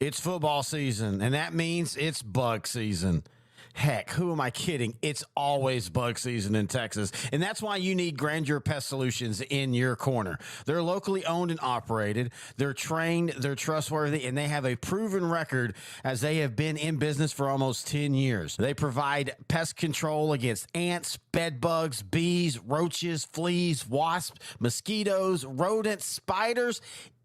It's football season, and that means it's bug season. Heck, who am I kidding? It's always bug season in Texas. And that's why you need Grandeur Pest Solutions in your corner. They're locally owned and operated. They're trained, they're trustworthy, and they have a proven record as they have been in business for almost 10 years. They provide pest control against ants, bed bugs, bees, roaches, fleas, wasps, mosquitoes, rodents, spiders.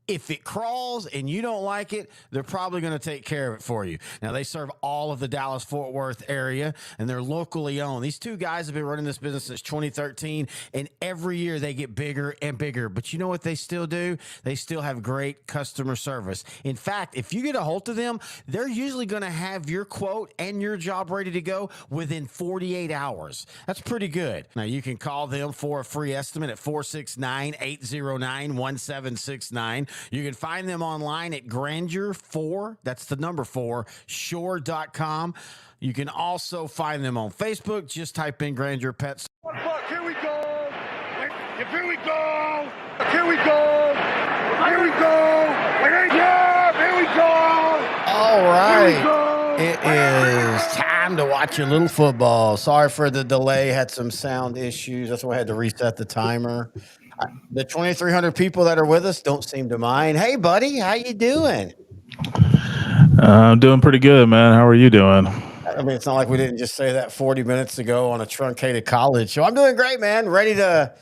If it crawls and you don't like it, they're probably going to take care of it for you. Now, they serve all of the Dallas-Fort Worth area, and they're locally owned. These two guys have been running this business since 2013, and every year they get bigger and bigger. But you know what they still do? They still have great customer service. In fact, if you get a hold of them, they're usually going to have your quote and your job ready to go within 48 hours. That's pretty good. Now, you can call them for a free estimate at 469-809-1769. You can find them online at Grandeur4, that's the number 4, shore.com. You can also find them on Facebook. Just type in Grandeur Pets. Look, here we go. Here we go. Here we go. Here we go. Here we go. All right. It is time to watch a little football. Sorry for the delay. Had some sound issues. That's why I had to reset the timer. The 2,300 people that are with us don't seem to mind. Hey, buddy, how you doing? I'm doing pretty good, man. How are you doing? I mean, it's not like we didn't just say that 40 minutes ago on a truncated college show. I'm doing great, man. Ready to.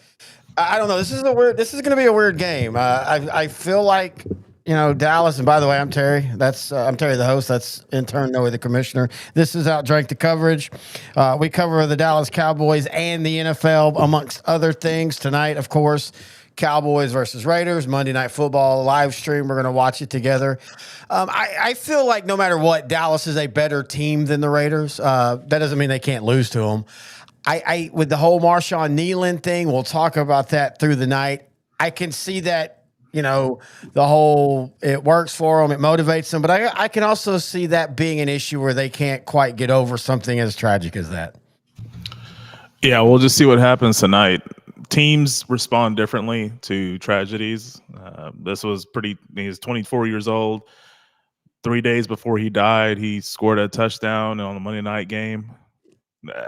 I don't know. This is going to be a weird game. I feel like. Dallas, and by the way, I'm Terry. I'm Terry, the host. That's intern Noah, the commissioner. This is OutDrank The Coverage. We cover the Dallas Cowboys and the NFL, amongst other things. Tonight, of course, Cowboys versus Raiders, Monday Night Football live stream. We're going to watch it together. I feel like no matter what, Dallas is a better team than the Raiders. That doesn't mean they can't lose to them. With the whole Marshon Nean thing, we'll talk about that through the night. I can see that. It works for them, it motivates them, but I can also see that being an issue where they can't quite get over something as tragic as that. Yeah, we'll just see what happens tonight. Teams respond differently to tragedies. This was he's 24 years old. 3 days before he died, he scored a touchdown on the Monday night game.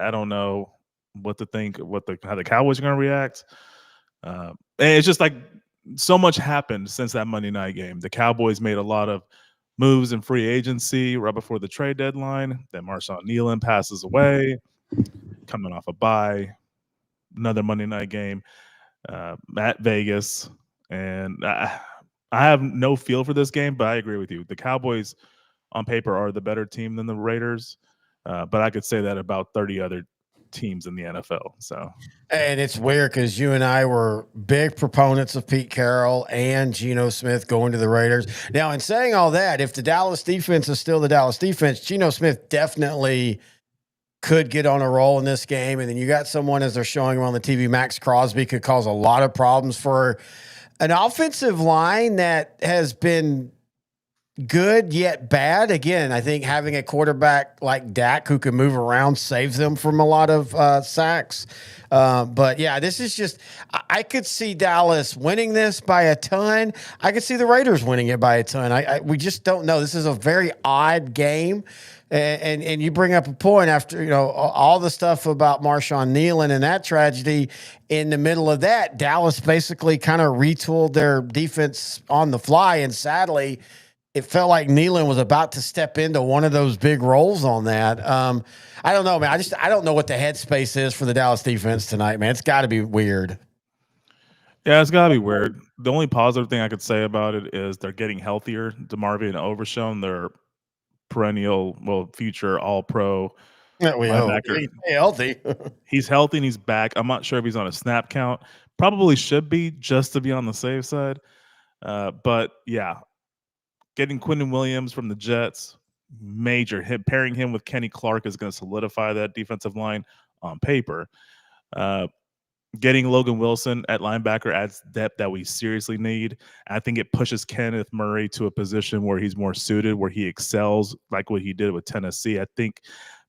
I don't know what to think, how the Cowboys are going to react. And it's just like, so much happened since that Monday night game. The Cowboys made a lot of moves in free agency right before the trade deadline. Then Marshon Nean passes away, coming off a bye. Another Monday night game at Vegas. And I have no feel for this game, but I agree with you. The Cowboys on paper are the better team than the Raiders, but I could say that about 30 other teams in the NFL. And it's weird because you and I were big proponents of Pete Carroll and Geno Smith going to the Raiders. Now, in saying all that, if the Dallas defense is still the Dallas defense, Geno Smith definitely could get on a roll in this game. And then you got someone, as they're showing him on the TV, Max Crosby, could cause a lot of problems for an offensive line that has been good yet bad. Again, I think having a quarterback like Dak who can move around saves them from a lot of sacks. But yeah, this is just, I could see Dallas winning this by a ton. I could see the Raiders winning it by a ton. We just don't know. This is a very odd game. And you bring up a point after, all the stuff about Marshon Nean and that tragedy. In the middle of that, Dallas basically kind of retooled their defense on the fly. And sadly, it felt like Nean was about to step into one of those big roles on that. I don't know, man. I don't know what the headspace is for the Dallas defense tonight, man. It's got to be weird. Yeah, it's got to be weird. The only positive thing I could say about it is they're getting healthier. DeMarvin and Overshown, they're future All-Pro linebacker. He's healthy. He's healthy and he's back. I'm not sure if he's on a snap count. Probably should be, just to be on the safe side. But yeah. Getting Quinton Williams from the Jets, major hit. Pairing him with Kenny Clark is going to solidify that defensive line on paper. Getting Logan Wilson at linebacker adds depth that we seriously need. I think it pushes Kenneth Murray to a position where he's more suited, where he excels, like what he did with Tennessee. I think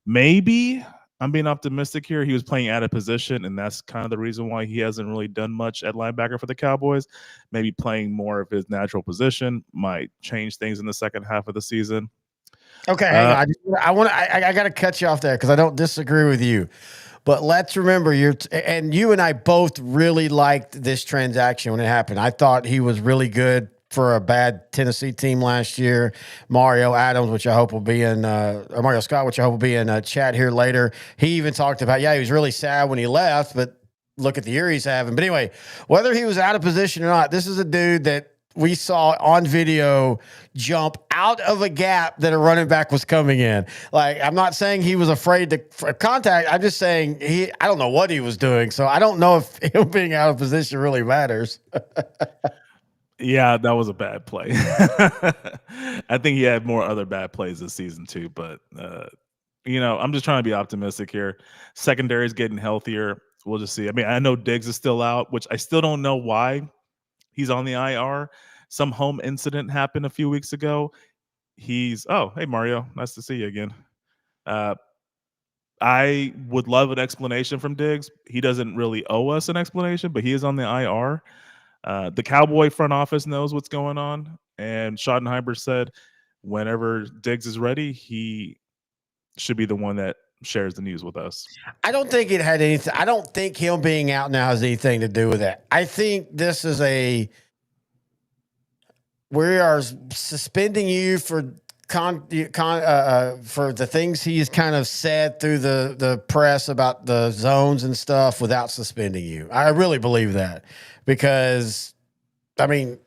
maybe I'm being optimistic here. He was playing out of position, and that's kind of the reason why he hasn't really done much at linebacker for the Cowboys. Maybe playing more of his natural position might change things in the second half of the season. Okay, hang on. I got to cut you off there because I don't disagree with you. But let's remember, and you and I both really liked this transaction when it happened. I thought he was really good for a bad Tennessee team last year. Mario Adams, which I hope will be in, or Mario Scott, which I hope will be in chat here later. He even talked about, he was really sad when he left, but look at the year he's having. But anyway, whether he was out of position or not, this is a dude that we saw on video jump out of a gap that a running back was coming in. Like, I'm not saying he was afraid to contact. I'm just saying I don't know what he was doing. So I don't know if him being out of position really matters. Yeah, that was a bad play. I think he had more other bad plays this season too, but I'm just trying to be optimistic here. Secondary is getting healthier. We'll just see. I mean, I know Diggs is still out, which I still don't know why he's on the IR. Some home incident happened a few weeks ago. Hey Mario, nice to see you again. I would love an explanation from Diggs. He doesn't really owe us an explanation, but he is on the IR. The Cowboy front office knows what's going on, and Schottenheimer said whenever Diggs is ready, he should be the one that shares the news with us. I don't think it had anything. I don't think him being out now has anything to do with that. I think this is we are suspending you for for the things he's kind of said through the press about the zones and stuff without suspending you. I really believe that because, I mean,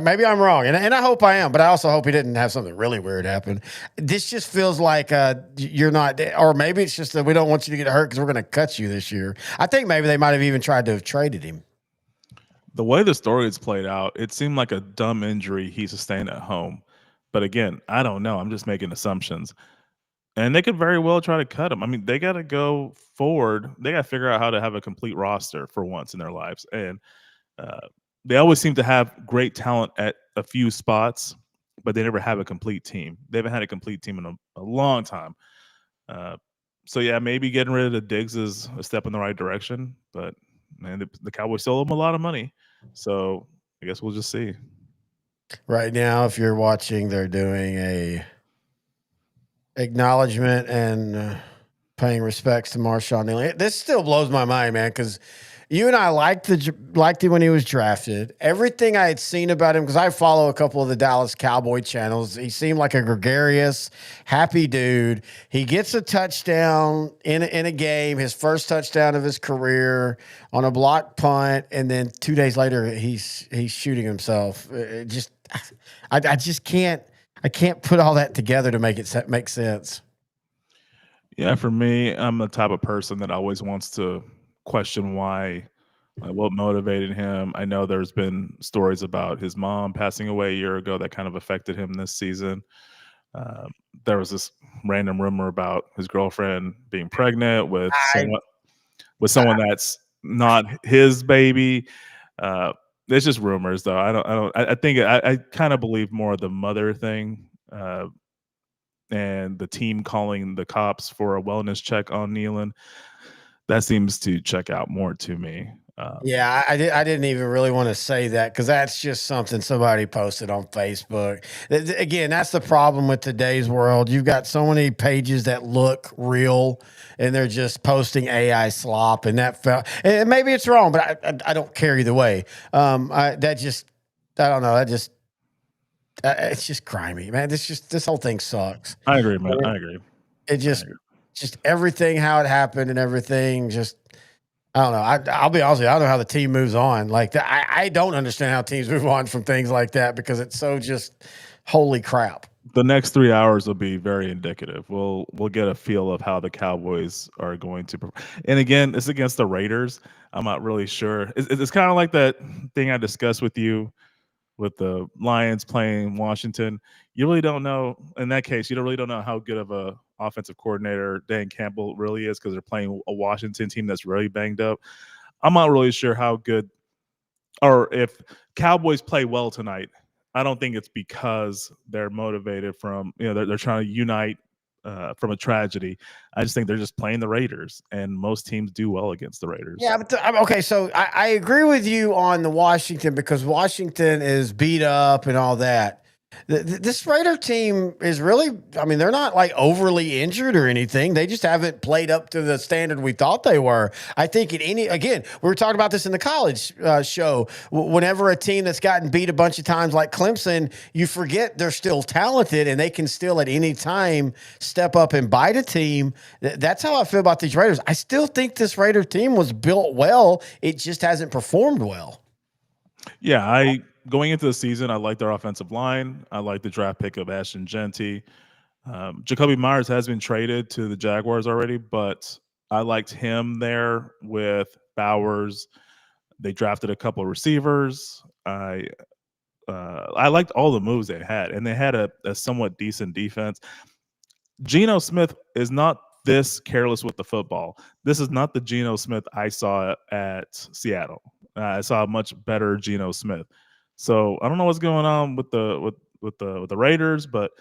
maybe I'm wrong, and I hope I am, but I also hope he didn't have something really weird happen. This just feels like you're not, or maybe it's just that we don't want you to get hurt because we're going to cut you this year. I think maybe they might have even tried to have traded him. The way the story is played out, it seemed like a dumb injury he sustained at home. But again, I don't know. I'm just making assumptions. And they could very well try to cut him. I mean, they got to go forward. They got to figure out how to have a complete roster for once in their lives. And they always seem to have great talent at a few spots, but they never have a complete team. They haven't had a complete team in a long time. So, yeah, maybe getting rid of the Diggs is a step in the right direction. But, man, the Cowboys still owe them a lot of money. So I guess we'll just see. Right now, if you're watching, they're doing a acknowledgement and paying respects to Marshon Nean. This still blows my mind, man, because you and I liked him when he was drafted. Everything I had seen about him, because I follow a couple of the Dallas Cowboy channels, he seemed like a gregarious, happy dude. He gets a touchdown in a game, his first touchdown of his career on a blocked punt, and then 2 days later he's shooting himself. I just can't. I can't put all that together to make it make sense. Yeah, for me, I'm the type of person that always wants to question why, what motivated him. I know there's been stories about his mom passing away a year ago that kind of affected him this season. There was this random rumor about his girlfriend being pregnant with someone that's not his baby. It's just rumors, though. I think I kind of believe more of the mother thing, and the team calling the cops for a wellness check on Nealon. That seems to check out more to me. Yeah, I didn't even really want to say that because that's just something somebody posted on Facebook. Again, that's the problem with today's world. You've got so many pages that look real, and they're just posting AI slop, and and maybe it's wrong, but I don't care either way. I don't know. It's just grimy, man. This whole thing sucks. I agree, man. I agree. It just everything, how it happened and everything, just, I don't know. I'll be honest with you, I don't know how the team moves on. Like that, I don't understand how teams move on from things like that because it's so just holy crap. The next 3 hours will be very indicative. We'll get a feel of how the Cowboys are going to. And again, it's against the Raiders. I'm not really sure. It's kind of like that thing I discussed with you with the Lions playing Washington. You really don't know, in that case, you really don't know how good of a offensive coordinator Dan Campbell really is because they're playing a Washington team that's really banged up. I'm not really sure how good, or if Cowboys play well tonight, I don't think it's because they're motivated from, they're trying to unite from a tragedy. I just think they're just playing the Raiders, and most teams do well against the Raiders. Yeah, but okay, so I agree with you on the Washington because Washington is beat up and all that. This Raider team is really, I mean, they're not like overly injured or anything. They just haven't played up to the standard we thought they were. I think again, we were talking about this in the college show. Whenever a team that's gotten beat a bunch of times like Clemson, you forget they're still talented and they can still at any time step up and bite a team. That's how I feel about these Raiders. I still think this Raider team was built well. It just hasn't performed well. Yeah, going into the season, I like their offensive line. I like the draft pick of Ashton Genty. Jacoby Myers has been traded to the Jaguars already, but I liked him there with Bowers. They drafted a couple of receivers. I liked all the moves they had, and they had a somewhat decent defense. Geno Smith is not this careless with the football. This is not the Geno Smith I saw at Seattle. I saw a much better Geno Smith. So I don't know what's going on with the Raiders, but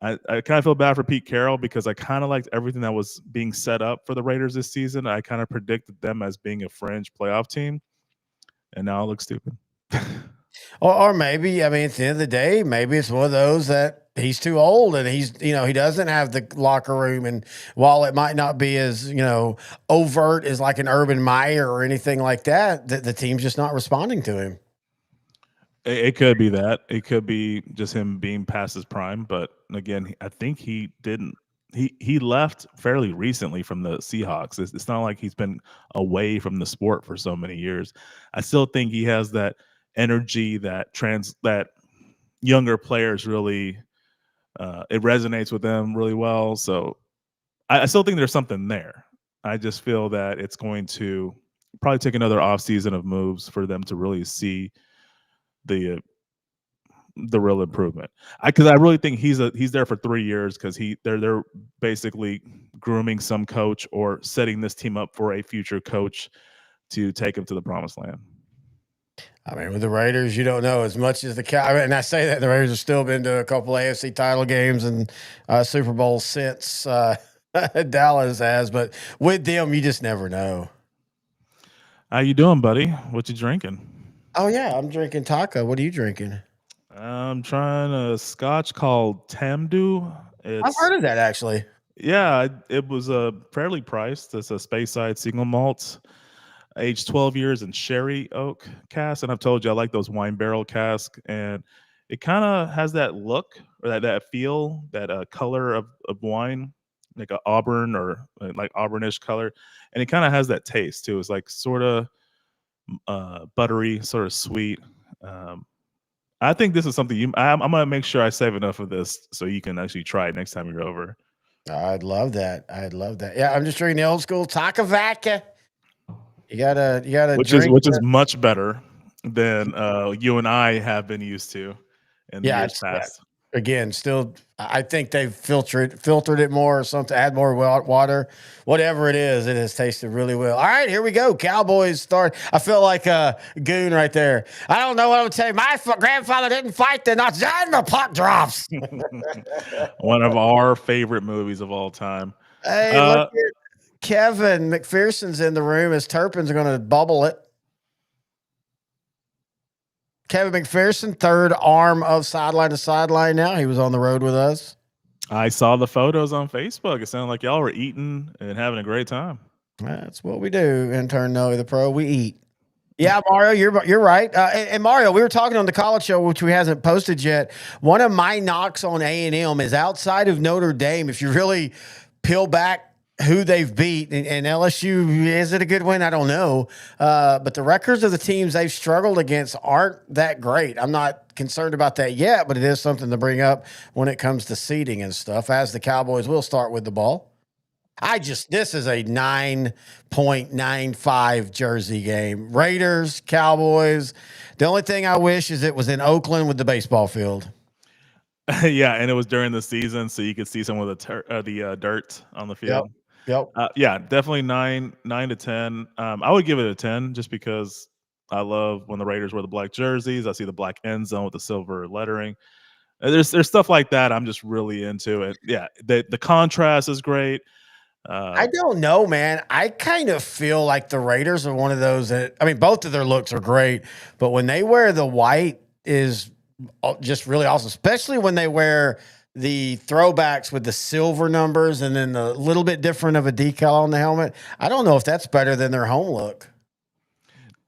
I kind of feel bad for Pete Carroll because I kind of liked everything that was being set up for the Raiders this season. I kind of predicted them as being a fringe playoff team, and now it looks stupid. Or maybe, I mean, at the end of the day, maybe it's one of those that he's too old and he doesn't have the locker room. And while it might not be as, overt as like an Urban Meyer or anything like that, the team's just not responding to him. It could be that. It could be just him being past his prime. But again, I think he didn't. He left fairly recently from the Seahawks. It's not like he's been away from the sport for so many years. I still think he has that energy that younger players really it resonates with them really well. So I still think there's something there. I just feel that it's going to probably take another offseason of moves for them to really see the real improvement. Because I really think he's there for 3 years because they're basically grooming some coach or setting this team up for a future coach to take him to the promised land. I mean, with the Raiders, you don't know as much as and I say that the Raiders have still been to a couple AFC title games and Super Bowls since Dallas has, but with them, you just never know. How you doing, buddy? What you drinking? Oh yeah, I'm drinking Taco. What are you drinking? I'm trying a Scotch called Tamdu. I've heard of that actually. Yeah, it was fairly priced. It's a Speyside single malt, aged 12 years in sherry oak cask. And I've told you I like those wine barrel casks, and it kind of has that look or that feel, that color of wine, like an auburn or like auburnish color, and it kind of has that taste too. It's like sort of buttery, sort of sweet. I think this is something I'm gonna make sure I save enough of this so you can actually try it next time you're over. I'd love that. Yeah, I'm just drinking the old school Takavaca. You gotta which is much better than you and I have been used to in the years past. Again, still, I think they've filtered it more or something, add more water, whatever it has tasted really well. All right, here we go. Cowboys start. I feel like a goon right there. I don't know what I'm going to tell you. My grandfather didn't fight the Nazis, and the puck drops. One of our favorite movies of all time. Hey, look at Kevin McPherson's in the room as Turpin's going to bubble it. Kevin McPherson, third arm of Sideline to Sideline now. He was on the road with us. I saw the photos on Facebook. It sounded like y'all were eating and having a great time. That's what we do. Intern Noe the Pro, we eat. Yeah, Mario, you're right. And Mario, we were talking on the college show, which we hasn't posted yet. One of my knocks on A&M is outside of Notre Dame, if you really peel back who they've beat, and LSU, is it a good win? I don't know. But the records of the teams they've struggled against aren't that great. I'm not concerned about that yet, but it is something to bring up when it comes to seeding and stuff, as the Cowboys will start with the ball. This is a 9.95 Jersey game. Raiders, Cowboys. The only thing I wish is it was in Oakland with the baseball field. Yeah, and it was during the season, so you could see some of the dirt on the field. Yep. Yeah, definitely 9 to 10. I would give it a 10 just because I love when the Raiders wear the black jerseys. I see the black end zone with the silver lettering. There's stuff like that I'm just really into it. Yeah, the contrast is great. I don't know, man. I kind of feel like the Raiders are one of those that, I mean, both of their looks are great, but when they wear the white is just really awesome, especially when they wear the throwbacks with the silver numbers and then the little bit different of a decal on the helmet. I don't know if that's better than their home look.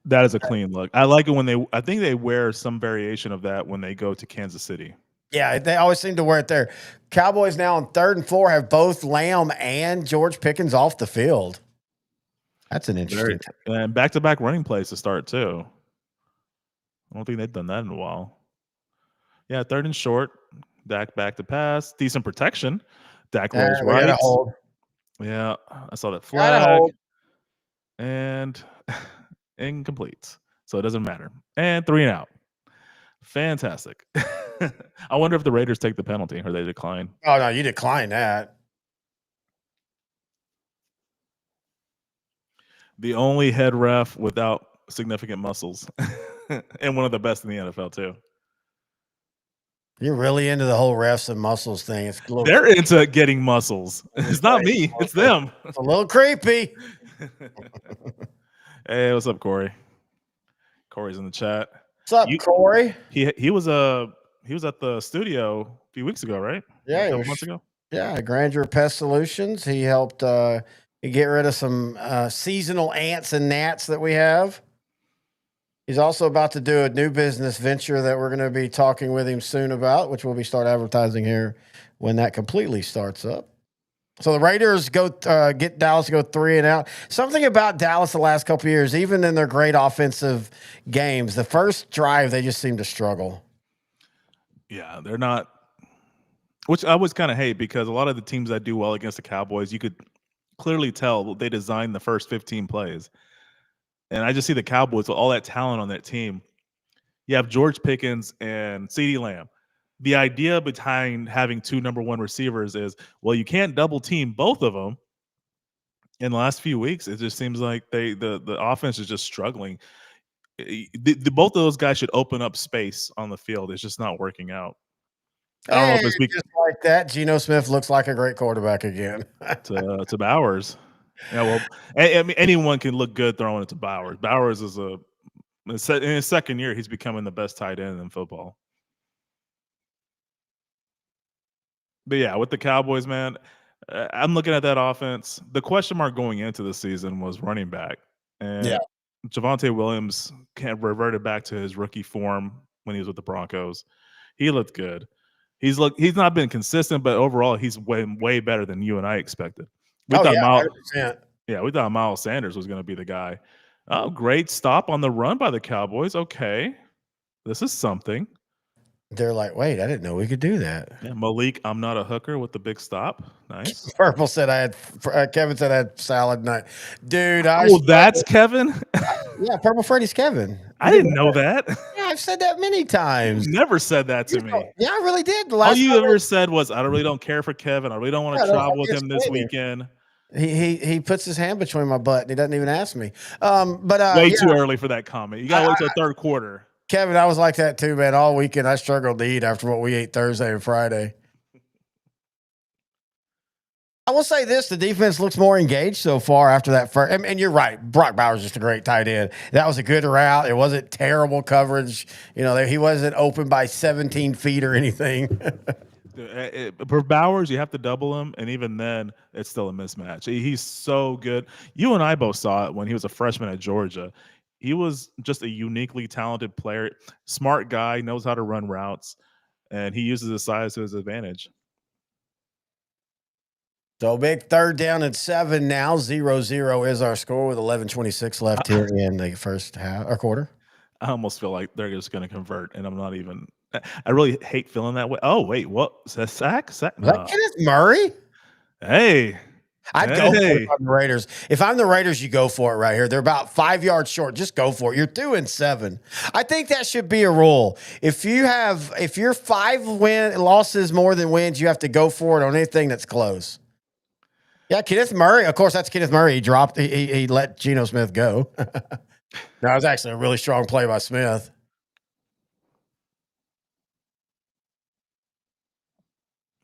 That is a clean look. I like it when I think they wear some variation of that when they go to Kansas City. Yeah, they always seem to wear it there. Cowboys now on 3rd and 4 have both Lamb and George Pickens off the field. That's an interesting. And back-to-back running plays to start too. I don't think they've done that in a while. Yeah, 3rd and short. Dak back to pass. Decent protection. Dak rolls right. Hold. Yeah, I saw that flag. And incomplete. So it doesn't matter. And 3 and out. Fantastic. I wonder if the Raiders take the penalty or they decline. Oh, no, you decline that. The only head ref without significant muscles and one of the best in the NFL, too. You're really into the whole refs and muscles thing. They're into getting muscles. It's not me. It's them. It's a little creepy. Hey, what's up, Corey? Corey's in the chat. What's up, Corey? He was at the studio a few weeks ago, right? Yeah, a couple months ago. Yeah, Grandeur Pest Solutions. He helped get rid of some seasonal ants and gnats that we have. He's also about to do a new business venture that we're going to be talking with him soon about, which we'll start advertising here when that completely starts up. So the Raiders get Dallas to go 3 and out. Something about Dallas the last couple of years, even in their great offensive games, the first drive, they just seem to struggle. Yeah, they're not, which I always kind of hate because a lot of the teams that do well against the Cowboys, you could clearly tell they designed the first 15 plays. And I just see the Cowboys with all that talent on that team. You have George Pickens and CeeDee Lamb. The idea behind having 2 number 1 receivers is, well, you can't double team both of them. In the last few weeks, it just seems like the offense is just struggling. Both of those guys should open up space on the field. It's just not working out. I don't know if it's just like that. Geno Smith looks like a great quarterback again. to Bowers. Yeah, well, I mean, anyone can look good throwing it to Bowers. Bowers is in his second year, he's becoming the best tight end in football. But yeah, with the Cowboys, man, I'm looking at that offense. The question mark going into the season was running back. And Javonte Williams reverted back to his rookie form when he was with the Broncos. He looked good. He's not been consistent, but overall, he's way better than you and I expected. We thought Miles Sanders was going to be the guy. Oh, great stop on the run by the Cowboys. Okay, this is something. They're like, wait, I didn't know we could do that. Yeah, Malik, I'm not a hooker with the big stop. Nice. Purple said Kevin said I had salad night. Dude, that's Kevin? Yeah, Purple Freddy's Kevin. I didn't know that. Yeah, I've said that many times. You never said that to me. Yeah, I really did. All you ever said was, I really don't care for Kevin. I really don't want to travel with him this weekend. He puts his hand between my butt and he doesn't even ask me. Way too early for that comment. You got to wait till third quarter. Kevin, I was like that too, man. All weekend I struggled to eat after what we ate Thursday and Friday. I will say this, the defense looks more engaged so far after that first. And you're right, Brock Bowers is just a great tight end. That was a good route. It wasn't terrible coverage. You know, he wasn't open by 17 feet or anything. For Bowers, you have to double him, and even then, it's still a mismatch. He's so good. You and I both saw it when he was a freshman at Georgia. He was just a uniquely talented player, smart guy, knows how to run routes, and he uses his size to his advantage. So big 3rd down and 7 now. 0-0 is our score with 11:26 left here in the first half or quarter. I almost feel like they're just going to convert, and I'm not even. I really hate feeling that way. Oh wait, what? Is that sack? No. Is that Kenneth Murray? Hey. I'd go for it if I'm the Raiders. If I'm the Raiders, you go for it right here. They're about 5 yards short. Just go for it. You're 2-7. I think that should be a rule. If you're 5 losses more than wins, you have to go for it on anything that's close. Yeah, Kenneth Murray. Of course, that's Kenneth Murray. He let Geno Smith go. That was actually a really strong play by Smith.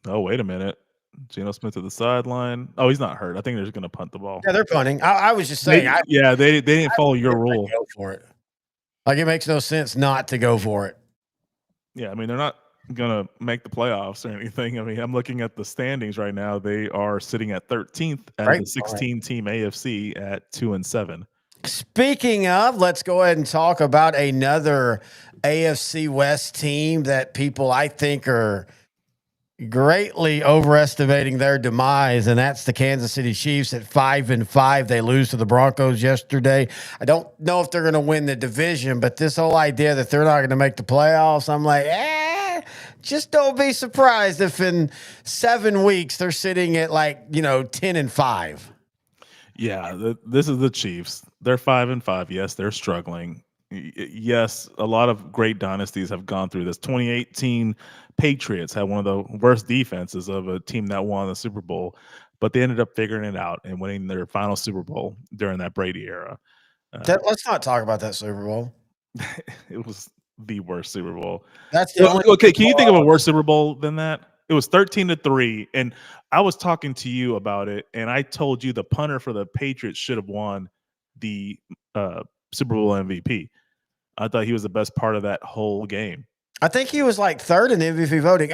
Oh, wait a minute. Geno Smith at the sideline. Oh, he's not hurt. I think they're just going to punt the ball. Yeah, they're punting. I was just saying. They didn't follow your rule. Go for it. Like, it makes no sense not to go for it. Yeah, I mean, they're not going to make the playoffs or anything. I mean, I'm looking at the standings right now. They are sitting at 13th out of the 16-team AFC at 2-7. Speaking of, let's go ahead and talk about another AFC West team that people, I think, are greatly overestimating their demise, and that's the Kansas City Chiefs at 5-5. They lose to the Broncos yesterday. I don't know if they're going to win the division, but this whole idea that they're not going to make the playoffs, I'm like, just don't be surprised if in 7 weeks they're sitting at 10-5. Yeah, this is the Chiefs. They're 5-5. Yes, they're struggling. Yes, a lot of great dynasties have gone through this. 2018 Patriots had one of the worst defenses of a team that won the Super Bowl, but they ended up figuring it out and winning their final Super Bowl during that Brady era. Let's not talk about that Super Bowl. It was the worst Super Bowl. That's the only okay. Can you think of a worse Super Bowl than that? It was 13-3, and I was talking to you about it, and I told you the punter for the Patriots should have won the Super Bowl MVP. I thought he was the best part of that whole game. I think he was like third in the MVP voting.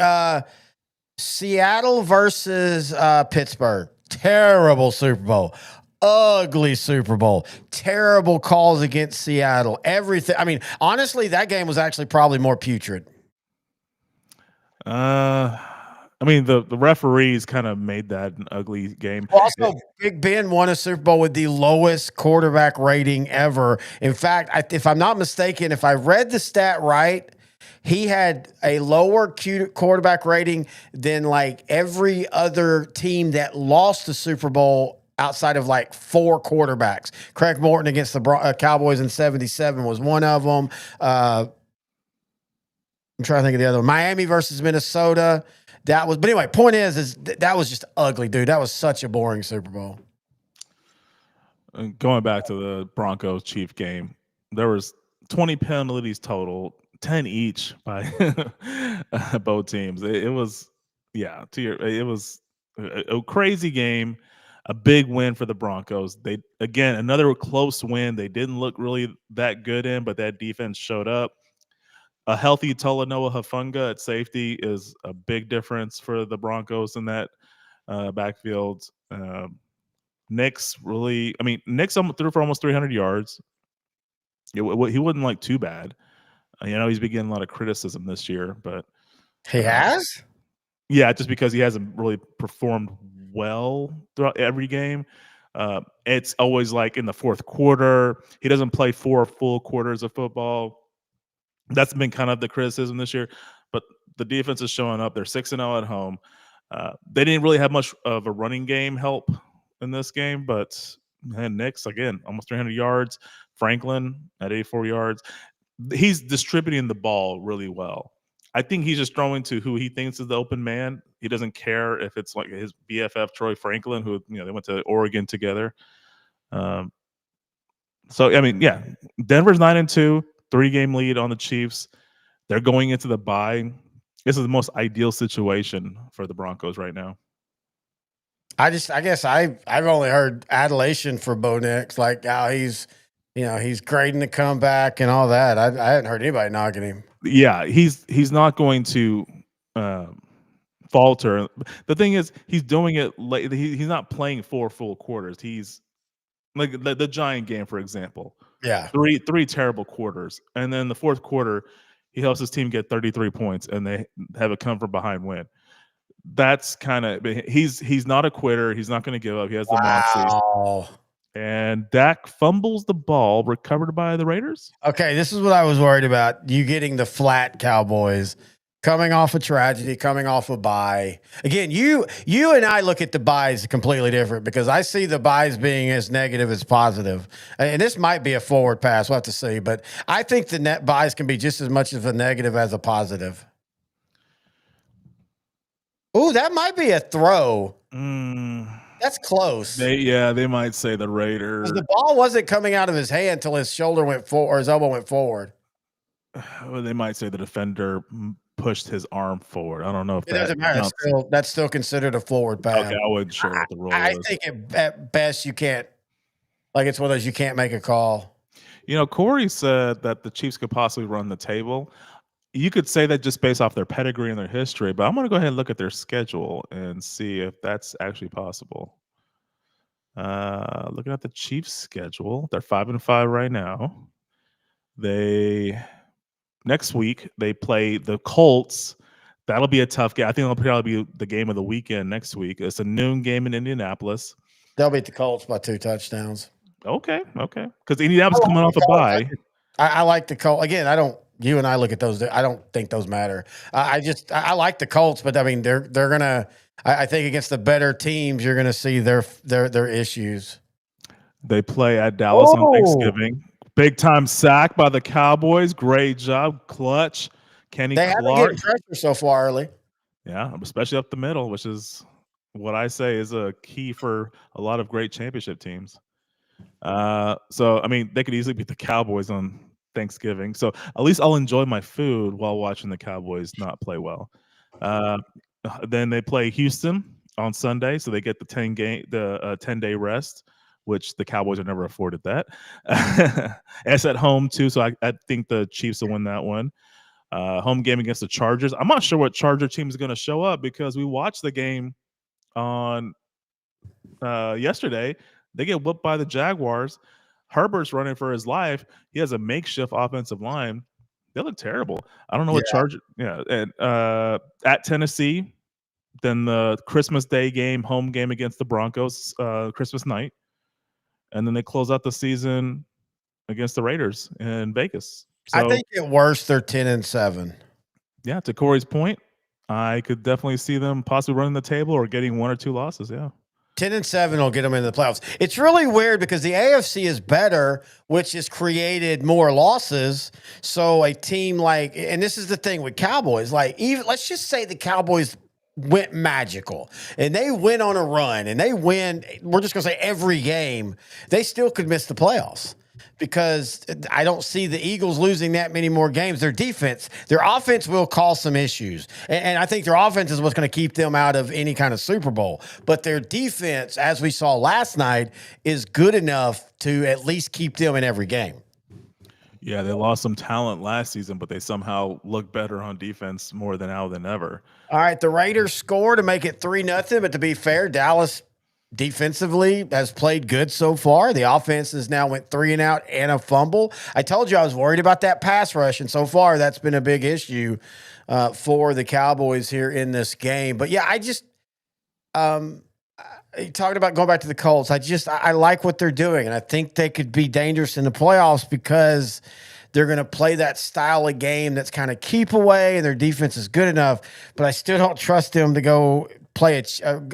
Seattle versus Pittsburgh. Terrible Super Bowl. Ugly Super Bowl. Terrible calls against Seattle. Everything. I mean, honestly, that game was actually probably more putrid. I mean, the referees kind of made that an ugly game. Also, Big Ben won a Super Bowl with the lowest quarterback rating ever. In fact, if I'm not mistaken, if I read the stat right, he had a lower quarterback rating than like every other team that lost the Super Bowl outside of like 4 quarterbacks. Craig Morton against the Cowboys in '77 was one of them. I'm trying to think of the other one. Miami versus Minnesota. But anyway, point is that was just ugly, dude. That was such a boring Super Bowl. Going back to the Broncos Chief game, there was 20 penalties total, 10 each by both teams. It was a crazy game, a big win for the Broncos. Again, another close win. They didn't look really that good in, but that defense showed up. A healthy Talanoa Hufanga at safety is a big difference for the Broncos in that backfield. Nick's threw for almost 300 yards. He wasn't like too bad. He's been getting a lot of criticism this year, but he has. Yeah, just because he hasn't really performed well throughout every game. It's always like in the fourth quarter. He doesn't play 4 full quarters of football. That's been kind of the criticism this year, but the defense is showing up. They're 6-0 at home. They didn't really have much of a running game help in this game, but Nick's, again, almost 300 yards. Franklin at 84 yards. He's distributing the ball really well. I think he's just throwing to who he thinks is the open man. He doesn't care if it's like his BFF, Troy Franklin, who they went to Oregon together. Denver's 9-2. 3-game lead on the Chiefs. They're going into the bye. This is the most ideal situation for the Broncos right now. I guess I've only heard adulation for Bo Nix, like how he's grading the comeback and all that. I hadn't heard anybody knocking him. Yeah, he's not going to falter. The thing is, he's doing it late. He's not playing 4 full quarters. He's like the Giant game, for example. Yeah, three terrible quarters, and then the fourth quarter, he helps his team get 33 points, and they have a come from behind win. That's kind of he's not a quitter. He's not going to give up. He has the monsters. And Dak fumbles the ball, recovered by the Raiders. Okay, this is what I was worried about. You getting the flat Cowboys. Coming off a tragedy, coming off a bye. Again, you and I look at the byes completely different because I see the byes being as negative as positive. And this might be a forward pass. We'll have to see. But I think the net byes can be just as much of a negative as a positive. Ooh, that might be a throw. That's close. They might say the Raiders. The ball wasn't coming out of his hand until his shoulder went forward or his elbow went forward. Well, they might say the defender pushed his arm forward. I don't know if It that doesn't matter. counts. That's still considered a forward pass. Okay, I wasn't sure what the rule I was. think at best you can't. Like it's one of those you can't make a call. Corey said that the Chiefs could possibly run the table. You could say that just based off their pedigree and their history, but I'm going to go ahead and look at their schedule and see if that's actually possible. Looking at the Chiefs' schedule, they're 5-5 right now. Next week they play the Colts. That'll be a tough game. I think it'll probably be the game of the weekend next week. It's a noon game in Indianapolis. They'll beat the Colts by 2 touchdowns. Okay. Because Indianapolis coming off a bye. I like the Colts. Again, you and I look at those. I don't think those matter. I like the Colts, but I mean, they're gonna. I think against the better teams, you're gonna see their issues. They play at Dallas on Thanksgiving. Big time sack by the Cowboys. Great job, clutch. Kenny They haven't Clark. getting pressure so far early. Yeah, especially up the middle, which is what I say is a key for a lot of great championship teams. So I mean, they could easily beat the Cowboys on Thanksgiving. So at least I'll enjoy my food while watching the Cowboys not play well. Then they play Houston on Sunday, so they get the 10-day rest, which the Cowboys are never afforded that. It's at home too, so I think the Chiefs will win that one. Home game against the Chargers. I'm not sure what Charger team is going to show up because we watched the game on yesterday. They get whooped by the Jaguars. Herbert's running for his life. He has a makeshift offensive line. They look terrible. I don't know what Charger. Yeah, and at Tennessee, then the Christmas Day game, home game against the Broncos, Christmas night, and then they close out the season against the Raiders in Vegas. So, I think at worst they're 10-7. Yeah, to Corey's point, I could definitely see them possibly running the table or getting 1 or 2 losses. Yeah. 10-7 will get them in the playoffs. It's really weird because the AFC is better, which has created more losses. So a team like, and this is the thing with Cowboys, like even let's just say the Cowboys went magical and they went on a run and they win. We're just gonna say every game, they still could miss the playoffs. Because I don't see the Eagles losing that many more games. Their offense will cause some issues. And I think their offense is what's going to keep them out of any kind of Super Bowl. But their defense, as we saw last night, is good enough to at least keep them in every game. Yeah, they lost some talent last season, but they somehow look better on defense more than now than ever. All right, the Raiders score to make it 3-0. But to be fair, Dallas defensively has played good so far. The offense has now went 3 and out and a fumble. I told you I was worried about that pass rush, and so far that's been a big issue for the Cowboys here in this game. But yeah, I just talking about going back to the Colts. I like what they're doing, and I think they could be dangerous in the playoffs because they're going to play that style of game that's kind of keep away, and their defense is good enough. But I still don't trust them to go play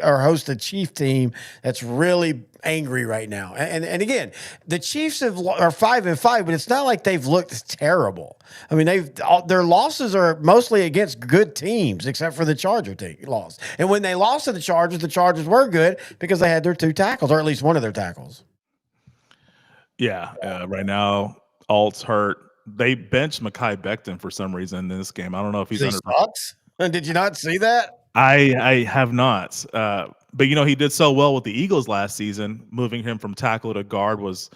or host a Chief team that's really angry right now. And again, the Chiefs are 5-5, but it's not like they've looked terrible. I mean, their losses are mostly against good teams, except for the Charger loss. And when they lost to the Chargers were good because they had their 2 tackles, or at least one of their tackles. Yeah, right now, Alt's hurt. They benched Mekhi Becton for some reason in this game. I don't know if he's under. Did you not see that? I have not. But, he did so well with the Eagles last season. Moving him from tackle to guard was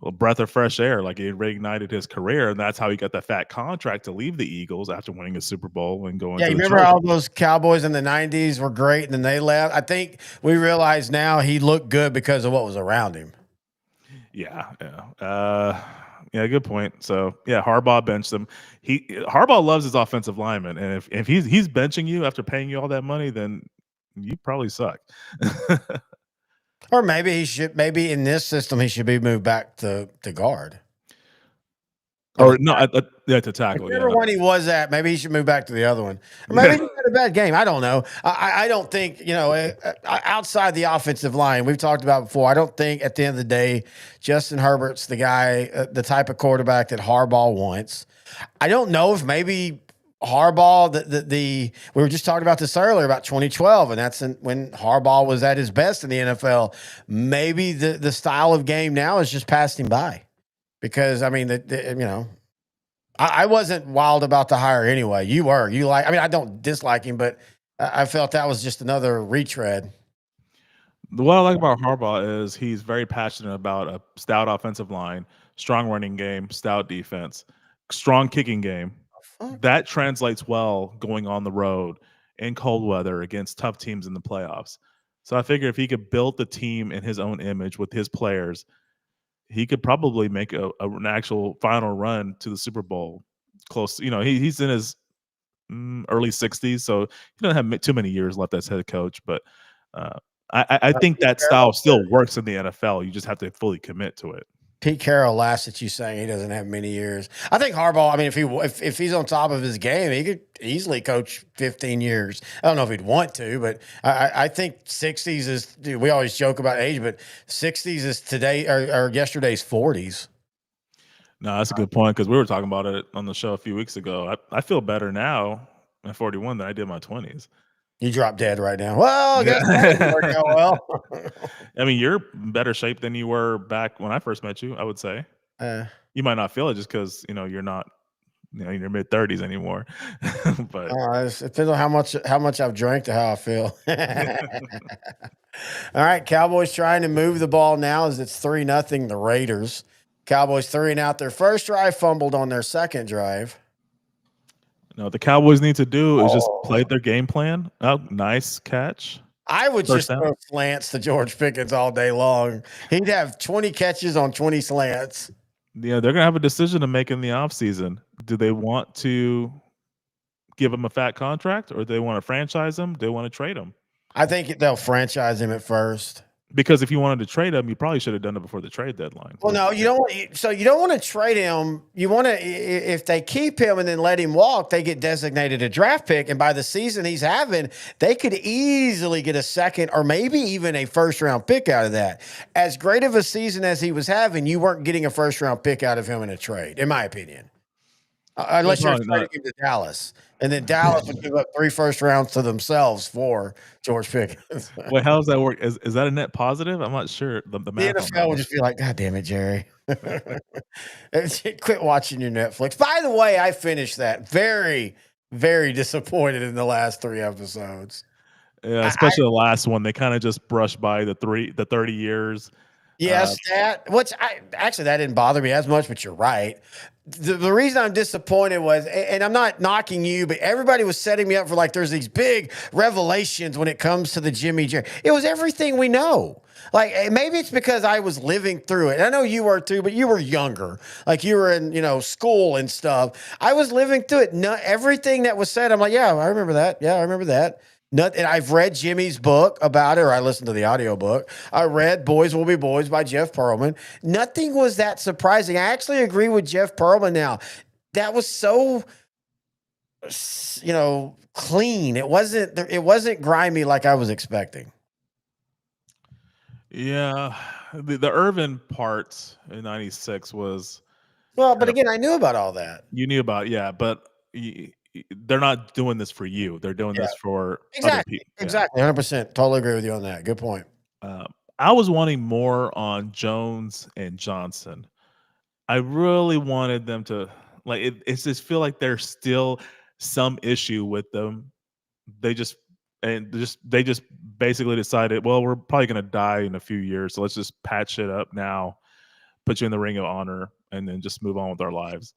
a breath of fresh air. Like, it reignited his career, and that's how he got that fat contract to leave the Eagles after winning a Super Bowl and going to the remember how those Cowboys in the 90s were great, and then they left? I think we realize now he looked good because of what was around him. Yeah. Yeah, good point. So, yeah, Harbaugh benched him. Harbaugh loves his offensive linemen, and if he's benching you after paying you all that money, then you probably suck. Or maybe in this system he should be moved back to guard. Or no, to tackle. Whichever one he was at, maybe he should move back to the other one. Or maybe he had a bad game. I don't know. I don't think, outside the offensive line, we've talked about before, I don't think at the end of the day, Justin Herbert's the guy, the type of quarterback that Harbaugh wants. I don't know if maybe Harbaugh, we were just talking about this earlier about 2012, and that's when Harbaugh was at his best in the NFL. Maybe the style of game now is just passed him by. Because, I mean, I wasn't wild about the hire anyway. You were. You like? I mean, I don't dislike him, but I felt that was just another retread. What I like about Harbaugh is he's very passionate about a stout offensive line, strong running game, stout defense, strong kicking game. Fuck. That translates well going on the road in cold weather against tough teams in the playoffs. So I figure if he could build the team in his own image with his players, he could probably make an actual final run to the Super Bowl. Close, he's in his early 60s, so he doesn't have too many years left as head coach. But I think that style still works in the NFL. You just have to fully commit to it. Pete Carroll laughs at you saying he doesn't have many years. I think Harbaugh, I mean, if he's on top of his game, he could easily coach 15 years. I don't know if he'd want to, but I think 60s is, dude, we always joke about age, but 60s is today or yesterday's 40s. No, that's a good point because we were talking about it on the show a few weeks ago. I feel better now at 41 than I did in my 20s. You drop dead right now. Well, I guess that didn't work out well. I mean, you're in better shape than you were back when I first met you, I would say. You might not feel it just because, you're not in your mid-30s anymore. But it depends on how much I've drank to how I feel. All right, Cowboys trying to move the ball now as it's 3-0 the Raiders. Cowboys 3 and out their first drive, fumbled on their second drive. What the Cowboys need to do is just play their game plan. Oh, nice catch. I would just throw slants to George Pickens all day long. He'd have 20 catches on 20 slants. Yeah, they're going to have a decision to make in the offseason. Do they want to give him a fat contract, or do they want to franchise him? Do they want to trade him? I think they'll franchise him at first. Because if you wanted to trade him, you probably should have done it before the trade deadline. Well, no, you don't. So you don't want to trade him. You want to, if they keep him and then let him walk, they get designated a draft pick. And by the season he's having, they could easily get a second or maybe even a first-round pick out of that. As great of a season as he was having, you weren't getting a first-round pick out of him in a trade, in my opinion. Unless you're trading him to Dallas. And then Dallas would give up 3 first rounds to themselves for George Pickens. Wait, how does that work? Is that a net positive? I'm not sure. The NFL would just be like, God damn it, Jerry. Quit watching your Netflix. By the way, I finished that. Very, very disappointed in the last 3 episodes. Yeah, especially the last one. They kind of just brushed by the 30 years. Yes, that didn't bother me as much, but you're right. The reason I'm disappointed was, and I'm not knocking you, but everybody was setting me up for like there's these big revelations when it comes to the Jimmy Jerry. It was everything we know. Like maybe it's because I was living through it. I know you were too, but you were younger. Like you were in school and stuff. I was living through it. Everything that was said, I'm like, yeah, I remember that. Yeah, I remember that. And I've read Jimmy's book about it, or I listened to the audiobook. I read Boys Will Be Boys by Jeff Pearlman. Nothing was that surprising. I actually agree with Jeff Pearlman now. That was so, clean. It wasn't grimy like I was expecting. Yeah. The Irvin part in 96 was. Well, but again, I knew about all that. You knew about it, yeah, but they're not doing this for you. They're doing this for other people. Exactly. 100%. Totally agree with you on that. Good point. I was wanting more on Jones and Johnson. I really wanted them to it's just feel like there's still some issue with them. They just basically decided, well, we're probably going to die in a few years, so let's just patch it up now, put you in the ring of honor, and then just move on with our lives.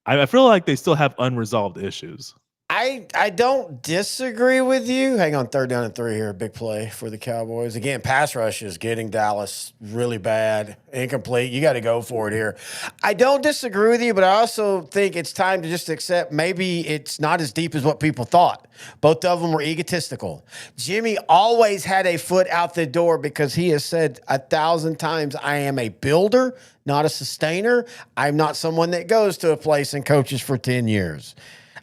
I feel like they still have unresolved issues. I don't disagree with you. Hang on, 3rd down and 3 here. Big play for the Cowboys. Again, pass rush is getting Dallas really bad. Incomplete. You got to go for it here. I don't disagree with you, but I also think it's time to just accept maybe it's not as deep as what people thought. Both of them were egotistical. Jimmy always had a foot out the door because he has said 1,000 times, I am a builder, not a sustainer. I'm not someone that goes to a place and coaches for 10 years.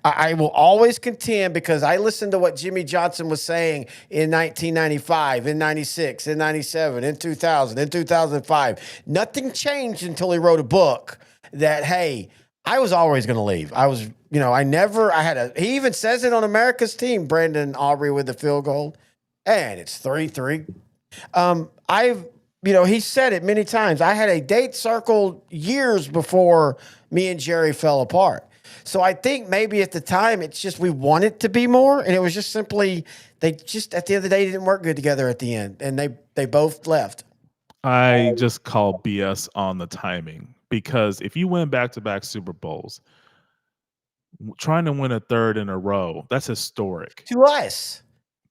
I will always contend because I listened to what Jimmy Johnson was saying in 1995, in 96, in 97, in 2000, in 2005. Nothing changed until he wrote a book that, hey, I was always going to leave. He even says it on America's Team, Brandon Aubrey with the field goal. And it's 3-3. he said it many times. I had a date circled years before me and Jerry fell apart. So I think maybe at the time it's just we wanted to be more, and it was just simply they just at the end of the day didn't work good together at the end, and they both left. I just call BS on the timing, because if you win back-to-back Super Bowls, trying to win a third in a row, that's historic. To us.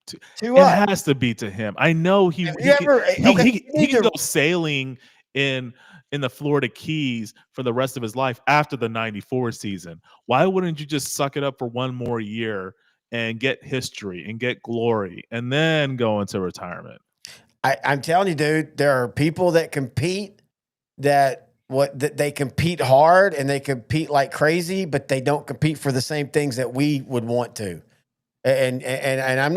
To It us. has to be to him. I know he Have you ever he you need can to- go sailing in the Florida Keys for the rest of his life after the 94 season. Why wouldn't you just suck it up for one more year and get history and get glory and then go into retirement? I'm telling you, dude, there are people that compete that they compete hard and they compete like crazy, but they don't compete for the same things that we would want to. And I'm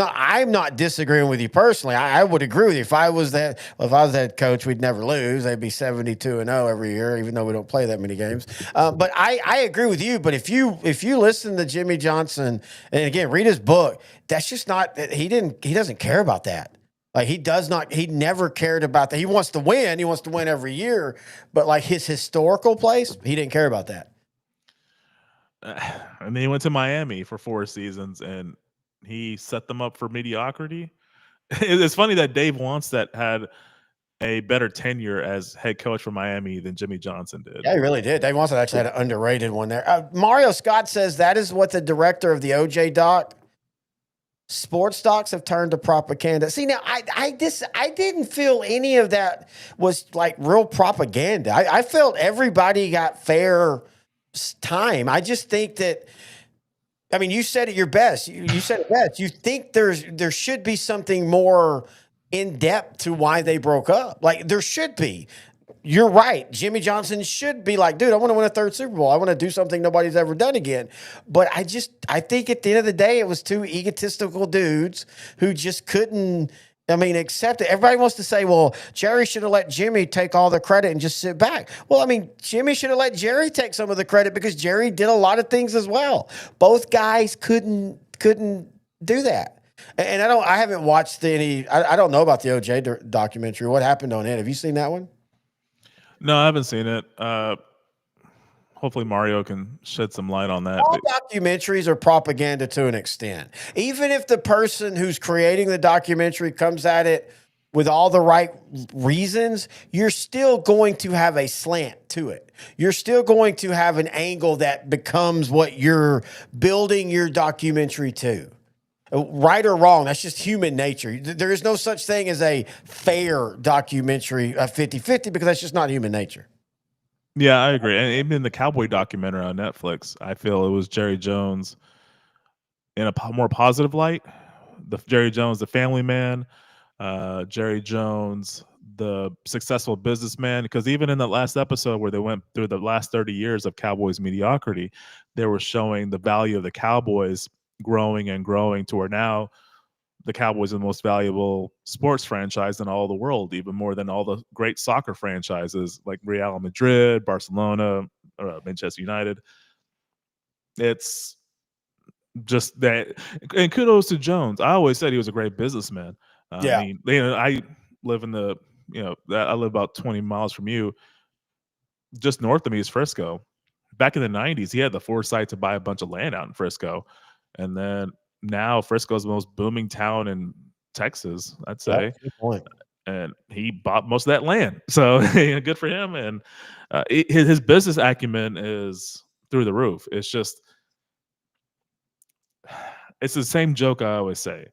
not disagreeing with you personally. I would agree with you. If I was the head coach, we'd never lose. They'd be 72-0 every year, even though we don't play that many games. But I agree with you. But if you listen to Jimmy Johnson and again read his book, that's just not he doesn't care about that. Like he never cared about that. He wants to win. He wants to win every year. But like his historical place, he didn't care about that. And then he went to Miami for 4 seasons and he set them up for mediocrity. It's funny that Dave Wannstedt had a better tenure as head coach for Miami than Jimmy Johnson did. Yeah, he really did. Dave Wannstedt actually had an underrated one there. Mario Scott says that is what the director of the OJ doc. Sports docs have turned to propaganda. See, now I didn't feel any of that was like real propaganda. I felt everybody got fair time. I just think that, I mean, you said it your best. You said it best. You think there should be something more in depth to why they broke up. Like there should be. You're right. Jimmy Johnson should be like, dude, I want to win a third Super Bowl. I want to do something nobody's ever done again. But I think at the end of the day, it was two egotistical dudes who just couldn't, accept it. Everybody wants to say, well, Jerry should have let Jimmy take all the credit and just sit back. Well, Jimmy should have let Jerry take some of the credit because Jerry did a lot of things as well. Both guys couldn't do that. And I haven't watched any, I don't know about the OJ documentary. What happened on it? Have you seen that one? No, I haven't seen it. Hopefully Mario can shed some light on that. All documentaries are propaganda to an extent. Even if the person who's creating the documentary comes at it with all the right reasons, you're still going to have a slant to it. You're still going to have an angle that becomes what you're building your documentary to. Right or wrong, that's just human nature. There is no such thing as a fair documentary, 50-50, because that's just not human nature. Yeah, I agree. And even the Cowboy documentary on Netflix, I feel it was Jerry Jones in a more positive light. Jerry Jones, the family man, Jerry Jones, the successful businessman. Because even in the last episode where they went through the last 30 years of Cowboys mediocrity, they were showing the value of the Cowboys growing and growing to where now the Cowboys are the most valuable sports franchise in all the world, even more than all the great soccer franchises like Real Madrid, Barcelona, Manchester United. It's just that, and kudos to Jones. I always said he was a great businessman. Yeah. I live I live about 20 miles from you. Just north of me is Frisco. Back in the 90s, he had the foresight to buy a bunch of land out in Frisco. And then now Frisco is the most booming town in Texas, I'd say. Good point. And he bought most of that land. So good for him. And his business acumen is through the roof. It's just, it's the same joke I always say.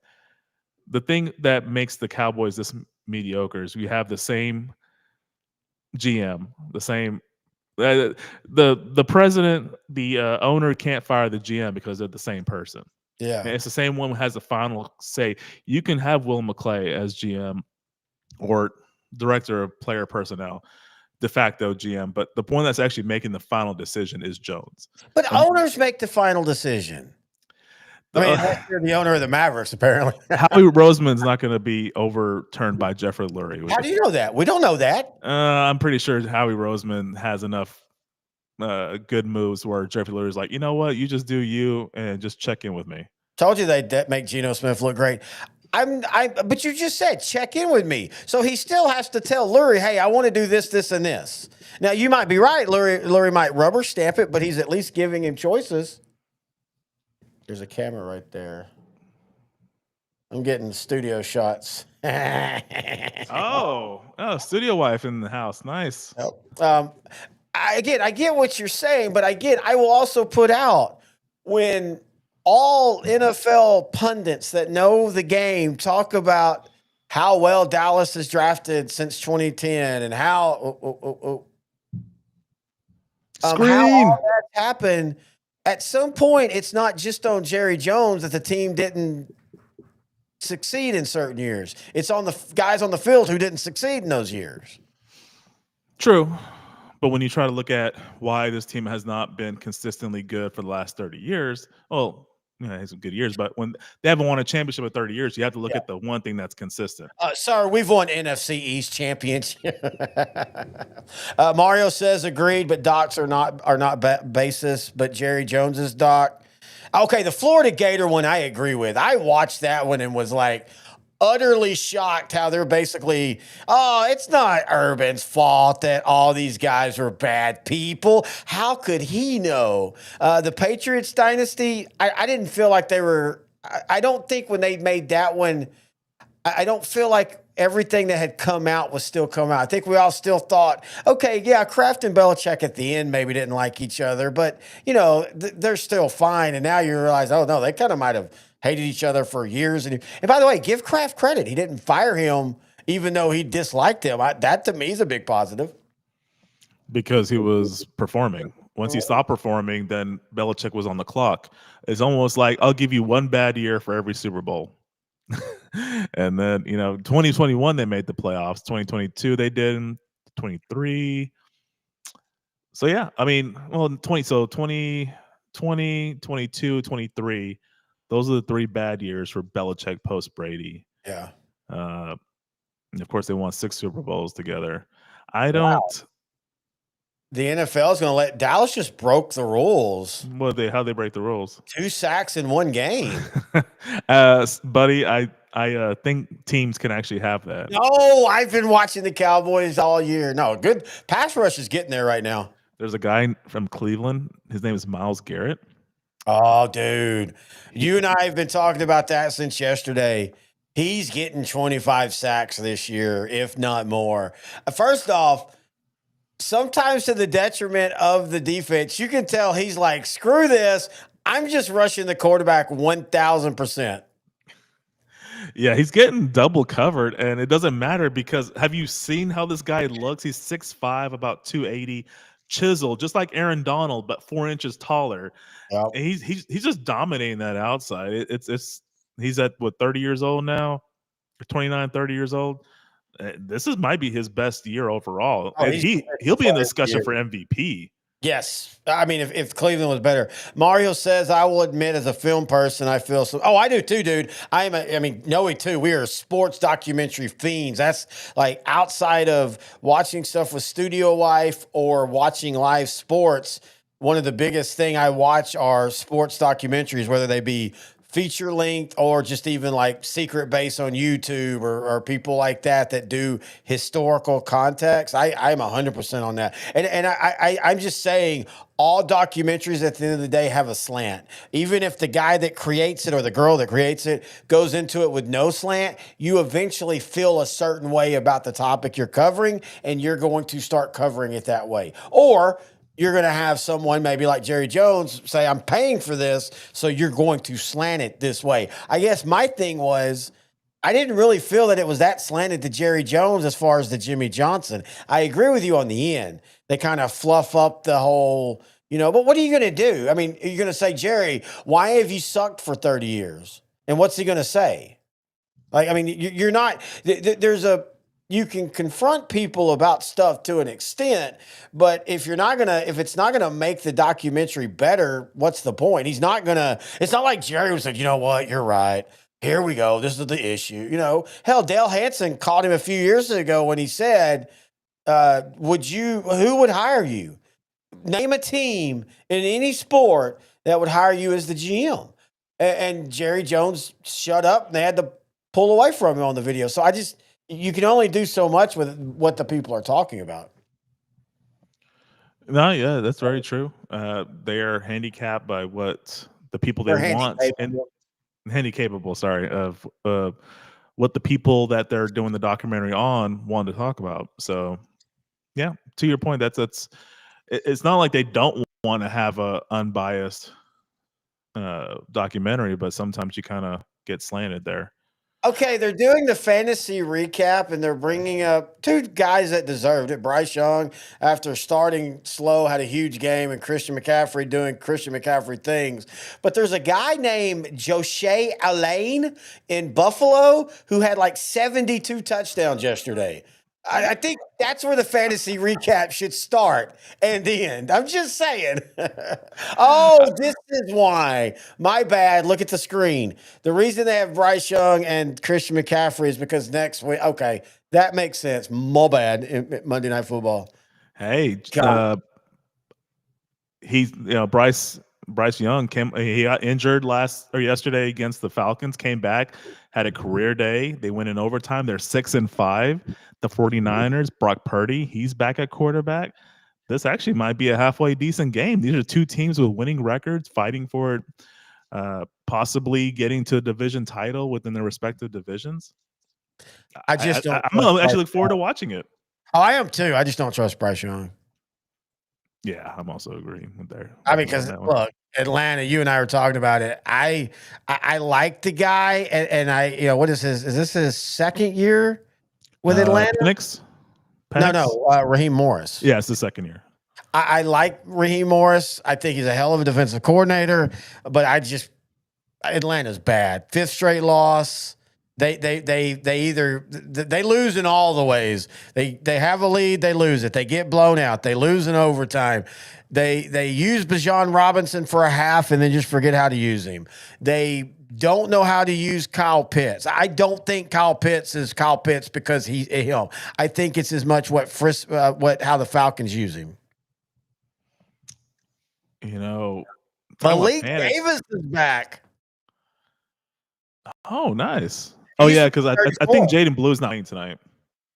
The thing that makes the Cowboys this mediocre is we have the same GM, the same the president, the owner can't fire the GM because they're the same person. Yeah, and it's the same one who has the final say. You can have Will McClay as GM or director of player personnel, de facto GM, but the one that's actually making the final decision is Jones. But owners make the final decision. Unless you're the owner of the Mavericks, apparently. Howie Roseman's not going to be overturned by Jeffrey Lurie. How do you know that? We don't know that. I'm pretty sure Howie Roseman has enough good moves where Jeffrey Lurie's like, you know what, you just do you and just check in with me. Told you they'd make Geno Smith look great. But you just said check in with me, so he still has to tell Lurie, hey, I want to do this, this, and this. Now you might be right. Lurie might rubber stamp it, but he's at least giving him choices. There's a camera right there. I'm getting studio shots. Oh, studio wife in the house. Nice. I get what you're saying, but I will also put out when all NFL pundits that know the game talk about how well Dallas has drafted since 2010 and how Screen. how all that's happened. At some point, it's not just on Jerry Jones that the team didn't succeed in certain years. It's on the guys on the field who didn't succeed in those years. True. But when you try to look at why this team has not been consistently good for the last 30 years, well, had some good years, but when they haven't won a championship in 30 years, you have to look at the one thing that's consistent. Sir, we've won NFC East championship. Mario says agreed, but docs are not basis, but Jerry Jones's doc. Okay, the Florida Gator one I agree with. I watched that one and was like utterly shocked how they're basically, it's not Urban's fault that all these guys were bad people. How could he know? The Patriots dynasty, I didn't feel like they were, I don't think when they made that one, I don't feel like everything that had come out was still coming out. I think we all still thought, okay, yeah, Kraft and Belichick at the end maybe didn't like each other, but, they're still fine. And now you realize, oh, no, they kind of might have hated each other for years. And by the way, give Kraft credit. He didn't fire him even though he disliked him. That, to me, is a big positive. Because he was performing. Once he stopped performing, then Belichick was on the clock. It's almost like, I'll give you one bad year for every Super Bowl. And then 2021 they made the playoffs. 2022 they did. 23. So yeah, I mean, well, 2020, 22, 23. Those are the 3 bad years for Belichick post Brady. Yeah. And of course, they won 6 Super Bowls together. I don't. Wow. The NFL is going to let Dallas just broke the rules. How they break the rules? 2 sacks in one game. Buddy, I think teams can actually have that. No, I've been watching the Cowboys all year. No, good pass rush is getting there right now. There's a guy from Cleveland. His name is Myles Garrett. Oh, dude. You and I have been talking about that since yesterday. He's getting 25 sacks this year, if not more. First off, sometimes to the detriment of the defense, you can tell he's like, screw this. I'm just rushing the quarterback 1,000%. Yeah, he's getting double covered, and it doesn't matter because have you seen how this guy looks? He's 6'5", about 280, chiseled, just like Aaron Donald, but 4 inches taller. Yep. And he's just dominating that outside. It's he's at 30 years old now, or 29, 30 years old. This might be his best year overall. And he'll be in discussion for MVP. Yes. I mean, if Cleveland was better. Mario says, I will admit as a film person, I feel so. Oh, I do too, dude. Noe too. We are sports documentary fiends. That's like outside of watching stuff with Studio Wife or watching live sports. One of the biggest thing I watch are sports documentaries, whether they be feature length or just even like secret base on YouTube or people like that do historical context. I'm 100% on that. And I'm just saying all documentaries at the end of the day have a slant. Even if the guy that creates it or the girl that creates it goes into it with no slant, you eventually feel a certain way about the topic you're covering and you're going to start covering it that way. Or you're going to have someone maybe like Jerry Jones say, I'm paying for this, so you're going to slant it this way. I guess my thing was I didn't really feel that it was that slanted to Jerry Jones as far as the Jimmy Johnson. I agree with you on the end. They kind of fluff up the whole, but what are you going to do? I mean, are you going to say, Jerry, why have you sucked for 30 years? And what's he going to say? Like, I mean, you're not – you can confront people about stuff to an extent, but if it's not gonna make the documentary better, what's the point? It's not like Jerry was like, you know what, you're right. Here we go. This is the issue. Hell, Dale Hansen called him a few years ago when he said, who would hire you? Name a team in any sport that would hire you as the GM. And Jerry Jones shut up and they had to pull away from him on the video. So you can only do so much with what the people are talking about. No, yeah, that's very true. They are handicapped by what the people they want and handy capable, sorry, of what the people that they're doing the documentary on want to talk about. So, yeah, to your point, it's not like they don't want to have a unbiased documentary, but sometimes you kind of get slanted there. Okay, they're doing the fantasy recap, and they're bringing up two guys that deserved it. Bryce Young, after starting slow, had a huge game, and Christian McCaffrey doing Christian McCaffrey things. But there's a guy named Joshe Alain in Buffalo who had like 72 touchdowns yesterday. I think that's where the fantasy recap should start and end. I'm just saying. Oh, this is why. My bad. Look at the screen. The reason they have Bryce Young and Christian McCaffrey is because next week. Okay, that makes sense. My bad. In Monday Night Football. Hey, Bryce Young he got injured yesterday against the Falcons, came back, had a career day. They went in overtime. They're 6-5. The 49ers, Brock Purdy, he's back at quarterback. This actually might be a halfway decent game. These are two teams with winning records fighting for possibly getting to a division title within their respective divisions. I just don't. I'm actually look forward to watching it. Oh, I am too. I just don't trust Bryce Young. Yeah, I'm also agreeing with there. I mean, because look, Atlanta, you and I were talking about it. I like the guy, and I, what is his? Is this his second year with Atlanta? Penix? No, Raheem Morris. Yeah, it's the second year. I like Raheem Morris. I think he's a hell of a defensive coordinator, but Atlanta's bad. Fifth straight loss. They lose in all the ways. They have a lead, they lose it. They get blown out. They lose in overtime. They use Bijan Robinson for a half and then just forget how to use him. They don't know how to use Kyle Pitts. I don't think Kyle Pitts is Kyle Pitts because he's him. I think it's as much how the Falcons use him. Malik Davis is back. Oh, nice. Oh, yeah, because I think Jaden Blue's not playing tonight.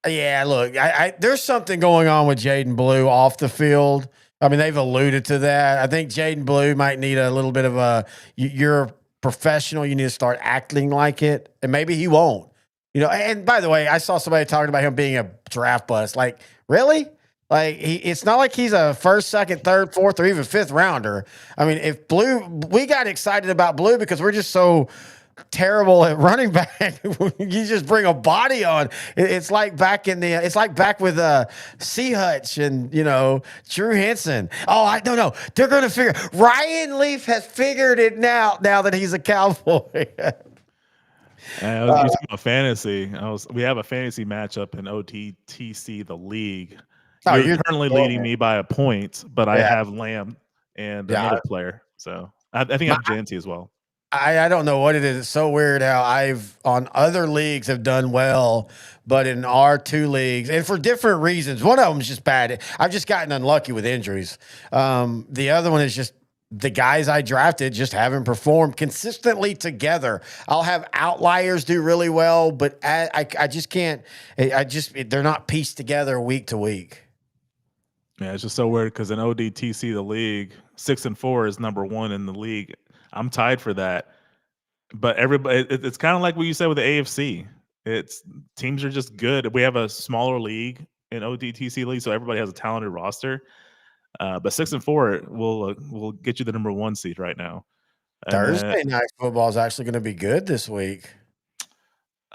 Yeah, look, there's something going on with Jaden Blue off the field. I mean, they've alluded to that. I think Jaden Blue might need a little bit of you're a professional. You need to start acting like it, and maybe he won't. And by the way, I saw somebody talking about him being a draft bust. Like, really? Like, it's not like he's a first, second, third, fourth, or even fifth rounder. I mean, we got excited about Blue because we're just so terrible at running back. You just bring a body on. It's like back with C Hutch and Drew Henson. Oh, I don't know. They're going to figure. Ryan Leaf has figured it now that he's a Cowboy. You're talking about fantasy. We have a fantasy matchup in ODTC, the league. You're currently leading me by a point, but I have Lamb and another player. So I think I have Janty as well. I don't know what it is. It's so weird how I've on other leagues have done well, but in our two leagues, and for different reasons. One of them is just bad. I've just gotten unlucky with injuries. The other one is just the guys I drafted just haven't performed consistently together. I'll have outliers do really well, but I just can't. They're not pieced together week to week. Yeah, it's just so weird because in ODTC, the league 6-4 is number one in the league. I'm tied for that, but it's kind of like what you said with the AFC. It's teams are just good. We have a smaller league in ODTC league, so everybody has a talented roster. But 6-4 will get you the number one seed right now. Thursday night football is actually going to be good this week.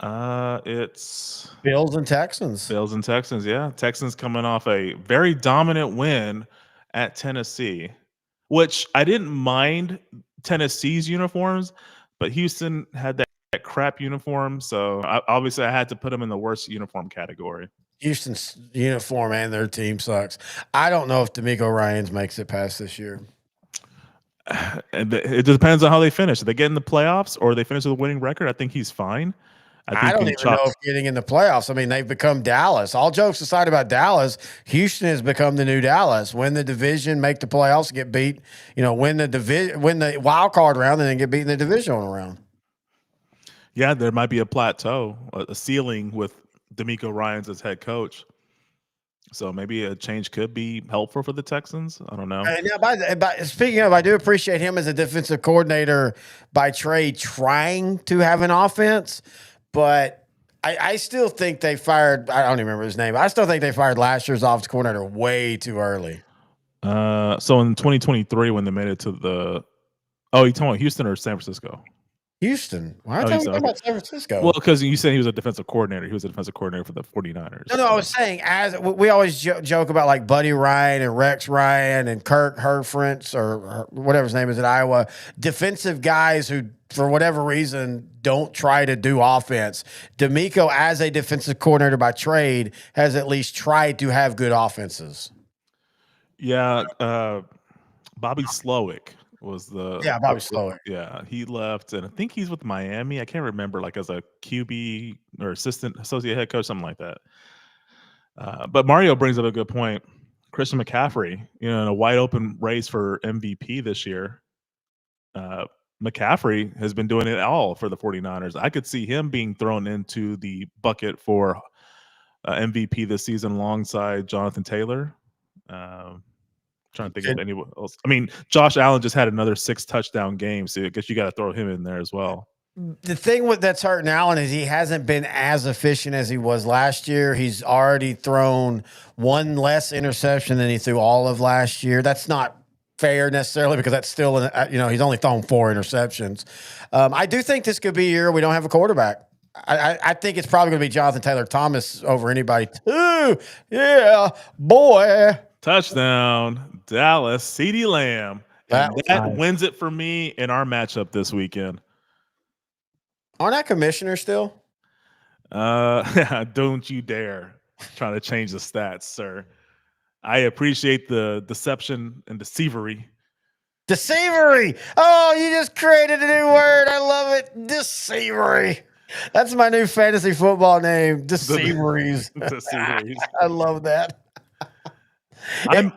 It's Bills and Texans. Bills and Texans, yeah. Texans coming off a very dominant win at Tennessee, which I didn't mind Tennessee's uniforms, but Houston had that crap uniform, so obviously I had to put them in the worst uniform category. Houston's uniform and their team sucks. I don't know if D'Amico Ryans makes it past this year. And it depends on how they finish. If they get in the playoffs or they finish with a winning record, I think he's fine. I don't even know if getting in the playoffs. I mean, they've become Dallas. All jokes aside about Dallas, Houston has become the new Dallas. Win the division, make the playoffs, get beat. Win the wild card round, and then get beat in the divisional round. Yeah, there might be a plateau, a ceiling with D'Amico Ryans as head coach. So maybe a change could be helpful for the Texans. I don't know. Now, speaking of, I do appreciate him as a defensive coordinator by trade, trying to have an offense, but I still think they fired. I don't even remember his name. I still think they fired last year's offensive coordinator way too early. So in 2023, when they made it to you talking about Houston or San Francisco? Houston. Why are we Houston, talking about San Francisco? Well, because you said he was a defensive coordinator. He was a defensive coordinator for the 49ers. No, I was saying, as we always joke about like Buddy Ryan and Rex Ryan and Kirk Herference or whatever his name is at Iowa, defensive guys who, for whatever reason, don't try to do offense. D'Amico, as a defensive coordinator by trade, has at least tried to have good offenses. Yeah, Bobby Slowick was the Bobby Slowick. Yeah, he left, and I think he's with Miami. I can't remember, like as a QB or associate head coach, something like that. But Mario brings up a good point. Christian McCaffrey, in a wide open race for MVP this year. McCaffrey has been doing it all for the 49ers. I could see him being thrown into the bucket for MVP this season alongside Jonathan Taylor. Trying to think of anyone else. I mean, Josh Allen just had another 6 touchdown game, so I guess you got to throw him in there as well. The thing that's hurting Allen is he hasn't been as efficient as he was last year. He's already thrown 1 less interception than he threw all of last year. That's not fair necessarily because that's still, he's only thrown 4 interceptions. I do think this could be a year we don't have a quarterback. I think it's probably going to be Jonathan Taylor Thomas over anybody. Ooh, yeah, boy. Touchdown, Dallas, CeeDee Lamb. And that wins it for me in our matchup this weekend. Aren't I commissioner still? Don't you dare try to change the stats, sir. I appreciate the deception and deceivery. Deceivery. Oh, you just created a new word. I love it. Deceivery. That's my new fantasy football name. Deceiveries. Deceiveries. I love that. I'm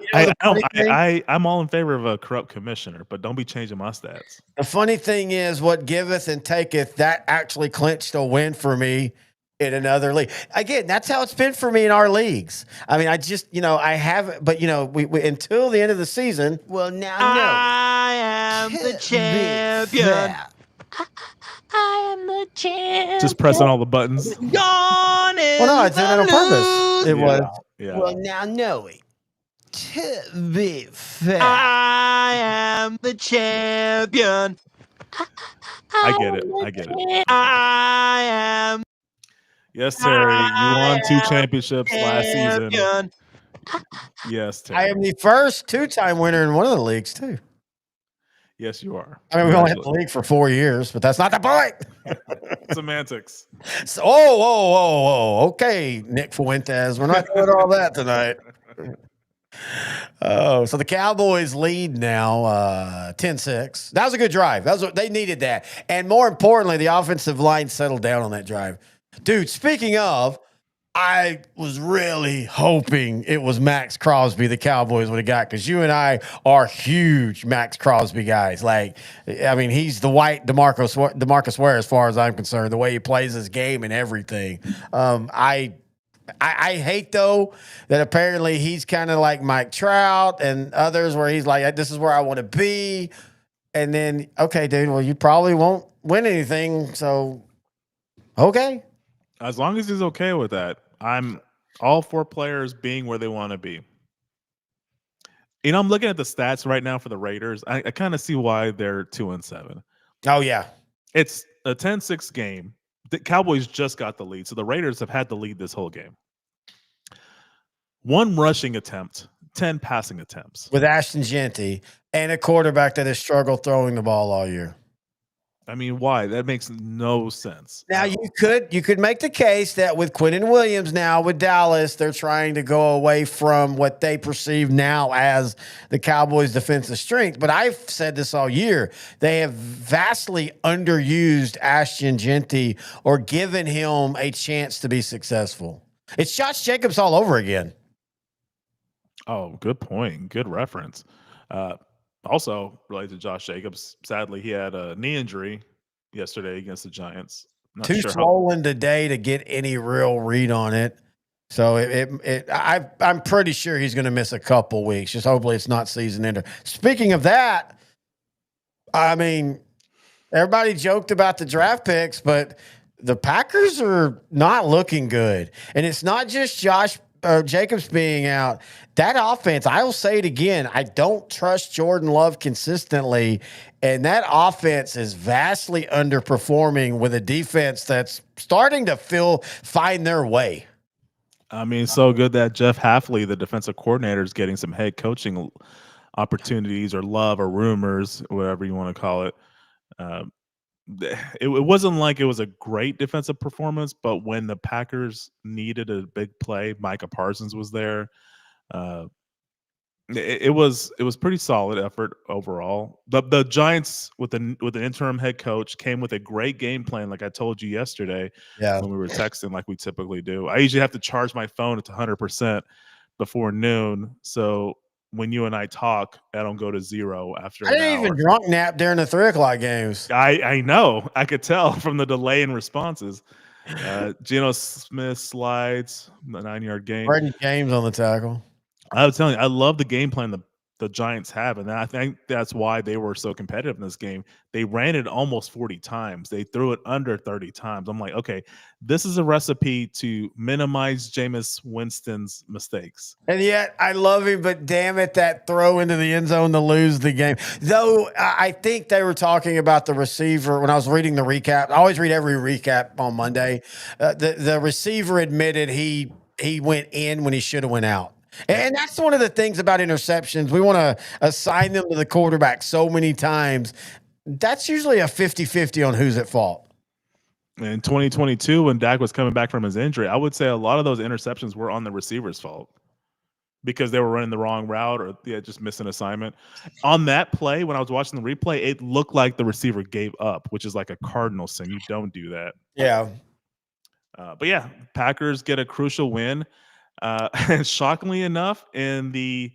all in favor of a corrupt commissioner, but don't be changing my stats. The funny thing is, what giveth and taketh, that actually clinched a win for me in another league. Again, that's how it's been for me in our leagues. I mean, I just, I haven't, but we until the end of the season. Well, now I am the champion. I am the champion. Just pressing all the buttons. Gone is well, no, it's done on purpose. It was. Yeah. Well, now knowing. To be fair, I am the champion. I get it. I am. Yes, Terry. You won 2 championships last season. Yes, Terry. I am the first 2-time winner in one of the leagues too. Yes, you are. I mean, we only had the league for 4 years, but that's not the point. Semantics. So, whoa. Okay, Nick Fuentes. We're not doing all that tonight. Oh, so the Cowboys lead now 10-6. That was a good drive. That was what they needed that. And more importantly, the offensive line settled down on that drive. Dude, speaking of, I was really hoping it was Max Crosby the Cowboys would have got, because you and I are huge Max Crosby guys. Like, I mean, he's the white DeMarcus Ware as far as I'm concerned, the way he plays his game and everything. I hate, though, that apparently he's kind of like Mike Trout and others where he's like, this is where I want to be. And then, okay, dude, well, you probably won't win anything. So, okay. As long as he's okay with that, I'm all for players being where they want to be. I'm looking at the stats right now for the Raiders. I kind of see why they're 2-7. Oh, yeah. It's a 10-6 game. The Cowboys just got the lead, so the Raiders have had the lead this whole game. 1 rushing attempt, 10 passing attempts. With Ashton Genty and a quarterback that has struggled throwing the ball all year. I mean, why? That makes no sense. Now, you could make the case that with Quinnen Williams now with Dallas, they're trying to go away from what they perceive now as the Cowboys' defensive strength. But I've said this all year. They have vastly underused Ashton Genty or given him a chance to be successful. It's Josh Jacobs all over again. Oh, good point. Good reference. Also related to Josh Jacobs, sadly, he had a knee injury yesterday against the Giants. Not Too sure how. swollen today to get any real read on it. So I'm pretty sure he's going to miss a couple weeks. Just hopefully it's not season ender. Speaking of that, I mean, everybody joked about the draft picks, but the Packers are not looking good. And it's not just Josh Jacobs being out. That offense, I will say it again, I don't trust Jordan Love consistently. And that offense is vastly underperforming with a defense that's starting to find their way. I mean, so good that Jeff Halfley, the defensive coordinator, is getting some head coaching opportunities or love or rumors, whatever you want to call it. It wasn't like it was a great defensive performance, but when the Packers needed a big play, Micah Parsons was there. It was pretty solid effort overall. The Giants with an interim head coach came with a great game plan, like I told you yesterday when we were texting, like we typically do. I usually have to charge my phone at 100% before noon, so when you and I talk, I don't go to zero after. I didn't even drunk nap during the 3:00 games. I know. I could tell from the delay in responses. Geno Smith slides, the 9-yard gain. Brady James on the tackle. I was telling you, I love the game plan the Giants have, and I think that's why they were so competitive in this game. They ran it almost 40 times. They threw it under 30 times. I'm like, okay, this is a recipe to minimize Jameis Winston's mistakes. And yet, I love him, but damn it, that throw into the end zone to lose the game. Though, I think they were talking about the receiver when I was reading the recap. I always read every recap on Monday. The receiver admitted he went in when he should have went out. And that's one of the things about interceptions. We want to assign them to the quarterback so many times. That's usually a 50-50 on who's at fault. In 2022, when Dak was coming back from his injury, I would say a lot of those interceptions were on the receiver's fault because they were running the wrong route or just missed an assignment. On that play, when I was watching the replay, it looked like the receiver gave up, which is like a cardinal sin. You don't do that. Yeah. But yeah, Packers get a crucial win. And shockingly enough, in the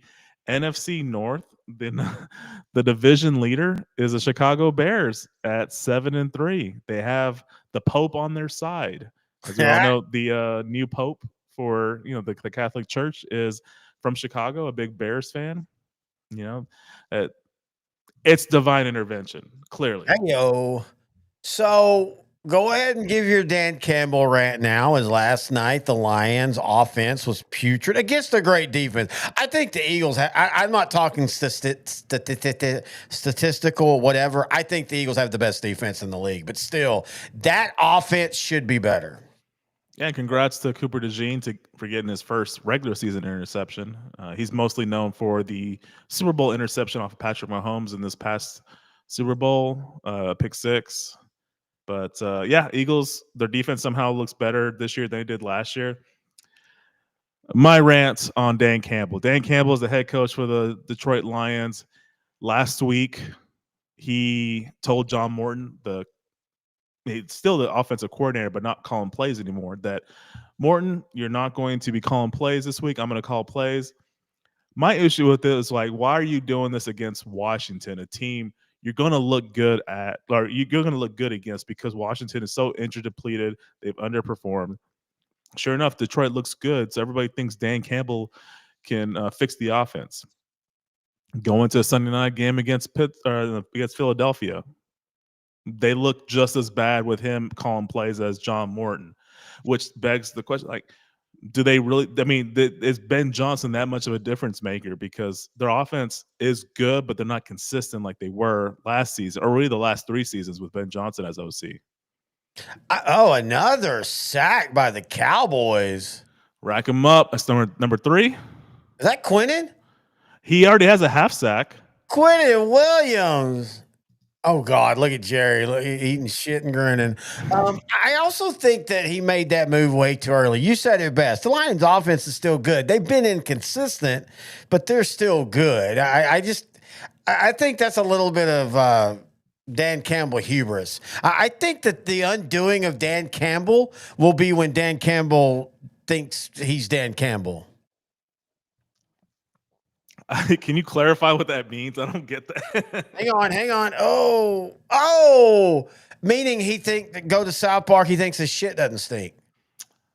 NFC North, the division leader is the Chicago Bears at 7-3. They have the Pope on their side. As we all know, the new Pope for the Catholic Church is from Chicago, a big Bears fan. It's divine intervention, clearly. Hey-yo. So go ahead and give your Dan Campbell rant now. As last night, the Lions' offense was putrid against a great defense. I think the Eagles, I'm not talking statistical, whatever. I think the Eagles have the best defense in the league. But still, that offense should be better. Yeah, congrats to Cooper DeJean for getting his first regular season interception. He's mostly known for the Super Bowl interception off of Patrick Mahomes in this past Super Bowl, pick six. But yeah, Eagles, their defense somehow looks better this year than they did last year. My rant on Dan Campbell. Dan Campbell is the head coach for the Detroit Lions. Last week, he told John Morton, he's still the offensive coordinator, but not calling plays anymore, that Morton, you're not going to be calling plays this week. I'm going to call plays. My issue with this is, like, why are you doing this against Washington, a team you're going to look good at, or you're going to look good against, because Washington is so injury depleted. They've underperformed. Sure enough, Detroit looks good, so everybody thinks Dan Campbell can fix the offense. Going to a Sunday night game against Philadelphia, they look just as bad with him calling plays as John Morton, which begs the question, like, do they really? I mean, is Ben Johnson that much of a difference maker? Because their offense is good, but they're not consistent like they were last season, or really the last 3 seasons with Ben Johnson as OC. Another sack by the Cowboys. Rack him up. That's number 3. Is that Quinnen? He already has a half sack. Quinnen Williams. Oh, God, look at Jerry eating shit and grinning. I also think that he made that move way too early. You said it best. The Lions' offense is still good. They've been inconsistent, but they're still good. I think that's a little bit of Dan Campbell hubris. I think that the undoing of Dan Campbell will be when Dan Campbell thinks he's Dan Campbell. Can you clarify what that means? I don't get that. Hang on. Oh, meaning he go to South Park. He thinks his shit doesn't stink.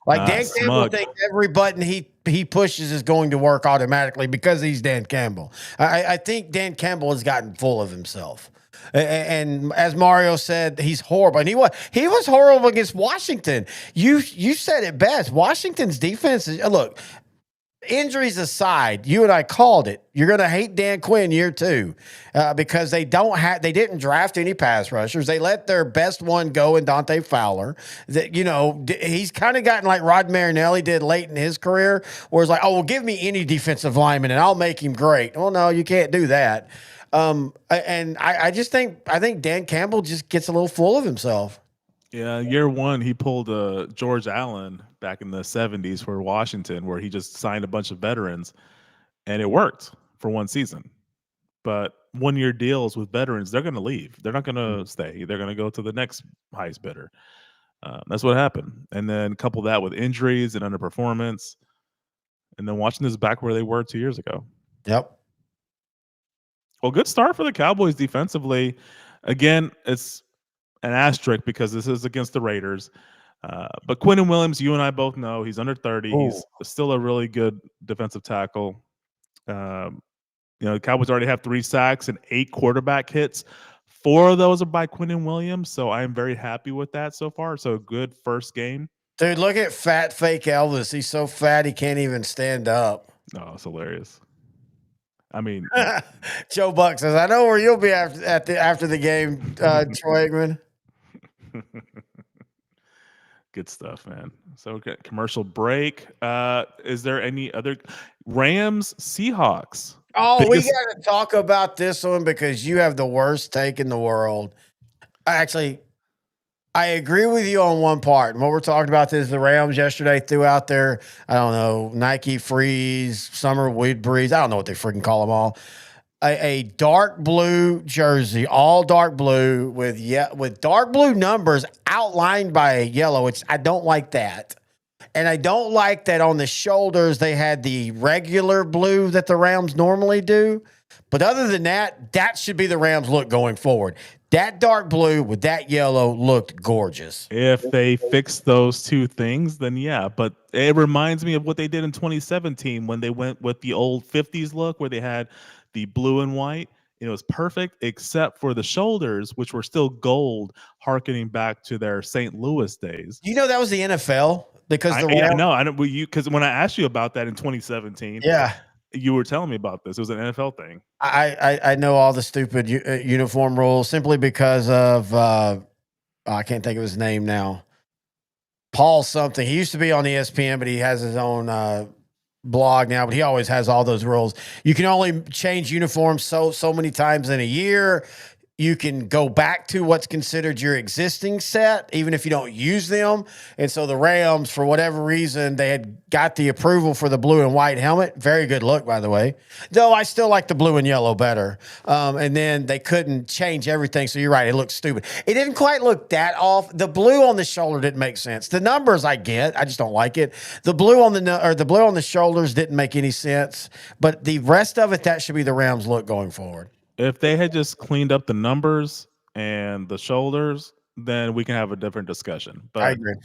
Like Dan Campbell Smug. thinks every button he pushes is going to work automatically because he's Dan Campbell. I think Dan Campbell has gotten full of himself. And as Mario said, he's horrible. And he was horrible against Washington. You said it best. Washington's defense is look. Injuries aside, you and I called it. You're going to hate Dan Quinn year 2 because they didn't draft any pass rushers. They let their best one go in Dante Fowler. He's kind of gotten like Rod Marinelli did late in his career, where it's like, oh, well, give me any defensive lineman and I'll make him great. Well, no, you can't do that. And I think Dan Campbell just gets a little full of himself. Yeah, year 1, he pulled George Allen back in the 70s for Washington, where he just signed a bunch of veterans, and it worked for one season. But 1-year deals with veterans, they're going to leave. They're not going to stay. They're going to go to the next highest bidder. That's what happened. And then couple that with injuries and underperformance, and then Washington is back where they were 2 years ago. Yep. Well, good start for the Cowboys defensively. Again, it's an asterisk because this is against the Raiders. But Quinnen Williams, you and I both know he's under 30. Ooh. He's still a really good defensive tackle. The Cowboys already have 3 sacks and 8 quarterback hits. 4 of those are by Quinnen Williams, so I am very happy with that so far. So good first game. Dude, look at fat fake Elvis. He's so fat he can't even stand up. Oh, it's hilarious. I mean, Joe Buck says, "I know where you'll be after the game, Troy Aikman." Good stuff, man. So okay, commercial break. Is there any other Rams Seahawks? Oh, we got to talk about this one because you have the worst take in the world. Actually, I agree with you on one part. And what we're talking about is the Rams yesterday threw out their, I don't know, Nike Freeze, Summer Wind Breeze. I don't know what they freaking call them all. A dark blue jersey, all dark blue with dark blue numbers outlined by yellow, which I don't like that. And I don't like that on the shoulders they had the regular blue that the Rams normally do. But other than that, that should be the Rams look going forward. That dark blue with that yellow looked gorgeous. If they fix those 2 things, then yeah. But it reminds me of what they did in 2017 when they went with the old 50s look where they had the blue and white. It was perfect except for the shoulders, which were still gold, harkening back to their St. Louis days. You know that was the NFL because I know. I don't. Because when I asked you about that in 2017, yeah, you were telling me about this. It was an NFL thing. I know all the stupid uniform rules simply because of I can't think of his name now. Paul something. He used to be on ESPN, but he has his own blog now. But he always has all those rules. You can only change uniforms so many times in a year. You can go back to what's considered your existing set, even if you don't use them. And so the Rams, for whatever reason, they had got the approval for the blue and white helmet. Very good look, by the way. Though I still like the blue and yellow better. And then they couldn't change everything. So you're right. It looked stupid. It didn't quite look that off. The blue on the shoulder didn't make sense. The numbers I get, I just don't like it. The blue on the shoulders didn't make any sense. But the rest of it, that should be the Rams look going forward. If they had just cleaned up the numbers and the shoulders, then we can have a different discussion. But I agree.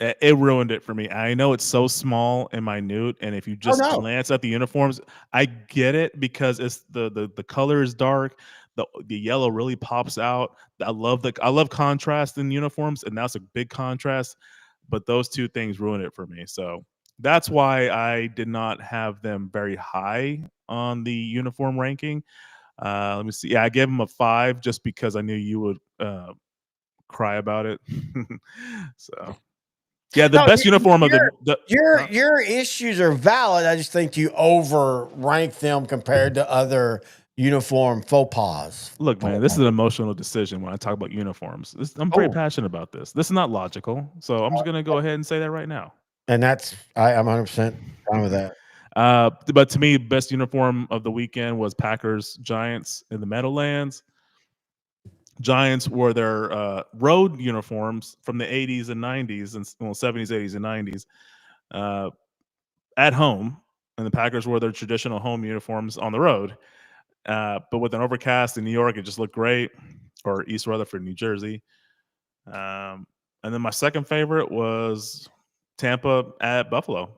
It ruined it for me. I know it's so small and minute, and if you just glance at the uniforms, I get it because it's the color is dark. The yellow really pops out. I love contrast in uniforms, and that's a big contrast. But those 2 things ruin it for me. So that's why I did not have them very high on the uniform ranking. Let me see. Yeah, I gave him a 5 just because I knew you would cry about it. So, yeah, the best uniform of your issues are valid. I just think you overrank them compared to other uniform faux pas. Look, man, this is an emotional decision when I talk about uniforms. I'm very passionate about this. This is not logical, so I'm just going to go ahead and say that right now. And I'm 100% fine with that. But to me, best uniform of the weekend was Packers Giants in the Meadowlands. Giants wore their road uniforms from the 80s and 90s and 70s, 80s, and 90s at home. and the Packers wore their traditional home uniforms on the road. But with an overcast in New York, it just looked great. Or East Rutherford, New Jersey. And then my second favorite was Tampa at Buffalo.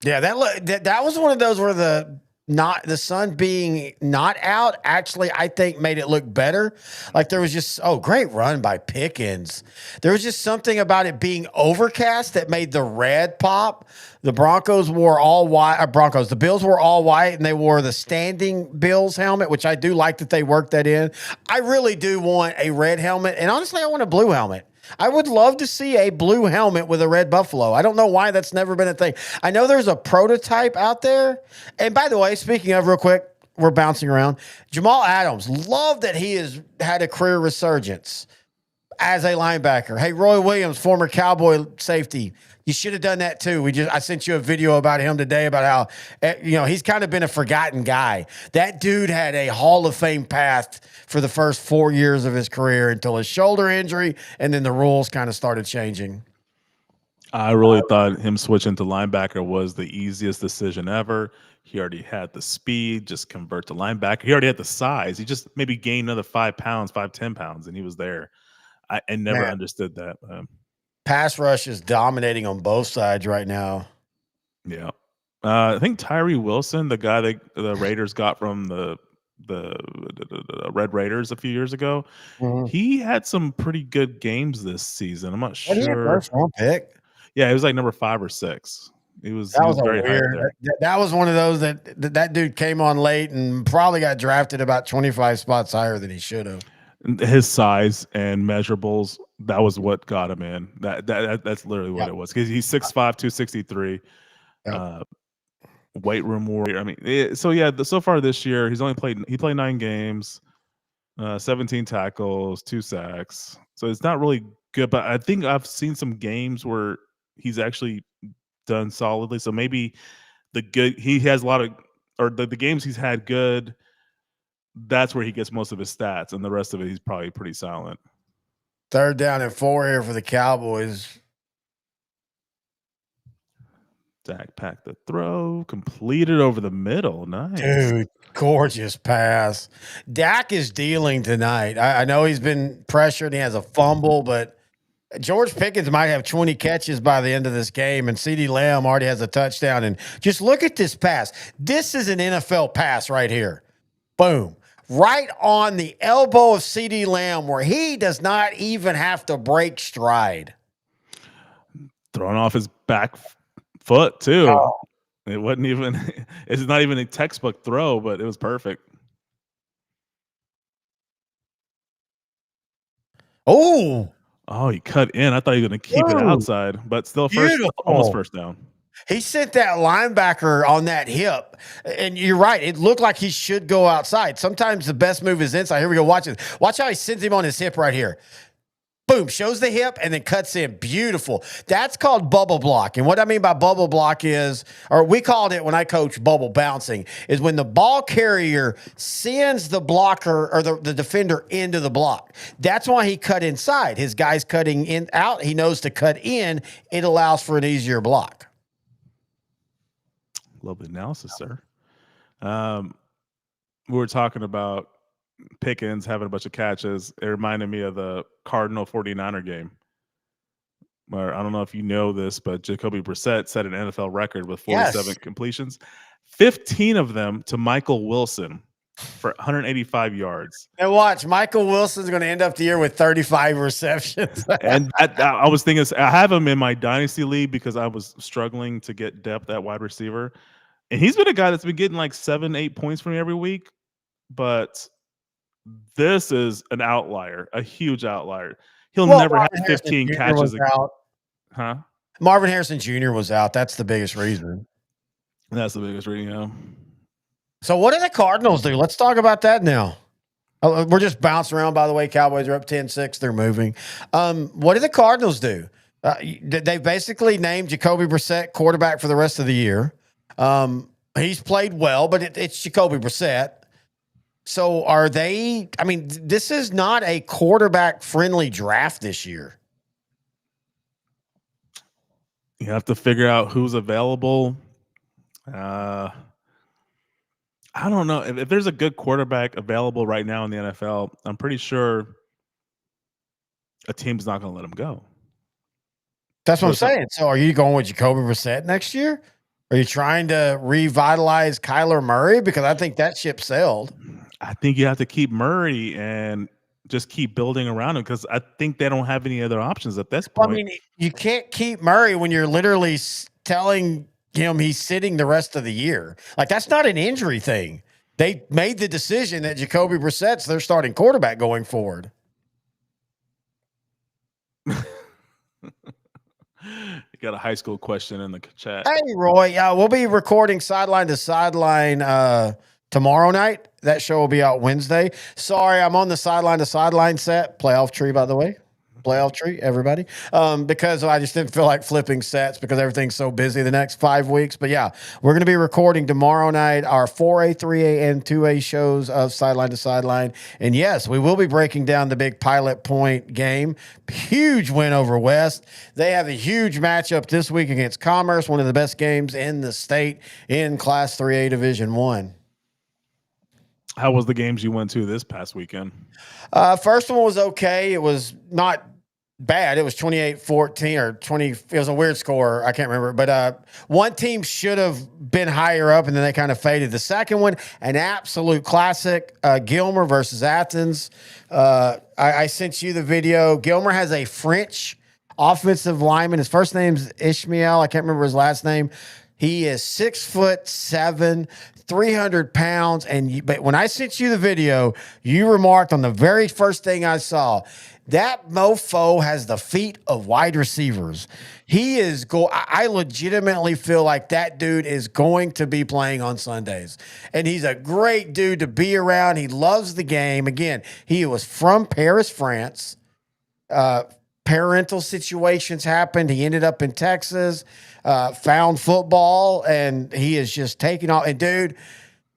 Yeah, that was one of those where the sun being not out actually, I think, made it look better. Like there was just great run by Pickens. There was just something about it being overcast that made the red pop. The Broncos wore all white. The Bills were all white, and they wore the standing Bills helmet, which I do like that they worked that in. I really do want a red helmet, and honestly, I want a blue helmet. I would love to see a blue helmet with a red buffalo. I don't know why that's never been a thing. I know there's a prototype out there. And by the way, speaking of, real quick, we're bouncing around. Jamal Adams, love that he has had a career resurgence as a linebacker. Hey, Roy Williams, former Cowboy safety, you should have done that too. I sent you a video about him today about how, he's kind of been a forgotten guy. That dude had a Hall of Fame path for the first 4 years of his career until his shoulder injury, and then the rules kind of started changing. I really thought him switching to linebacker was the easiest decision ever. He already had the speed, just convert to linebacker. He already had the size. He just maybe gained another 5 pounds, 10 pounds, and he was there. I never understood that. Pass rush is dominating on both sides right now. Yeah. I think Tyree Wilson, the guy that the Raiders got from the Red Raiders a few years ago, he had some pretty good games this season. I'm not sure. First round pick. Yeah, he was like number 5 or 6. He was very weird. high there. That was one of those that dude came on late and probably got drafted about 25 spots higher than he should have. His size and measurables, that was what got him in. That's literally what it was. Because he's 6'5", 263. Weight room warrior. I mean, so far this year, he played 9 games, 17 tackles, 2 sacks. So it's not really good, but I think I've seen some games where he's actually done solidly. So maybe he has a lot of, or the games he's had good, that's where he gets most of his stats, and the rest of it, he's probably pretty silent. 3rd down and 4 here for the Cowboys. Dak packed the throw, completed over the middle. Nice. Dude, gorgeous pass. Dak is dealing tonight. I know he's been pressured. He has a fumble, but George Pickens might have 20 catches by the end of this game, and CeeDee Lamb already has a touchdown. And just look at this pass. This is an NFL pass right here. Boom. Right on the elbow of CeeDee Lamb, where he does not even have to break stride. Throwing off his back foot, too. Oh. It wasn't even, it's not even a textbook throw, but it was perfect. Oh, he cut in. I thought he was going to keep it outside, but still almost first down. He sent that linebacker on that hip, and you're right. It looked like he should go outside. Sometimes the best move is inside. Here we go. Watch it. Watch how he sends him on his hip right here. Boom, shows the hip and then cuts in. Beautiful. That's called bubble block. And what I mean by bubble block is, or we called it when I coached bubble bouncing, is when the ball carrier sends the blocker or the defender into the block. That's why he cut inside. His guy's cutting in out. He knows to cut in. It allows for an easier block. Lovely analysis, sir. We were talking about Pickens having a bunch of catches. It reminded me of the Cardinal 49er game. Where, I don't know if you know this, but Jacoby Brissett set an NFL record with 47 completions. 15 of them to Michael Wilson for 185 yards. And watch, Michael Wilson's going to end up the year with 35 receptions. And I was thinking, I have him in my dynasty league because I was struggling to get depth at wide receiver. And he's been a guy that's been getting like 7-8 points from me every week. But this is an outlier, a huge outlier. He'll never have 15 catches. Huh? Marvin Harrison Jr. was out. That's the biggest reason. That's the biggest reason, yeah. So what do the Cardinals do? Let's talk about that now. We're just bouncing around, by the way. Cowboys are up 10-6. They're moving. What do the Cardinals do? They basically named Jacoby Brissett quarterback for the rest of the year. He's played well, but it's Jacoby Brissett. So are they – I mean, this is not a quarterback-friendly draft this year. You have to figure out who's available. I don't know if there's a good quarterback available right now in the NFL. I'm pretty sure a team's not going to let him go. That's what So I'm it's not- saying. So are you going with Jacoby Brissett next year? Are you trying to revitalize Kyler Murray? Because I think that ship sailed. I think you have to keep Murray and just keep building around him because I think they don't have any other options at this Well, I point. mean, you can't keep Murray when you're literally telling him he's sitting the rest of the year. Like, that's not an injury thing. They made the decision that Jacoby Brissett's their starting quarterback going forward. You got a high school question in the chat. Hey, Roy, we'll be recording Sideline to Sideline tomorrow night. That show will be out Wednesday. Sorry, I'm on the Sideline to Sideline set. Playoff tree, by the way. Playoff tree, everybody. Because I just didn't feel like flipping sets because everything's so busy the next 5 weeks. But yeah, we're going to be recording tomorrow night our 4A, 3A, and 2A shows of Sideline to Sideline. And yes, we will be breaking down the big Pilot Point game. Huge win over West. They have a huge matchup this week against Commerce, one of the best games in the state in Class 3A Division 1. How was the games you went to this past weekend? First one was okay. It was not bad. It was 28-14 or 20. It was a weird score. I can't remember. But one team should have been higher up, and then they kind of faded. The second one, an absolute classic, Gilmer versus Athens. I sent you the video. Gilmer has a French offensive lineman. His first name's Ishmael. I can't remember his last name. He is 6'7", 300 pounds. But when I sent you the video, you remarked on the very first thing I saw, that mofo has the feet of wide receivers. He is I legitimately feel like that dude is going to be playing on Sundays. And he's a great dude to be around. He loves the game. Again, he was from Paris, France. Parental situations happened. He ended up in Texas, found football, and he is just taking off. And dude,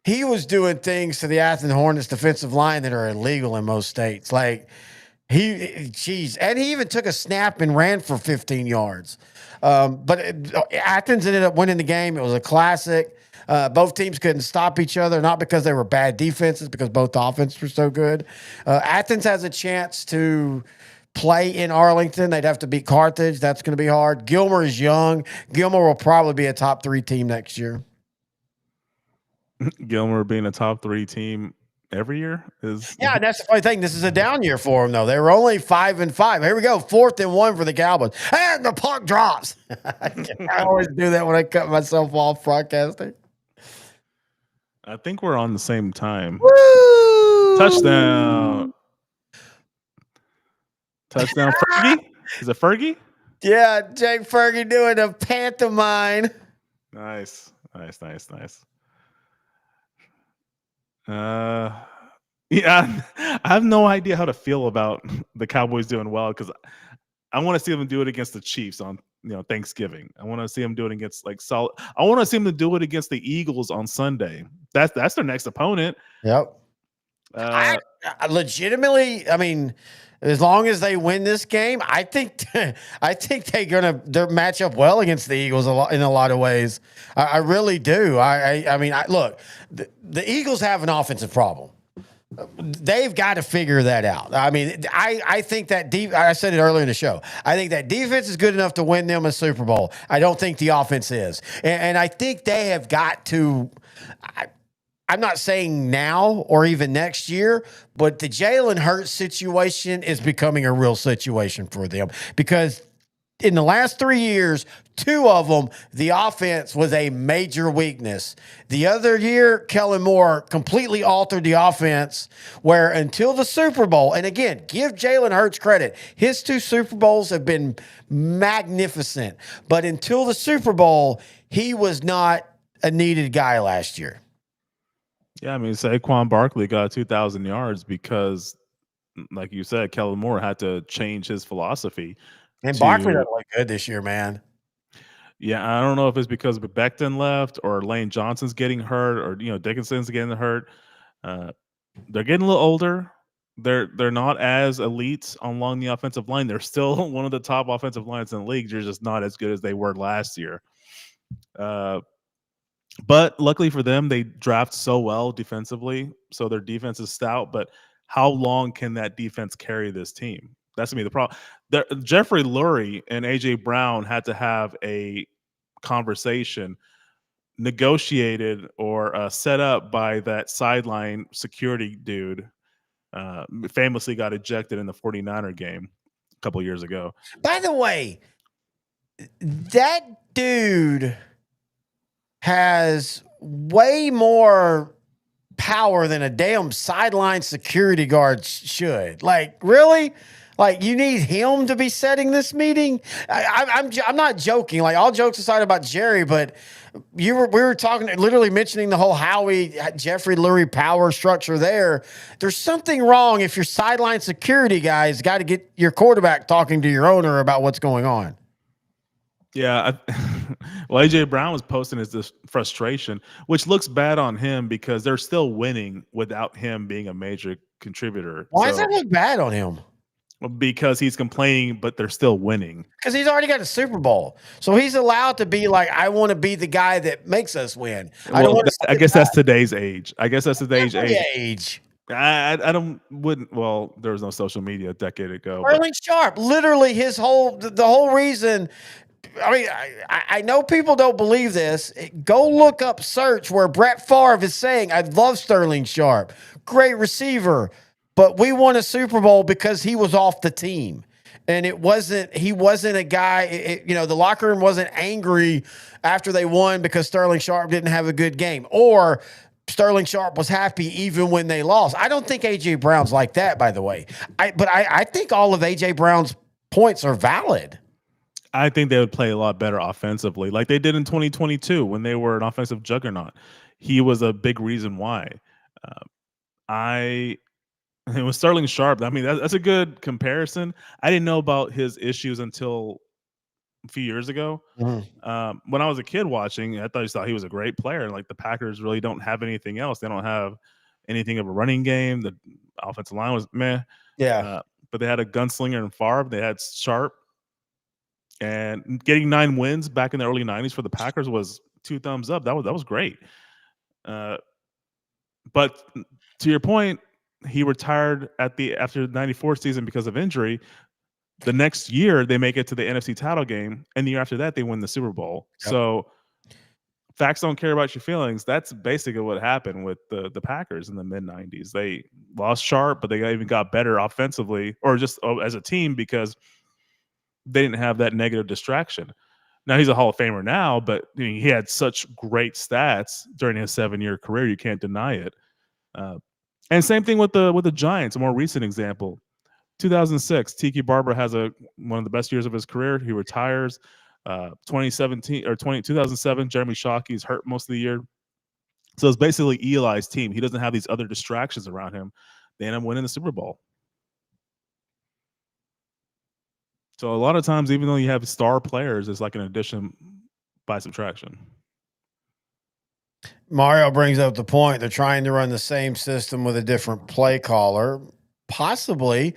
he was doing things to the Athens Hornets defensive line that are illegal in most states. Like and he even took a snap and ran for 15 yards. Athens ended up winning the game. It was a classic. Both teams couldn't stop each other, not because they were bad defenses, because both offenses were so good. Athens has a chance to play in Arlington. They'd have to beat Carthage. That's going to be hard. Gilmer is young. Gilmer will probably be a top 3 team next year. Gilmer being a top 3 team every year is. Yeah, and that's the funny thing. This is a down year for them, though. They were only 5-5. Here we go, 4th and 1 for the Cowboys, and the puck drops. I always do that when I cut myself off broadcasting. I think we're on the same time. Woo! Touchdown, Fergie. Is it Fergie? Yeah, Jake Fergie doing a pantomime. Nice. Yeah, I have no idea how to feel about the Cowboys doing well because I want to see them do it against the Chiefs on Thanksgiving. I want to see them do it against solid. I want to see them do it against the Eagles on Sunday. That's their next opponent. Yep. I legitimately, I mean, as long as they win this game, I think they're match up well against the Eagles in a lot of ways. I really do. I mean, look, the Eagles have an offensive problem. They've got to figure that out. I mean, I think that I said it earlier in the show. I think that defense is good enough to win them a Super Bowl. I don't think the offense is, and I think they have got to. I'm not saying now or even next year, but the Jalen Hurts situation is becoming a real situation for them because in the last 3 years, 2 of them, the offense was a major weakness. The other year, Kellen Moore completely altered the offense where until the Super Bowl, and again, give Jalen Hurts credit. His 2 Super Bowls have been magnificent, but until the Super Bowl, he was not a needed guy last year. Yeah, I mean, Saquon Barkley got 2,000 yards because, like you said, Kellen Moore had to change his philosophy. And Barkley doesn't look good this year, man. Yeah, I don't know if it's because Becton left or Lane Johnson's getting hurt or Dickinson's getting hurt. They're getting a little older. They're not as elite along the offensive line. They're still one of the top offensive lines in the league. They're just not as good as they were last year. But luckily for them, they draft so well defensively, so their defense is stout. But how long can that defense carry this team? That's gonna be the problem. Jeffrey Lurie and AJ Brown had to have a conversation negotiated or set up by that sideline security dude. Famously got ejected in the 49er game a couple years ago. By the way, that dude has way more power than a damn sideline security guard should. Like, really? Like, you need him to be setting this meeting? I'm not joking. Like, all jokes aside about Jerry, but we were talking, literally mentioning the whole Howie, Jeffrey Lurie power structure there. There's something wrong if your sideline security guy's got to get your quarterback talking to your owner about what's going on. Yeah. Well, AJ Brown was posting his frustration, which looks bad on him because they're still winning without him being a major contributor. Why does that look bad on him? Because he's complaining, but they're still winning. Because he's already got a Super Bowl. So he's allowed to be like, I want to be the guy that makes us win. Well, I guess that's today's age. I guess that's today's age. I wouldn't. Well, there was no social media a decade ago. Sterling Sharp, literally the whole reason. I mean, I know people don't believe this. Go look up, search where Brett Favre is saying, I love Sterling Sharp. Great receiver. But we won a Super Bowl because he was off the team. And he wasn't a guy, the locker room wasn't angry after they won because Sterling Sharp didn't have a good game. Or Sterling Sharp was happy even when they lost. I don't think A.J. Brown's like that, by the way. But I think all of A.J. Brown's points are valid. I think they would play a lot better offensively, like they did in 2022 when they were an offensive juggernaut. He was a big reason why. It was Sterling Sharp. I mean, that's a good comparison. I didn't know about his issues until a few years ago. Mm-hmm. When I was a kid watching, I thought he was a great player. Like, the Packers really don't have anything else. They don't have anything of a running game. The offensive line was meh. Yeah. But they had a gunslinger in Favre. They had Sharp. And getting 9 wins back in the early 90s for the Packers was 2 thumbs up. That was great. But to your point, he retired after the 94 season because of injury. The next year, they make it to the NFC title game, and the year after that, they win the Super Bowl. Yep. So facts don't care about your feelings. That's basically what happened with the Packers in the mid-90s. They lost Sharp, but they even got better offensively, or just as a team, because they didn't have that negative distraction. Now he's a Hall of Famer now, but he had such great stats during his 7-year career. You can't deny it. And same thing with the Giants, a more recent example. 2006, Tiki Barber has one of the best years of his career. He retires. 2007, Jeremy Shockey's hurt most of the year. So it's basically Eli's team. He doesn't have these other distractions around him. They end up winning the Super Bowl. So a lot of times, even though you have star players, it's like an addition by subtraction. Mario brings up the point. They're trying to run the same system with a different play caller. Possibly.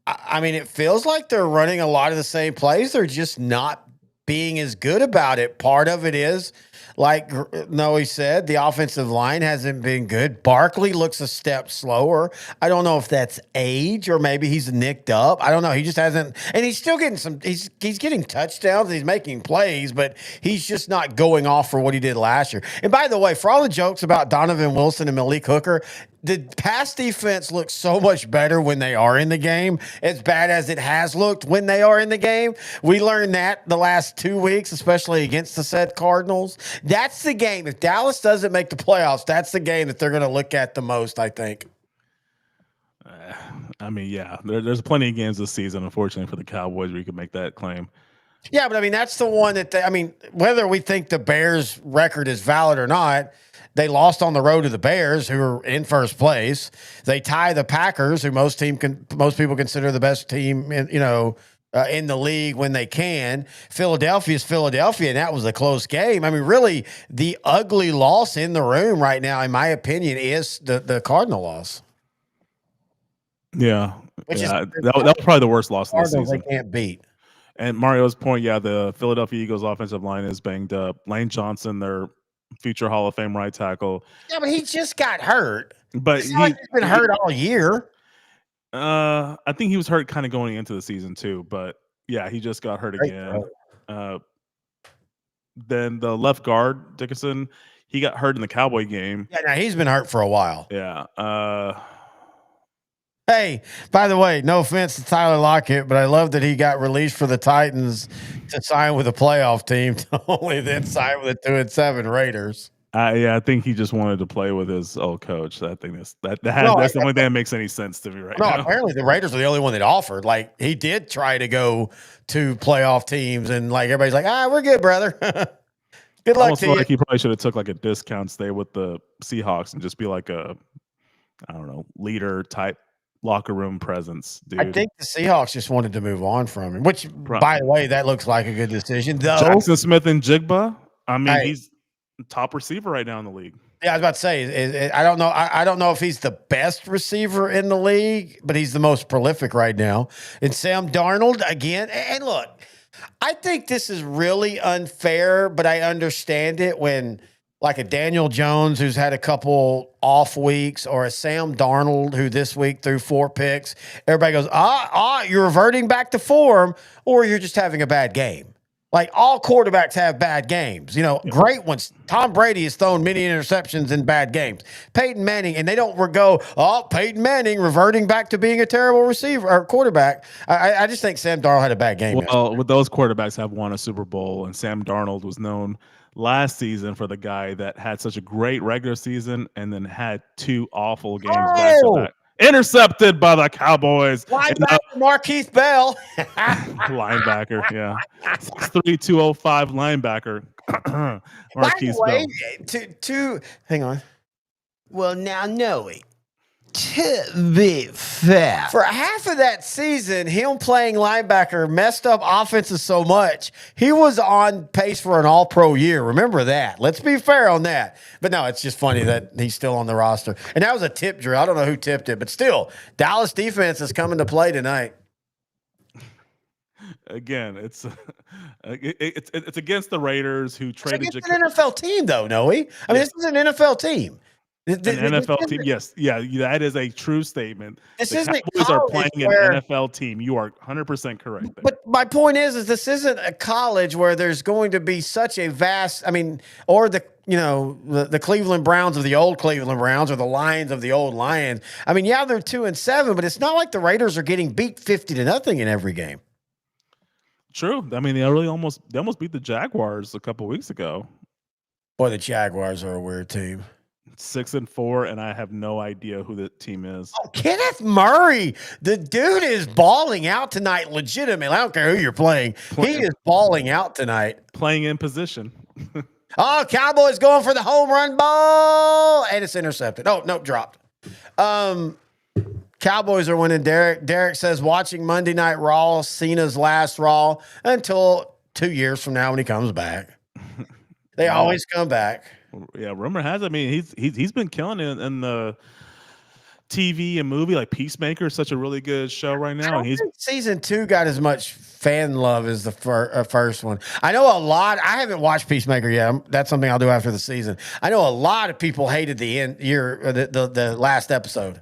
I mean, it feels like they're running a lot of the same plays. They're just not being as good about it. Part of it is, like Noe said, the offensive line hasn't been good. Barkley looks a step slower. I don't know if that's age or maybe he's nicked up. I don't know. He just hasn't, and he's still getting he's getting touchdowns. He's making plays, but he's just not going off for what he did last year. And by the way, for all the jokes about Donovan Wilson and Malik Hooker, the pass defense looks so much better when they are in the game, as bad as it has looked when they are in the game. We learned that the last 2 weeks, especially against the said Cardinals. That's the game. If Dallas doesn't make the playoffs, that's the game that they're going to look at the most, I think. I mean, yeah, there's plenty of games this season, unfortunately, for the Cowboys where you could make that claim. Yeah, but I mean, that's the one that whether we think the Bears' record is valid or not, they lost on the road to the Bears, who are in first place. They tie the Packers, who most people consider the best team in the league when they can. Philadelphia's Philadelphia, and that was a close game. I mean, really, the ugly loss in the room right now, in my opinion, is the Cardinal loss. Yeah, that was probably the worst loss of the season. They can't beat. And Mario's point, yeah, the Philadelphia Eagles offensive line is banged up. Lane Johnson, their future Hall of Fame right tackle. Yeah, but he just got hurt. But It's not like he's been hurt all year. I think he was hurt kind of going into the season too. But yeah, he just got hurt again. Then the left guard Dickerson, he got hurt in the Cowboy game. Yeah, now he's been hurt for a while. Yeah. Hey, by the way, no offense to Tyler Lockett, but I love that he got released for the Titans to sign with a playoff team to only then sign with the 2-7 Raiders. I think he just wanted to play with his old coach. I think that's the only thing that makes any sense to me right now. Apparently the Raiders are the only one that offered. Like, he did try to go to playoff teams, and like everybody's like, we're good, brother. Good luck to you. Like he probably should have took like a discount stay with the Seahawks and just be like a, I don't know, leader type locker room presence, dude. I think the Seahawks just wanted to move on from him, which, by the way, that looks like a good decision. Though Jackson Smith and Jigba, I mean, he's top receiver right now in the league. Yeah, I was about to say, I don't know. I don't know if he's the best receiver in the league, but he's the most prolific right now. And Sam Darnold again. And look, I think this is really unfair, but I understand it when like a Daniel Jones who's had a couple off weeks, or a Sam Darnold who this week threw 4 picks. Everybody goes, you're reverting back to form, or you're just having a bad game. Like, all quarterbacks have bad games. You know, great ones. Tom Brady has thrown many interceptions in bad games. Peyton Manning, and they don't go, Peyton Manning reverting back to being a terrible receiver or quarterback. I just think Sam Darnold had a bad game. Well, with those quarterbacks have won a Super Bowl, and Sam Darnold was known last season for the guy that had such a great regular season and then had 2 awful games back to back. Intercepted by the Cowboys. Linebacker Markeith Bell. Linebacker, yeah. 6'3", 205 linebacker. Markeith Bell. Hang on. Well, now, Noe, to be fair, for half of that season, him playing linebacker messed up offenses so much, he was on pace for an all-pro year. Remember that. Let's be fair on that. But no, it's just funny that he's still on the roster. And that was a tip drill. I don't know who tipped it, but still, Dallas defense is coming to play tonight. Again, it's against the Raiders who traded. It's an NFL team, though, Noe. I mean, this is an NFL team. An NFL team, yes. Yeah, that is a true statement. The Cowboys are playing an NFL team. You are 100% correct there. But my point is this isn't a college where there's going to be such a vast, or the Cleveland Browns of the old Cleveland Browns, or the Lions of the old Lions. I mean, yeah, they're 2-7, but it's not like the Raiders are getting beat 50-0 in every game. True. I mean, they almost beat the Jaguars a couple weeks ago. Boy, the Jaguars are a weird team. 6-4, and I have no idea who the team is. Oh, Kenneth Murray. The dude is balling out tonight, legitimately. I don't care who you're playing. He is balling out tonight. Playing in position. Cowboys going for the home run ball, and it's intercepted. Oh, nope, dropped. Cowboys are winning. Derek says, watching Monday Night Raw, Cena's last Raw, until 2 years from now when he comes back. They always come back. Yeah, rumor has it. I mean, he's been killing it in the TV and movie. Like Peacemaker is such a really good show right now. And season 2 got as much fan love as the first one. I know a lot. I haven't watched Peacemaker yet. That's something I'll do after the season. I know a lot of people hated the last episode.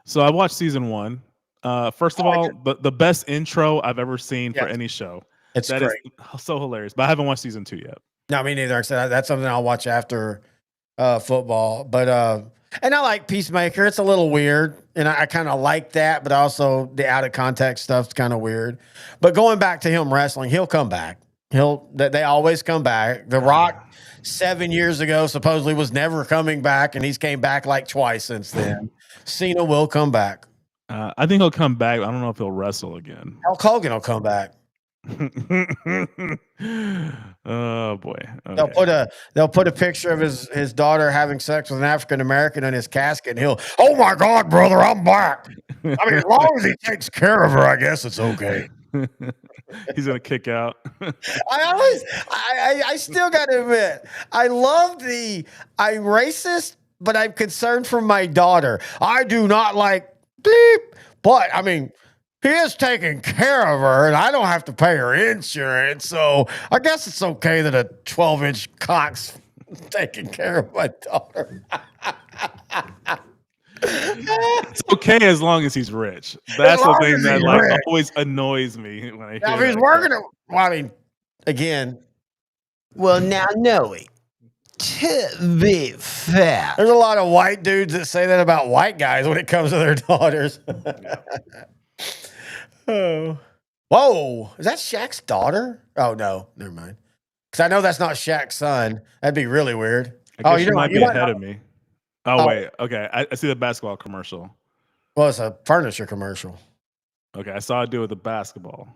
So I watched season 1. First of all, the best intro I've ever seen for any show. That great. Is so hilarious. But I haven't watched season 2 yet. No, me neither. I said that's something I'll watch after football. But and I like Peacemaker. It's a little weird, and I kind of like that. But also the out of context stuff's kind of weird. But going back to him wrestling, he'll come back. They always come back. The Rock 7 years ago supposedly was never coming back, and he's came back like twice since then. Cena will come back. I think he'll come back. I don't know if he'll wrestle again. Hulk Hogan will come back. Oh boy! Okay. They'll put a picture of his daughter having sex with an African American on his casket, and he'll, oh my God, brother, I'm back. I mean, as long as he takes care of her, I guess it's okay. He's gonna kick out. I still got to admit, I'm racist, but I'm concerned for my daughter. I do not like beep, but I mean, he is taking care of her, and I don't have to pay her insurance, so I guess it's okay that a 12-inch cock's taking care of my daughter. It's okay as long as he's rich. That's the long thing as that he's like rich. always annoys me when I hear Now, if he's that. working, well, I mean, again, well, now, Noe, to be fair, there's a lot of white dudes that say that about white guys when it comes to their daughters. Oh, whoa, is that Shaq's daughter? Oh no, never mind. Because I know that's not Shaq's son. That'd be really weird. I Oh, guess you might be ahead of me. Oh, Oh. wait. Okay. I see the basketball commercial. Well, it's a furniture commercial. Okay. I saw it do with the basketball.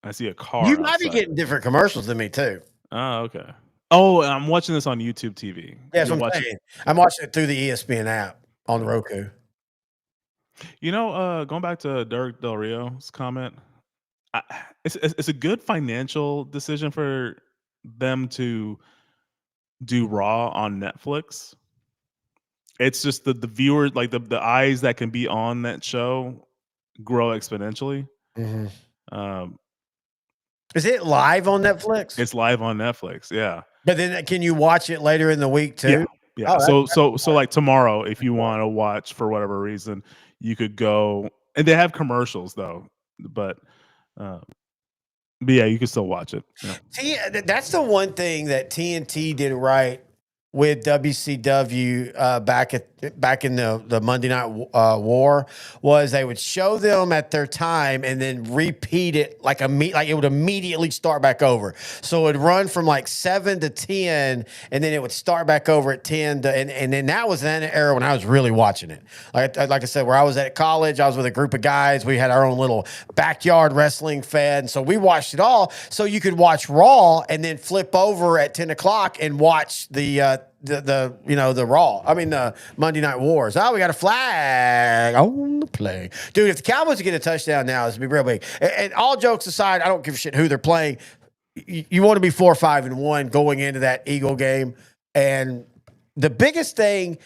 I see a car. You might be outside. getting different commercials than me too. Oh, okay. Oh, I'm watching this on YouTube TV. Yeah, that's what I'm saying. I'm watching it through the ESPN app on Roku. You know, going back to Derek Del Rio's comment, it's a good financial decision for them to do Raw on Netflix. It's just the viewers, like the eyes that can be on that show, grow exponentially. Um, Is it live on Netflix? It's live on Netflix. Yeah. But then can you watch it later in the week too? Yeah. Oh, So like tomorrow, if you want to watch for whatever reason, you could go, and they have commercials though, but yeah, you can still watch it. Yeah. See, that's the one thing that TNT did right with WCW back in the Monday Night War was they would show them at their time and then repeat it like it would immediately start back over. So it would run from like 7 to 10, and then it would start back over at 10 to, and then that was an era when I was really watching it. Like I said, where I was at college, I was with a group of guys. We had our own little backyard wrestling fed, and so we watched it all. So you could watch Raw and then flip over at 10 o'clock and watch the Raw. I mean the Monday Night Wars. Oh, we got a flag on the play, dude. If the Cowboys get a touchdown now, this would be real big. And all jokes aside, I don't give a shit who they're playing. You want to be 4-5-1 going into that Eagle game. And the biggest thing,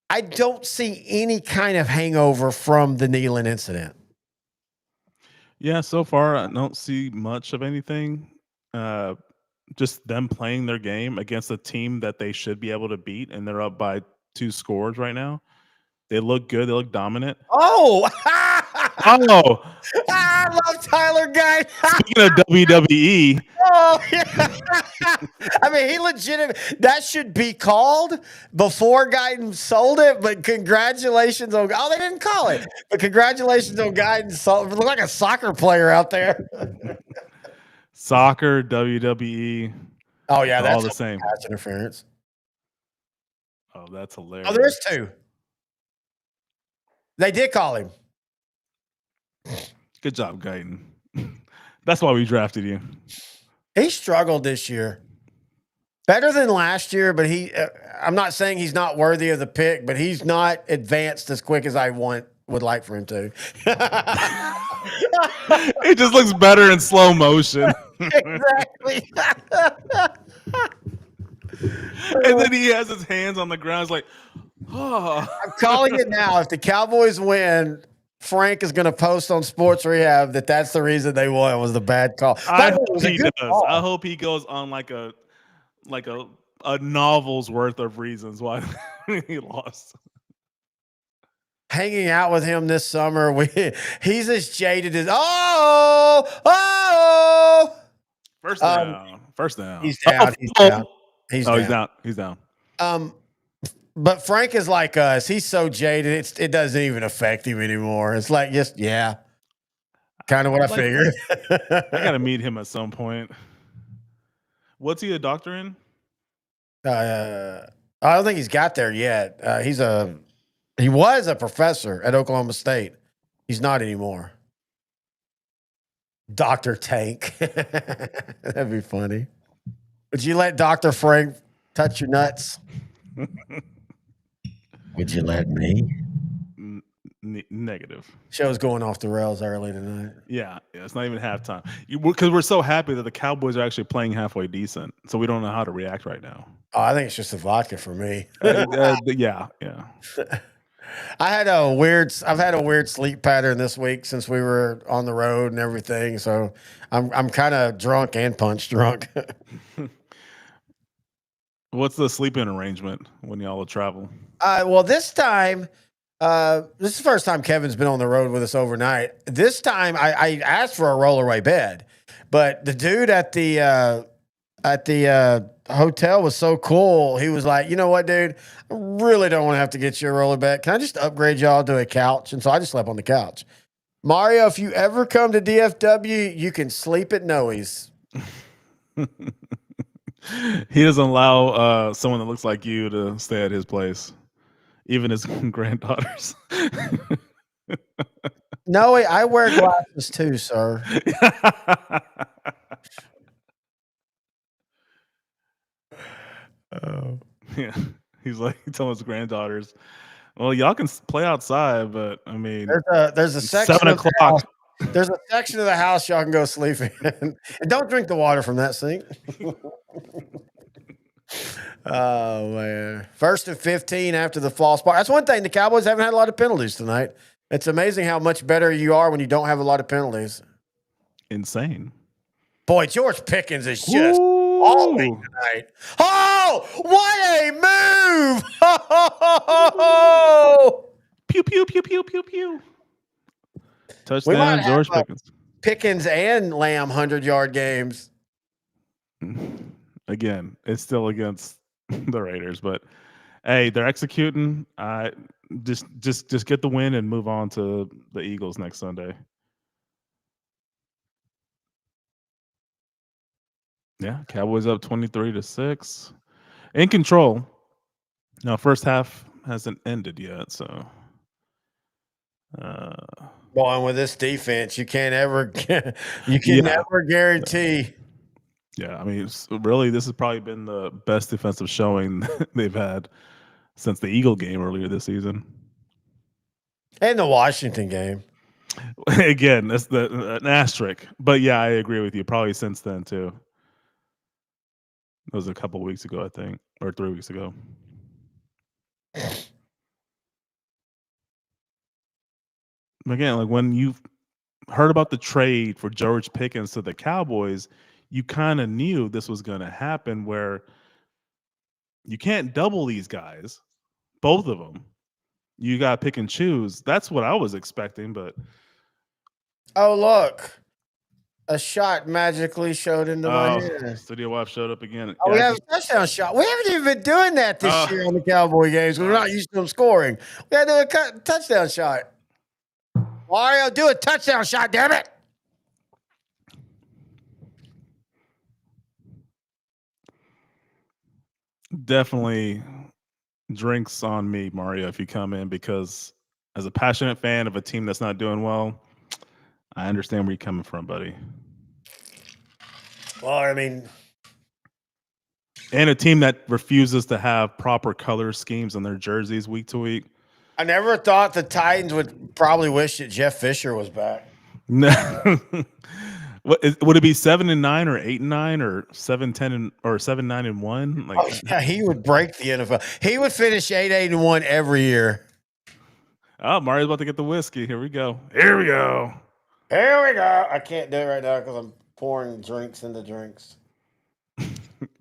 I don't see any kind of hangover from the Nealon incident. Yeah, so far I don't see much of anything. Just them playing their game against a team that they should be able to beat, and they're up by 2 scores right now. They look good. They look dominant. Oh, Oh, I love Tyler Guy. speaking of WWE, Oh, yeah. I mean, he legitimately, that should be called before Guyton sold it, but congratulations on, they didn't call it, but congratulations on Guyton sold it. Look like a soccer player out there. soccer, WWE. Oh, yeah, It's that's all the same. pass interference. Oh, that's hilarious. Oh, there's 2. They did call him. Good job, Guyton. That's why we drafted you. He struggled this year. Better than last year, but I'm not saying he's not worthy of the pick, but he's not advanced as quick as I would like for him to. It just looks better in slow motion. Exactly. And then he has his hands on the ground. It's like, oh. I'm calling it now. If the Cowboys win, Frank is going to post on Sports Rehab that's the reason they won. Was the bad call. I hope he does. I hope he goes on like a novel's worth of reasons why he lost. Hanging out with him this summer, he's as jaded as First down. First down. He's down. He's down. He's down. He's down. But Frank is like us. He's so jaded, it doesn't even affect him anymore. It's like, just, yeah, kind of what I figured. I got to meet him at some point. What's he a doctor in? I don't think he's got there yet. He was a professor at Oklahoma State. He's not anymore. Dr. Tank. That'd be funny. Would you let Dr. Frank touch your nuts? Would you let me? Negative. Show's going off the rails early tonight. Yeah, it's not even halftime. Because we're so happy that the Cowboys are actually playing halfway decent, so we don't know how to react right now. Oh, I think it's just the vodka for me. Yeah. I've had a weird sleep pattern this week since we were on the road and everything. So I'm kind of drunk and punch drunk. What's the sleeping arrangement when y'all will travel? Well, this time, this is the first time Kevin's been on the road with us overnight. This time, I asked for a rollerway bed, but the dude at the hotel was so cool. He was like, you know what, dude? I really don't want to have to get you a roller bed. Can I just upgrade y'all to a couch? And so I just slept on the couch. Mario, if you ever come to DFW, you can sleep at Noe's. He doesn't allow someone that looks like you to stay at his place, even his granddaughters. Noe, I wear glasses too, sir. Yeah, he's like telling his granddaughters, "Well, y'all can play outside, but I mean, There's a section 7 of the house. o'clock." There's a section of the house y'all can go sleep in, and don't drink the water from that sink. Oh man, 1st and 15 after the false start. That's one thing. The Cowboys haven't had a lot of penalties tonight. It's amazing how much better you are when you don't have a lot of penalties. Insane. Boy, George Pickens is just all tonight. Oh, what a move! Pew pew pew pew pew pew. We might Touchdown, George have, Pickens. Pickens and Lamb 100-yard games. Again, it's still against the Raiders, but hey, they're executing. Just get the win and move on to the Eagles next Sunday. Yeah, Cowboys up 23-6. In control. Now, first half hasn't ended yet, so Boy, and with this defense, you can't ever never guarantee. Yeah, I mean, really, this has probably been the best defensive showing they've had since the Eagle game earlier this season. And the Washington game. Again, that's an asterisk. But yeah, I agree with you. Probably since then too. It was a couple weeks ago, I think, or 3 weeks ago. Again, like when you've heard about the trade for George Pickens to the Cowboys, you kind of knew this was going to happen where you can't double these guys, both of them. You got to pick and choose. That's what I was expecting, but. Oh, look. A shot magically showed into my hand. Studio Wife showed up again. Oh, we have a touchdown shot. We haven't even been doing that this year on the Cowboy games. We're not used to them scoring. We got to do a touchdown shot. Mario, do a touchdown shot, damn it. Definitely drinks on me, Mario, if you come in, because as a passionate fan of a team that's not doing well, I understand where you're coming from, buddy. Well, I mean, and a team that refuses to have proper color schemes on their jerseys week to week. I never thought the Titans would probably wish that Jeff Fisher was back. No. Would it be 7-9 or 8-9 or 7-10 or 7-9-1? Like, oh, yeah, he would break the NFL. He would finish 8-1 every year. Oh, Mario's about to get the whiskey. Here we go. Here we go. Here we go. I can't do it right now because I'm pouring drinks into drinks.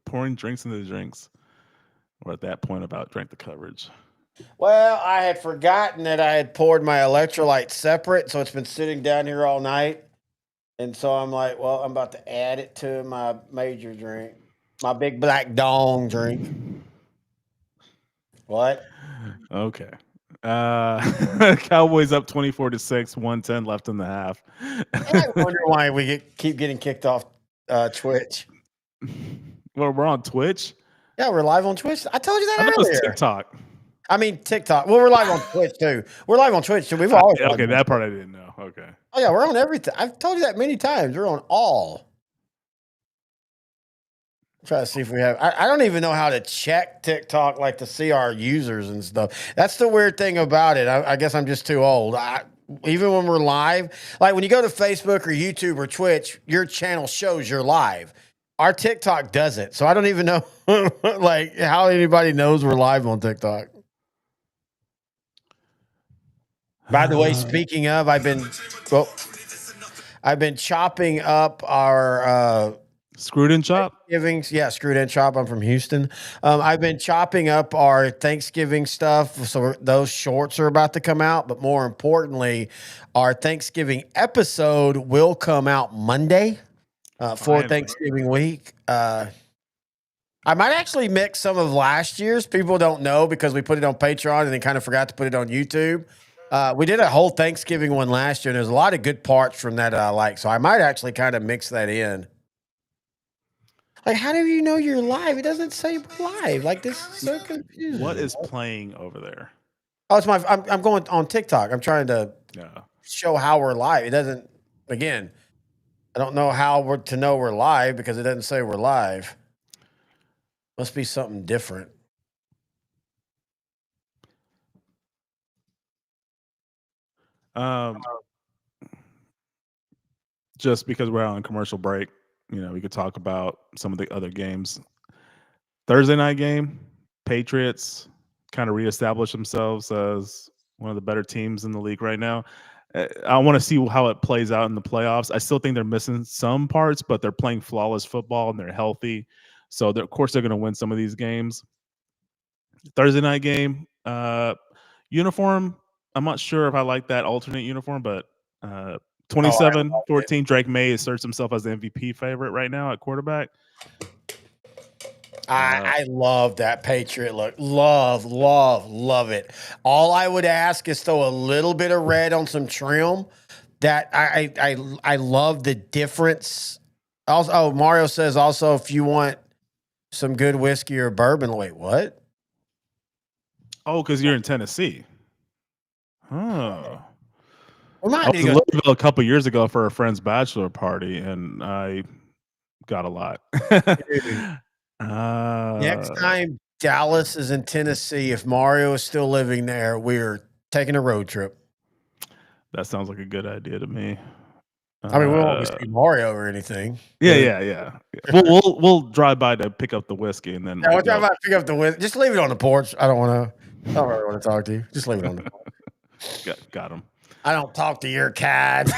Pouring drinks into drinks. We're at that point about Drank the Coverage. Well, I had forgotten that I had poured my electrolyte separate, so it's been sitting down here all night. And so I'm like, well, I'm about to add it to my major drink, my big black dong drink. What? Okay. Cowboys up 24-6, 110 left in the half. I wonder why we keep getting kicked off Twitch. Well, we're on Twitch. Yeah, we're live on Twitch. I told you that earlier. It was TikTok. I mean TikTok. Well, we're live on Twitch too. We're live on Twitch too. We've always okay. That part I didn't know. Okay. Oh yeah, we're on everything. I've told you that many times. We're on all. Try to see if we have. I don't even know how to check TikTok, like to see our users and stuff. That's the weird thing about it. I guess I'm just too old. Even when we're live, like when you go to Facebook or YouTube or Twitch, your channel shows you're live. Our TikTok doesn't, so I don't even know like how anybody knows we're live on TikTok. By the way, speaking of, I've been chopping up our Screwed and chop. Thanksgivings, yeah, screwed and chop. I'm from Houston. I've been chopping up our Thanksgiving stuff, so those shorts are about to come out. But more importantly, our Thanksgiving episode will come out Monday for Finally. Thanksgiving week. I might actually mix some of last year's. People don't know because we put it on Patreon and then kind of forgot to put it on YouTube. We did a whole Thanksgiving one last year, and there's a lot of good parts from that I like. So I might actually kind of mix that in. Like, how do you know you're live? It doesn't say we're live. Like, this is so confusing. What is playing over there? Oh, it's my. I'm going on TikTok. I'm trying to Yeah. show how we're live. It doesn't. Again, I don't know how we're to know we're live because it doesn't say we're live. Must be something different. Just because we're on commercial break, we could talk about some of the other games. Thursday night game, Patriots kind of reestablish themselves as one of the better teams in the league right now. I want to see how it plays out in the playoffs. I still think they're missing some parts, but they're playing flawless football and they're healthy. So, of course, they're going to win some of these games. Thursday night game, uniform, I'm not sure if I like that alternate uniform, but 27-14, Drake May asserts himself as the MVP favorite right now at quarterback. I love that Patriot look. Love it. All I would ask is throw a little bit of red on some trim. That I love the difference. Also, Mario says also if you want some good whiskey or bourbon. Wait, what? Oh, because you're in Tennessee. Huh. Well, I was in Louisville a couple years ago for a friend's bachelor party, and I got a lot. Next time Dallas is in Tennessee, if Mario is still living there, we're taking a road trip. That sounds like a good idea to me. I mean, we won't see Mario or anything. Yeah. We'll drive by to pick up the whiskey, and then we'll drive by to pick up the whiskey. Just leave it on the porch. I don't really want to talk to you. Just leave it on the porch. Got him. I don't talk to your cat.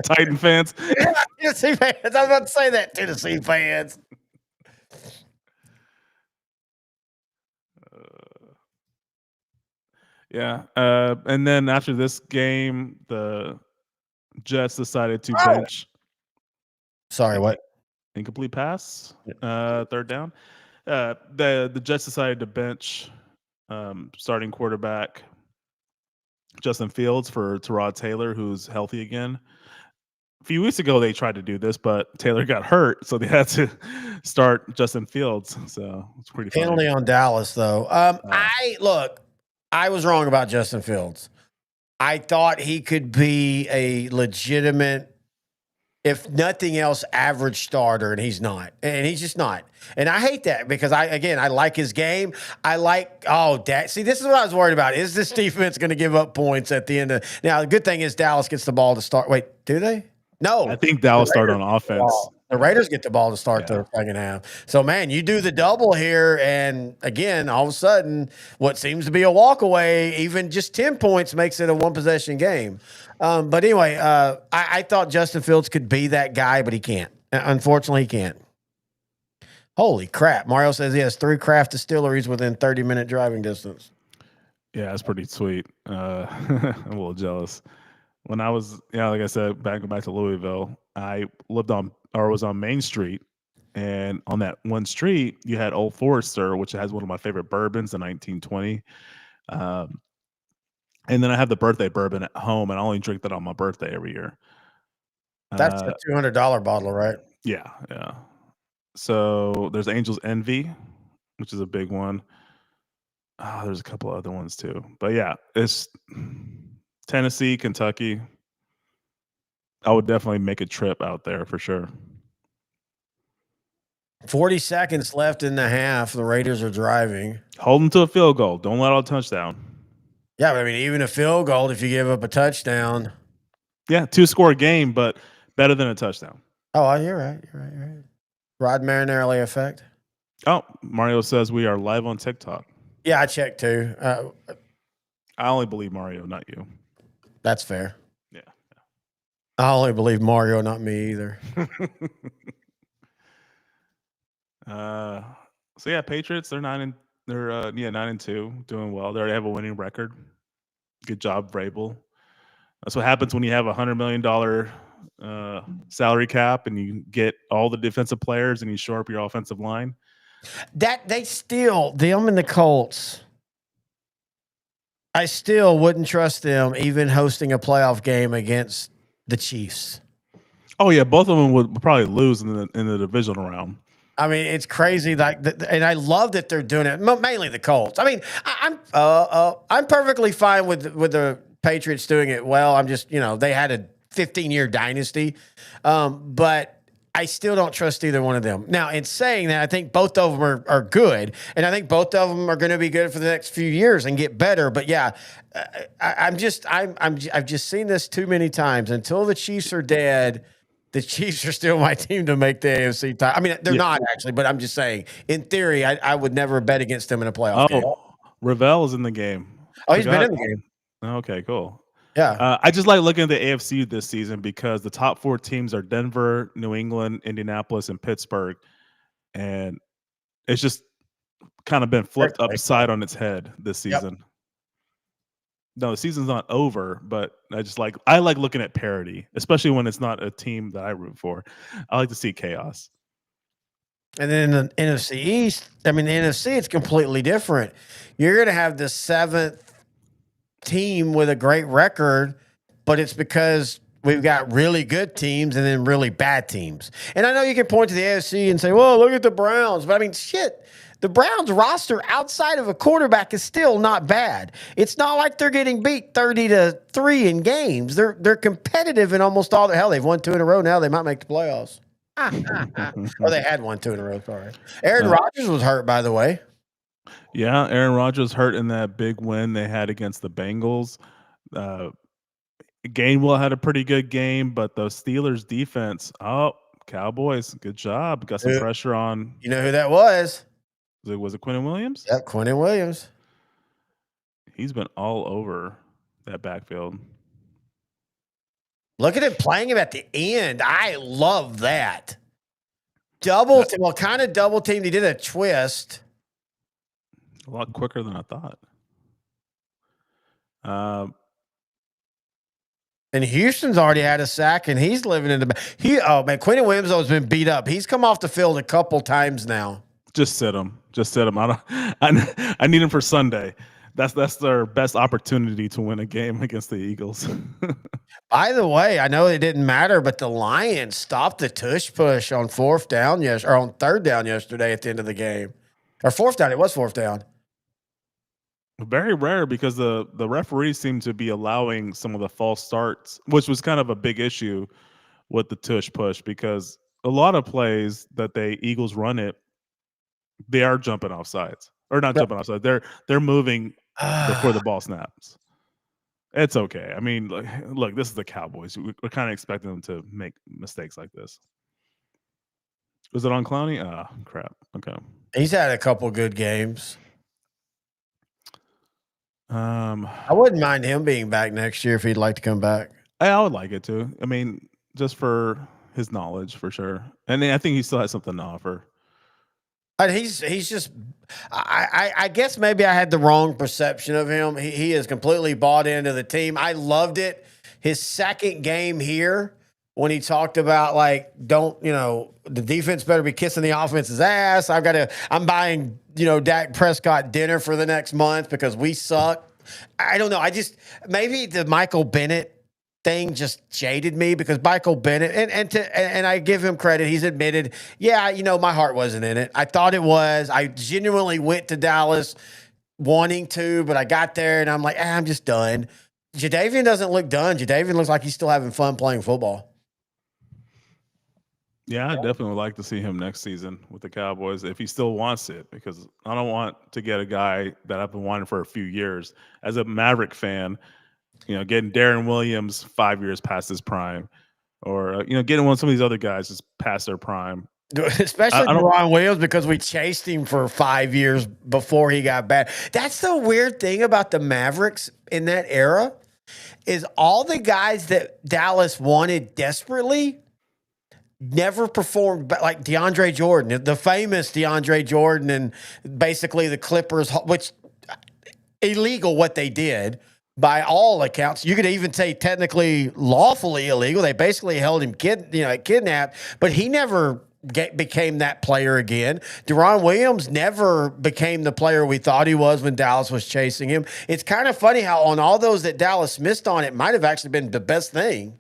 Titan fans. Yeah, Tennessee fans. I was about to say that, Tennessee fans. Yeah. And then after this game, the Jets decided to bench. Sorry, what? Incomplete pass. Third down. The Jets decided to bench starting quarterback Justin Fields for Tyrod Taylor, who's healthy again. A few weeks ago, they tried to do this, but Taylor got hurt, so they had to start Justin Fields. So it's pretty funny. Penalty on Dallas, though. I was wrong about Justin Fields. I thought he could be a legitimate, if nothing else, average starter, and he's not. And he's just not. And I hate that because I like his game. See, this is what I was worried about. Is this defense going to give up points at the end of now? The good thing is Dallas gets the ball to start. Wait, do they? No. I think Dallas started on offense. The Raiders get the ball to start the second half. So, man, you do the double here, and again, all of a sudden, what seems to be a walk away, even just 10 points makes it a one-possession game. But anyway, I thought Justin Fields could be that guy, but he can't. Unfortunately, he can't. Holy crap. Mario says he has 3 craft distilleries within 30-minute driving distance. Yeah, that's pretty sweet. I'm a little jealous. When I was, like I said, back to Louisville, I was on Main Street, and on that one street, you had Old Forester, which has one of my favorite bourbons, the 1920. And then I have the birthday bourbon at home, and I only drink that on my birthday every year. That's a $200 bottle, right? Yeah. So there's Angel's Envy, which is a big one. There's a couple other ones too. But yeah, it's Tennessee, Kentucky. I would definitely make a trip out there for sure. 40 seconds left in the half. The Raiders are driving. Hold them to a field goal. Don't let out a touchdown. Yeah, but I mean, even a field goal, if you give up a touchdown. Yeah, 2-score game, but better than a touchdown. Oh, you're right. Rod Marinelli effect. Oh, Mario says we are live on TikTok. Yeah, I checked too. I only believe Mario, not you. That's fair. Yeah. I only believe Mario, not me either. So yeah, Patriots, they're 9-2, doing well. They already have a winning record. Good job, Vrabel. That's what happens when you have $100 million salary cap and you get all the defensive players and you shore up your offensive line. That they still, them and the Colts, I still wouldn't trust them even hosting a playoff game against the Chiefs. Oh yeah, both of them would probably lose in the divisional round. I mean, it's crazy. Like, and I love that they're doing it. Mainly the Colts. I mean, I'm perfectly fine with the Patriots doing it well. I'm just, they had a 15-year dynasty, but I still don't trust either one of them. Now, in saying that, I think both of them are good, and I think both of them are going to be good for the next few years and get better. But yeah, I've just seen this too many times. Until the Chiefs are dead, the Chiefs are still my team to make the AFC title. I mean, they're not actually, but I'm just saying, in theory, I would never bet against them in a playoff game. Ravel is in the game. Oh, he's been in the game. Okay, cool. Yeah. I just like looking at the AFC this season because the top 4 teams are Denver, New England, Indianapolis, and Pittsburgh. And it's just kind of been flipped upside on its head this season. Yep. No, the season's not over, but I like looking at parity, especially when it's not a team that I root for. I like to see chaos. And then in the NFC East, the NFC, it's completely different. You're going to have the 7th team with a great record, but it's because we've got really good teams and then really bad teams. And I know you can point to the AFC and say, well, look at the Browns. But I mean, shit. The Browns roster outside of a quarterback is still not bad. It's not like they're getting beat 30-3 in games. They're competitive in almost all. Hell, they've won 2 in a row now. They might make the playoffs. Or they had won 2 in a row. Sorry. Aaron Rodgers was hurt, by the way. Yeah, Aaron Rodgers hurt in that big win they had against the Bengals. Gainwell had a pretty good game, but the Steelers defense, Cowboys, good job. Got some pressure on. You know who that was? Was it Quinnen Williams? Yep, Quinnen Williams. He's been all over that backfield. Look at him playing him at the end. I love that. Kind of double teamed. He did a twist. A lot quicker than I thought. And Houston's already had a sack, and he's living in the. Quinnen Williams has been beat up. He's come off the field a couple times now. Just sit him. I need him for Sunday. That's their best opportunity to win a game against the Eagles. By the way, I know it didn't matter, but the Lions stopped the tush push on 4th down or on 3rd down yesterday at the end of the game. Or 4th down. It was 4th down. Very rare because the referees seem to be allowing some of the false starts, which was kind of a big issue with the tush push because a lot of plays that the Eagles run it, they are jumping off sides. Or not jumping off sides. They're moving before the ball snaps. It's okay. I mean, look, this is the Cowboys. We're kind of expecting them to make mistakes like this. Was it on Clowney? Crap. Okay. He's had a couple good games. I wouldn't mind him being back next year if he'd like to come back. I would like it too. I mean, just for his knowledge, for sure. And I think he still has something to offer. And he's just, I guess maybe I had the wrong perception of him. He is completely bought into the team. I loved it. His second game here, when he talked about the defense better be kissing the offense's ass. I'm buying, Dak Prescott dinner for the next month because we suck. I don't know. Maybe the Michael Bennett thing just jaded me because Michael Bennett and I give him credit. He's admitted, my heart wasn't in it. I thought it was. I genuinely went to Dallas wanting to, but I got there and I'm like, I'm just done. Jadeveon doesn't look done. Jadeveon looks like he's still having fun playing football. Yeah, I definitely would like to see him next season with the Cowboys if he still wants it, because I don't want to get a guy that I've been wanting for a few years. As a Maverick fan, getting Darren Williams 5 years past his prime, or getting one of some of these other guys just past their prime. Especially Deron Williams, because we chased him for 5 years before he got bad. That's the weird thing about the Mavericks in that era, is all the guys that Dallas wanted desperately, never performed like DeAndre Jordan, the famous DeAndre Jordan, and basically the Clippers, which illegal what they did by all accounts. You could even say technically lawfully illegal. They basically held him kidnapped, but he never became that player again. Deron Williams never became the player we thought he was when Dallas was chasing him. It's kind of funny how on all those that Dallas missed on, it might have actually been the best thing.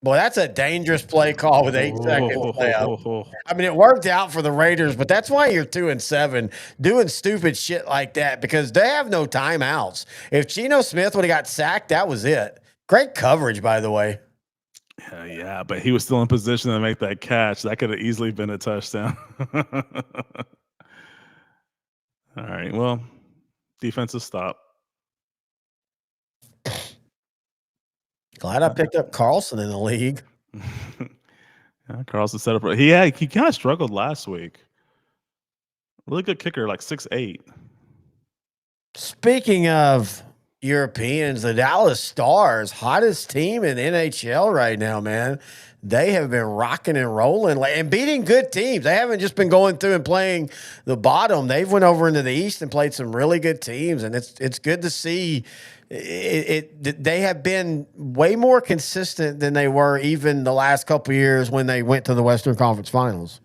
Boy, that's a dangerous play call with 8 seconds left. I mean, it worked out for the Raiders, but that's why you're 2-7 doing stupid shit like that, because they have no timeouts. If Geno Smith would have got sacked, that was it. Great coverage, by the way. Yeah, but he was still in position to make that catch. That could have easily been a touchdown. All right, well, defensive stop. Glad I picked up Carlson in the league. Yeah, Carlson set up. He kind of struggled last week. Really good kicker, like 6'8". Speaking of Europeans, the Dallas Stars, hottest team in NHL right now, man. They have been rocking and rolling and beating good teams. They haven't just been going through and playing the bottom. They've went over into the East and played some really good teams, and it's good to see. They have been way more consistent than they were even the last couple of years when they went to the Western Conference Finals.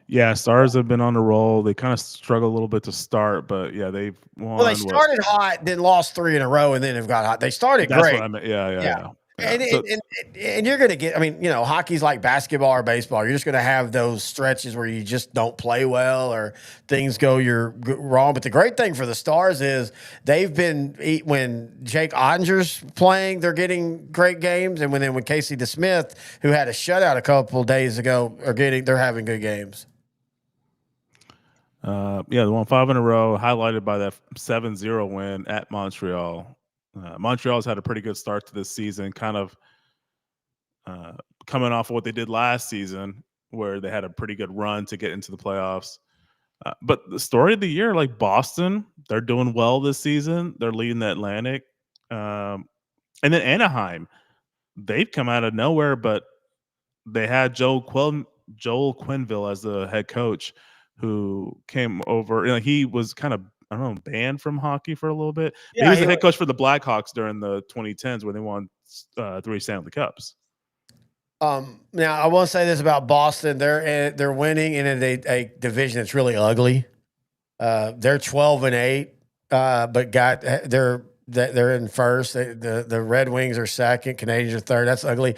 Yeah, Stars have been on the roll. They kind of struggled a little bit to start, but yeah, they've won. Well, they started hot, then lost 3 in a row, and then have got hot. They started That's great. What I meant. Yeah. And you're going to get, I mean, hockey's like basketball or baseball. You're just going to have those stretches where you just don't play well or things go wrong. But the great thing for the Stars is they've been, when Jake Ottinger's playing, they're getting great games. And when Casey DeSmith, who had a shutout a couple days ago, they're having good games. They won 5 in a row, highlighted by that 7-0 win at Montreal. Montreal's had a pretty good start to this season, kind of coming off of what they did last season, where they had a pretty good run to get into the playoffs. But the story of the year, like Boston, they're doing well this season. They're leading the Atlantic. And then Anaheim, they've come out of nowhere, but they had Joel Quenneville as the head coach, who came over. He was kind of, I don't know, banned from hockey for a little bit. Yeah, he was the head coach for the Blackhawks during the 2010s when they won 3 Stanley Cups. Now, I will say this about Boston. They're winning in a division that's really ugly. They're 12-8, but they're in first. The Red Wings are second. Canadians are third. That's ugly.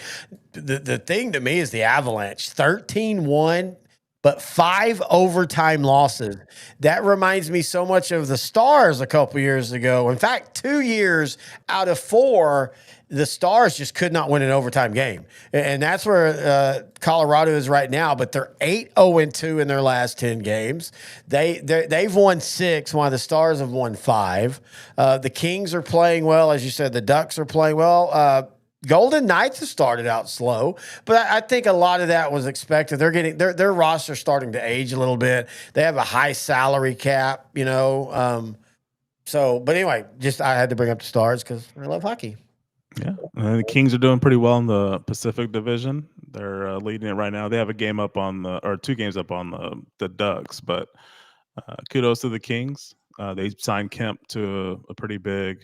The thing to me is the Avalanche, 13-1. But 5 overtime losses. That reminds me so much of the Stars a couple years ago. In fact, 2 years out of 4, the Stars just could not win an overtime game. And that's where Colorado is right now. But they're 8-0-2 in their last 10 games. They've won 6, while the Stars have won 5. The Kings are playing well. As you said, the Ducks are playing well. Golden Knights have started out slow, but I think a lot of that was expected. They're getting their roster starting to age a little bit. They have a high salary cap, but anyway, I had to bring up the Stars because I love hockey. Yeah, and the Kings are doing pretty well in the Pacific Division. They're leading it right now. They have a game up on 2 games up on the Ducks, but kudos to the Kings. They signed Kemp to a pretty big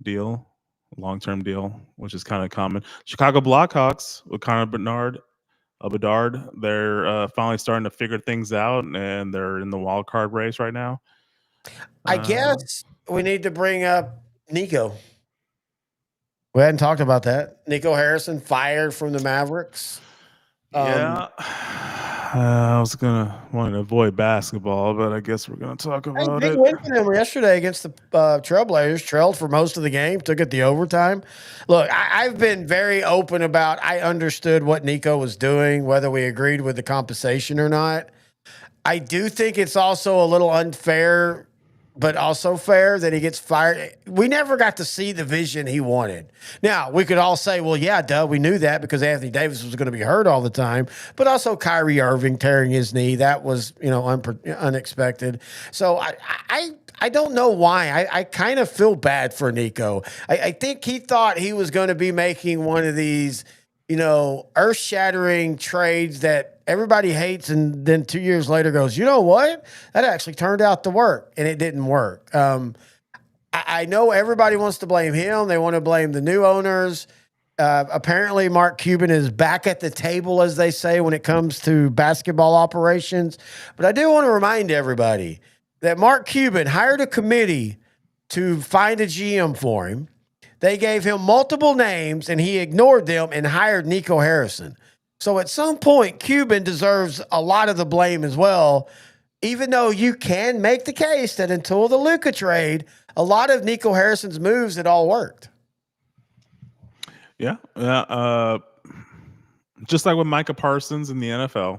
deal. Long-term deal, which is kind of common. Chicago Blackhawks with Connor Bedard, they're finally starting to figure things out, and they're in the wild card race right now. I guess we need to bring up Nico. We hadn't talked about that. Nico Harrison fired from the Mavericks. I was want to avoid basketball, but I guess we're gonna talk about it. Big win for them yesterday against the Trailblazers. Trailed for most of the game, took it the overtime. Look, I've been very open about. I understood what Nico was doing, whether we agreed with the compensation or not. I do think it's also a little unfair but also fair that he gets fired. We never got to see the vision he wanted. Now, we could all say, well, yeah, duh, we knew that because Anthony Davis was going to be hurt all the time, but also Kyrie Irving tearing his knee. That was, unexpected. So I don't know why. I kind of feel bad for Nico. I think he thought he was going to be making one of these, earth-shattering trades that everybody hates, and then 2 years later goes, you know what? That actually turned out to work, and it didn't work. I know everybody wants to blame him. They want to blame the new owners. Apparently, Mark Cuban is back at the table, as they say, when it comes to basketball operations. But I do want to remind everybody that Mark Cuban hired a committee to find a GM for him. They gave him multiple names, and he ignored them and hired Nico Harrison. So at some point, Cuban deserves a lot of the blame as well, even though you can make the case that until the Luka trade, a lot of Nico Harrison's moves had all worked. Yeah. Just like with Micah Parsons in the NFL,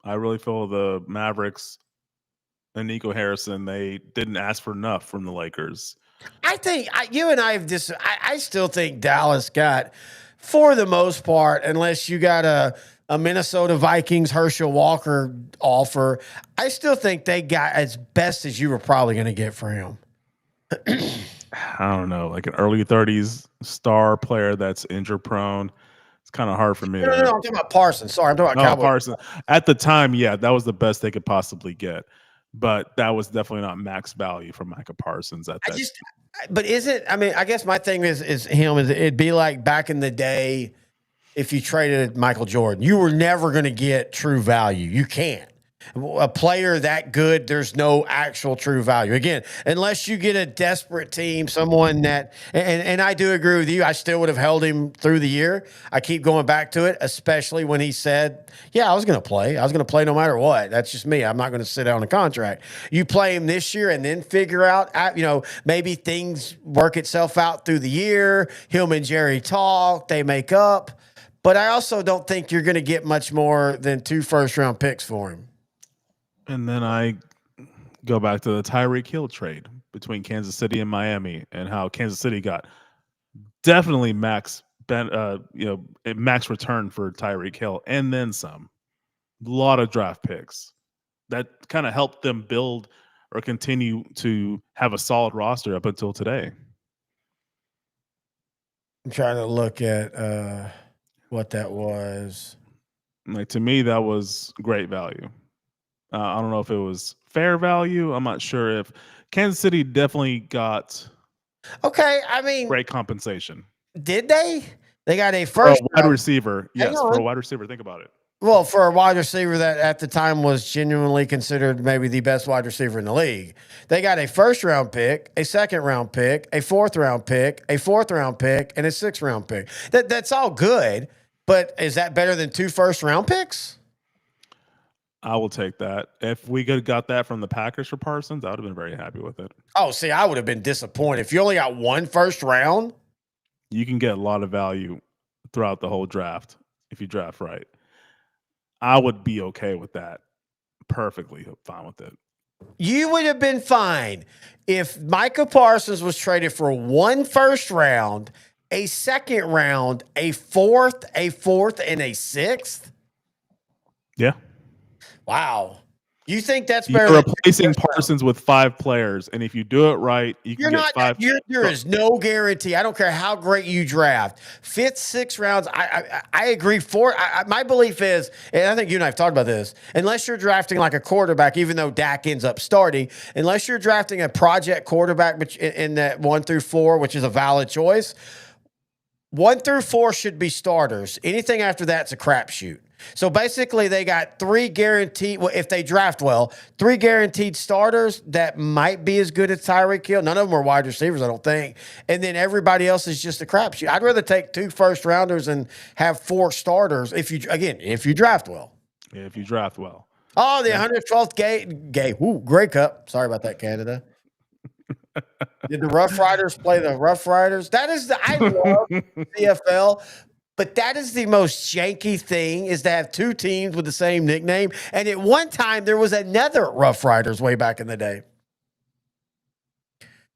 I really feel the Mavericks and Nico Harrison, they didn't ask for enough from the Lakers. I think you and I have I still think Dallas got, for the most part, unless you got a Minnesota Vikings Herschel Walker offer, I still think they got as best as you were probably going to get for him. I don't know, like an early 30s star player that's injury prone. It's kind of hard for me. No, I'm talking about Parsons. Sorry, I'm talking about Cowboys. Parsons. At the time, yeah, that was the best they could possibly get. But that was definitely not max value for Micah Parsons at that. But is it? I mean, I guess my thing is him. It'd be like back in the day if you traded Michael Jordan. You were never going to get true value. You can't. A player that good, there's no actual true value. Again, unless you get a desperate team, someone that, and I do agree with you, I still would have held him through the year. I keep going back to it, especially when he said, yeah, I was going to play. I was going to play no matter what. That's just me. I'm not going to sit out on a contract. You play him this year and then figure out, maybe things work itself out through the year. Him and Jerry talk, they make up. But I also don't think you're going to get much more than 2 first-round picks for him. And then I go back to the Tyreek Hill trade between Kansas City and Miami, and how Kansas City got definitely max return for Tyreek Hill, and then some. A lot of draft picks that kind of helped them build or continue to have a solid roster up until today. I'm trying to look at what that was. Like, to me, that was great value. I don't know if it was fair value. I'm not sure if Kansas City definitely got great compensation. Did they? They got a first wide receiver. Yes, for a wide receiver. Think about it. Well, for a wide receiver that at the time was genuinely considered maybe the best wide receiver in the league. They got a first-round pick, a second-round pick, a fourth-round pick, a fourth-round pick, and a sixth-round pick. That's all good, but is that better than 2 first-round picks? I will take that. If we could have got that from the Packers for Parsons, I would have been very happy with it. Oh, see, I would have been disappointed. If you only got 1 first round. You can get a lot of value throughout the whole draft if you draft right. I would be okay with that. Perfectly fine with it. You would have been fine if Micah Parsons was traded for 1 first round, a second round, a fourth, and a sixth? Yeah. Wow. You think that's better? You're replacing Parsons with 5 players, and if you do it right, you can get 5. There is no guarantee. I don't care how great you draft. 5th, 6th rounds, I agree. My belief is, and I think you and I have talked about this, unless you're drafting like a quarterback, even though Dak ends up starting, unless you're drafting a project quarterback in that 1 through 4, which is a valid choice, 1 through 4 should be starters. Anything after that's a crapshoot. So basically, they got 3 guaranteed, well, if they draft well, 3 guaranteed starters that might be as good as Tyreek Hill. None of them are wide receivers, I don't think. And then everybody else is just a crapshoot. I'd rather take 2 first rounders and have 4 starters if you draft well. Yeah, if you draft well. Oh, the 112th Grey Cup. Sorry about that, Canada. Did the Rough Riders play the Rough Riders? I love CFL. But that is the most janky thing, is to have 2 teams with the same nickname. And at one time, there was another Rough Riders way back in the day.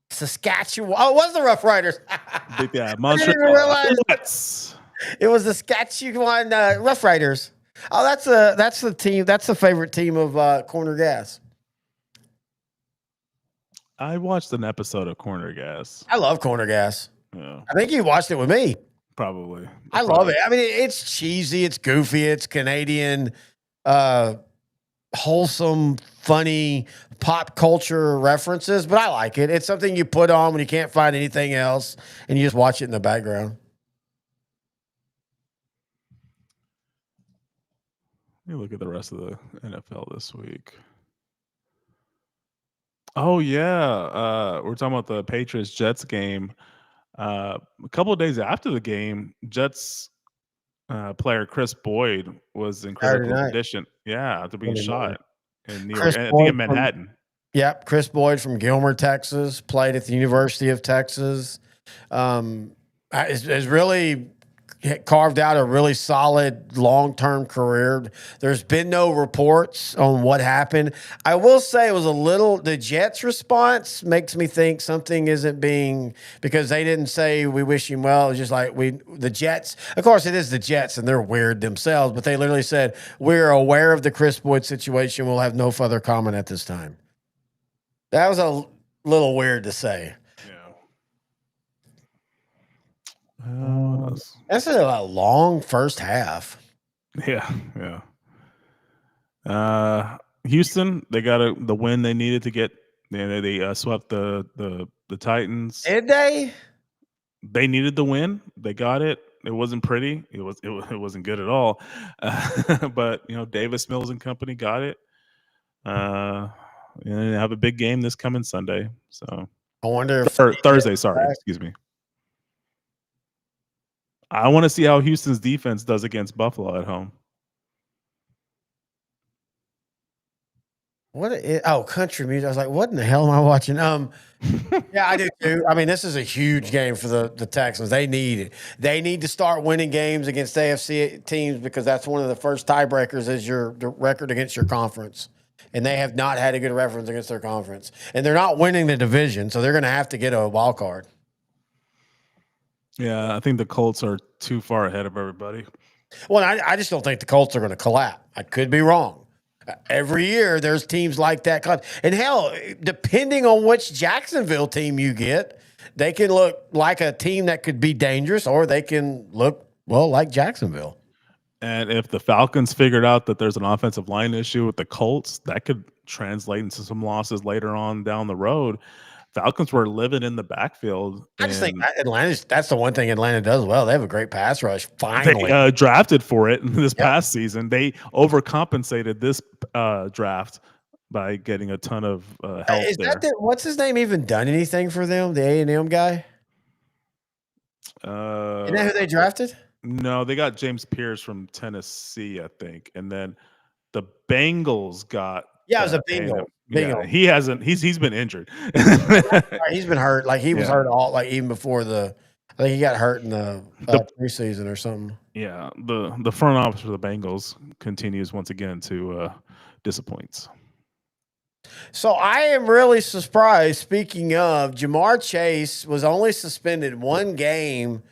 Saskatchewan. Oh, it was the Rough Riders. Yeah, I didn't Montreal. even realize Let's. it was the Saskatchewan Rough Riders. Oh, that's the team. That's the favorite team of Corner Gas. I watched an episode of Corner Gas. I love Corner Gas. Yeah, I think you watched it with me. probably. I love it. I mean, it's cheesy, it's goofy, it's Canadian, wholesome, funny pop culture references, but I like it. It's something you put on when you can't find anything else, and you just watch it in the background. Let me look at the rest of the NFL this week. Oh yeah, we're talking about the Patriots Jets game. A couple of days after the game, Jets player Chris Boyd was in Saturday critical night. condition. Yeah, after being Sunday night. shot in New York, Chris and I think Boyd in Manhattan. Yep, Chris Boyd from Gilmer, Texas, played at the University of Texas. Has really carved out a really solid long-term career. There's been no reports on what happened. I will say it was the Jets' response makes me think something isn't being, because they didn't say we wish him well. It was just like the Jets, of course it is the Jets and they're weird themselves, but they literally said, we're aware of the Chris Boyd situation. We'll have no further comment at this time. That was a little weird to say. What else? That's a long first half. Yeah. Houston, they got the win they needed to get. They swept the Titans. Did they? They needed the win. They got it. It wasn't pretty. It wasn't good at all. But Davis Mills and company got it. And they have a big game this coming Sunday. So I wonder if Thursday. Sorry, excuse me. I want to see how Houston's defense does against Buffalo at home. Country music. I was like, what in the hell am I watching? Yeah, I do too. I mean, this is a huge game for the Texans. They need it. They need to start winning games against AFC teams, because that's one of the first tiebreakers is the record against your conference. And they have not had a good reference against their conference. And they're not winning the division, so they're going to have to get a wild card. Yeah, I think the Colts are too far ahead of everybody. Well, I just don't think the Colts are going to collapse. I could be wrong. Every year there's teams like that. And hell, depending on which Jacksonville team you get, they can look like a team that could be dangerous, or they can look, like Jacksonville. And if the Falcons figured out that there's an offensive line issue with the Colts, that could translate into some losses later on down the road. Falcons were living in the backfield. I just think that's the one thing Atlanta does well. They have a great pass rush. Finally, they drafted for it this past season. They overcompensated this draft by getting a ton of help. What's his name even done anything for them? The A&M guy? Isn't that who they drafted? No, they got James Pierce from Tennessee, I think, and then the Bengals got. Yeah, it was a Bengal. Yeah, he hasn't. He's been injured. He's been hurt. Like he was hurt all even before I think he got hurt in the preseason or something. Yeah, the front office for the Bengals continues once again to disappoint. So I am really surprised. Speaking of, Jamar Chase was only suspended one game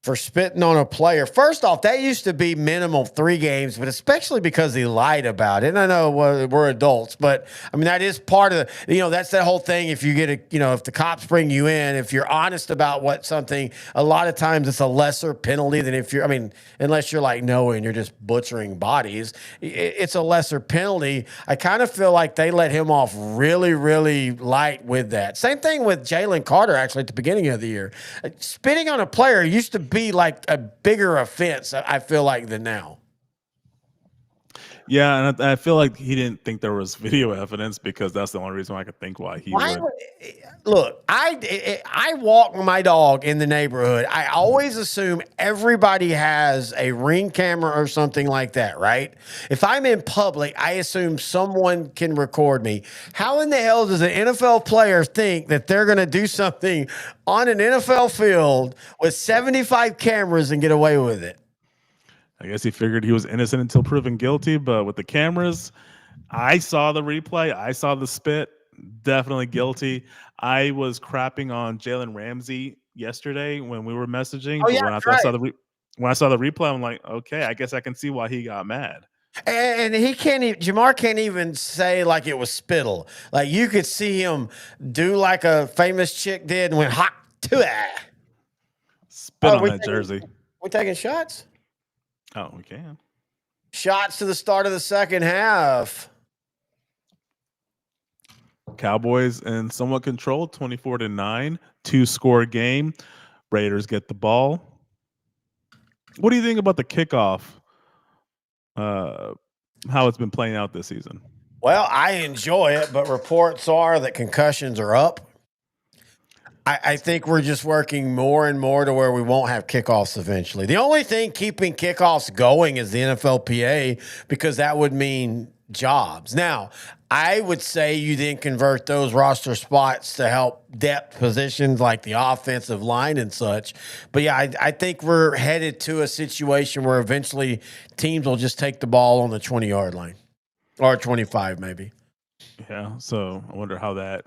for spitting on a player. First off, that used to be minimum 3 games, but especially because he lied about it. And I know we're adults, but I mean, that is part of that's that whole thing. If you get if the cops bring you in, if you're honest about something, a lot of times it's a lesser penalty than unless you're like Noah and you're just butchering bodies, it's a lesser penalty. I kind of feel like they let him off really, really light with that. Same thing with Jalen Carter, actually, at the beginning of the year. Spitting on a player used to be like a bigger offense, I feel like, than now. Yeah, and I feel like he didn't think there was video evidence, because that's the only reason I could think why he would. Look, I walk my dog in the neighborhood. I always assume everybody has a Ring camera or something like that, right? If I'm in public, I assume someone can record me. How in the hell does an NFL player think that they're going to do something on an NFL field with 75 cameras and get away with it? I guess he figured he was innocent until proven guilty, but with the cameras, I saw the replay. I saw the spit. definitely guilty. I was crapping on Jalen Ramsey yesterday when we were messaging, Oh, but yeah, when I that's saw right. when I saw the replay, I'm like, okay, I guess I can see why he got mad. And he can't even, Jamar can't even say like it was spittle. Like you could see him do like a famous chick did and went hot to it. Spit on that jersey. We taking shots? Oh, we can. Shots to the start of the second half. Cowboys in somewhat controlled, 24-9, 2-score game. Raiders get the ball. What do you think about the kickoff? How it's been playing out this season? Well, I enjoy it, but reports are that concussions are up. I think we're just working more and more to where we won't have kickoffs eventually. The only thing keeping kickoffs going is the NFLPA because that would mean jobs. Now, I would say you then convert those roster spots to help depth positions like the offensive line and such. But yeah, I think we're headed to a situation where eventually teams will just take the ball on the 20-yard line or 25 maybe. Yeah, so I wonder how that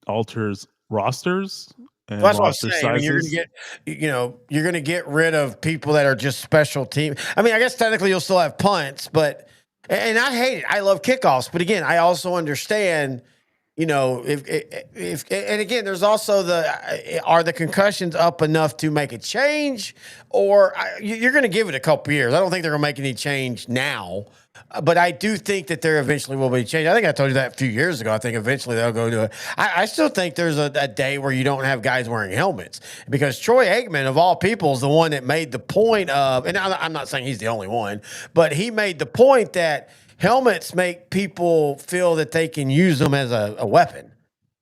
alters rosters and That's what I'm roster saying. I mean, sizes. you're going to get rid of people that are just special team. I mean, I guess technically you'll still have punts, but and I hate it. I love kickoffs, but again, I also understand. If and again, there's also are the concussions up enough to make a change, or you're going to give it a couple years. I don't think they're going to make any change now. But I do think that there eventually will be change. I think I told you that a few years ago. I think eventually they'll go to it. I still think there's a day where you don't have guys wearing helmets because Troy Aikman, of all people, is the one that made the point of, and I'm not saying he's the only one, but he made the point that helmets make people feel that they can use them as a weapon.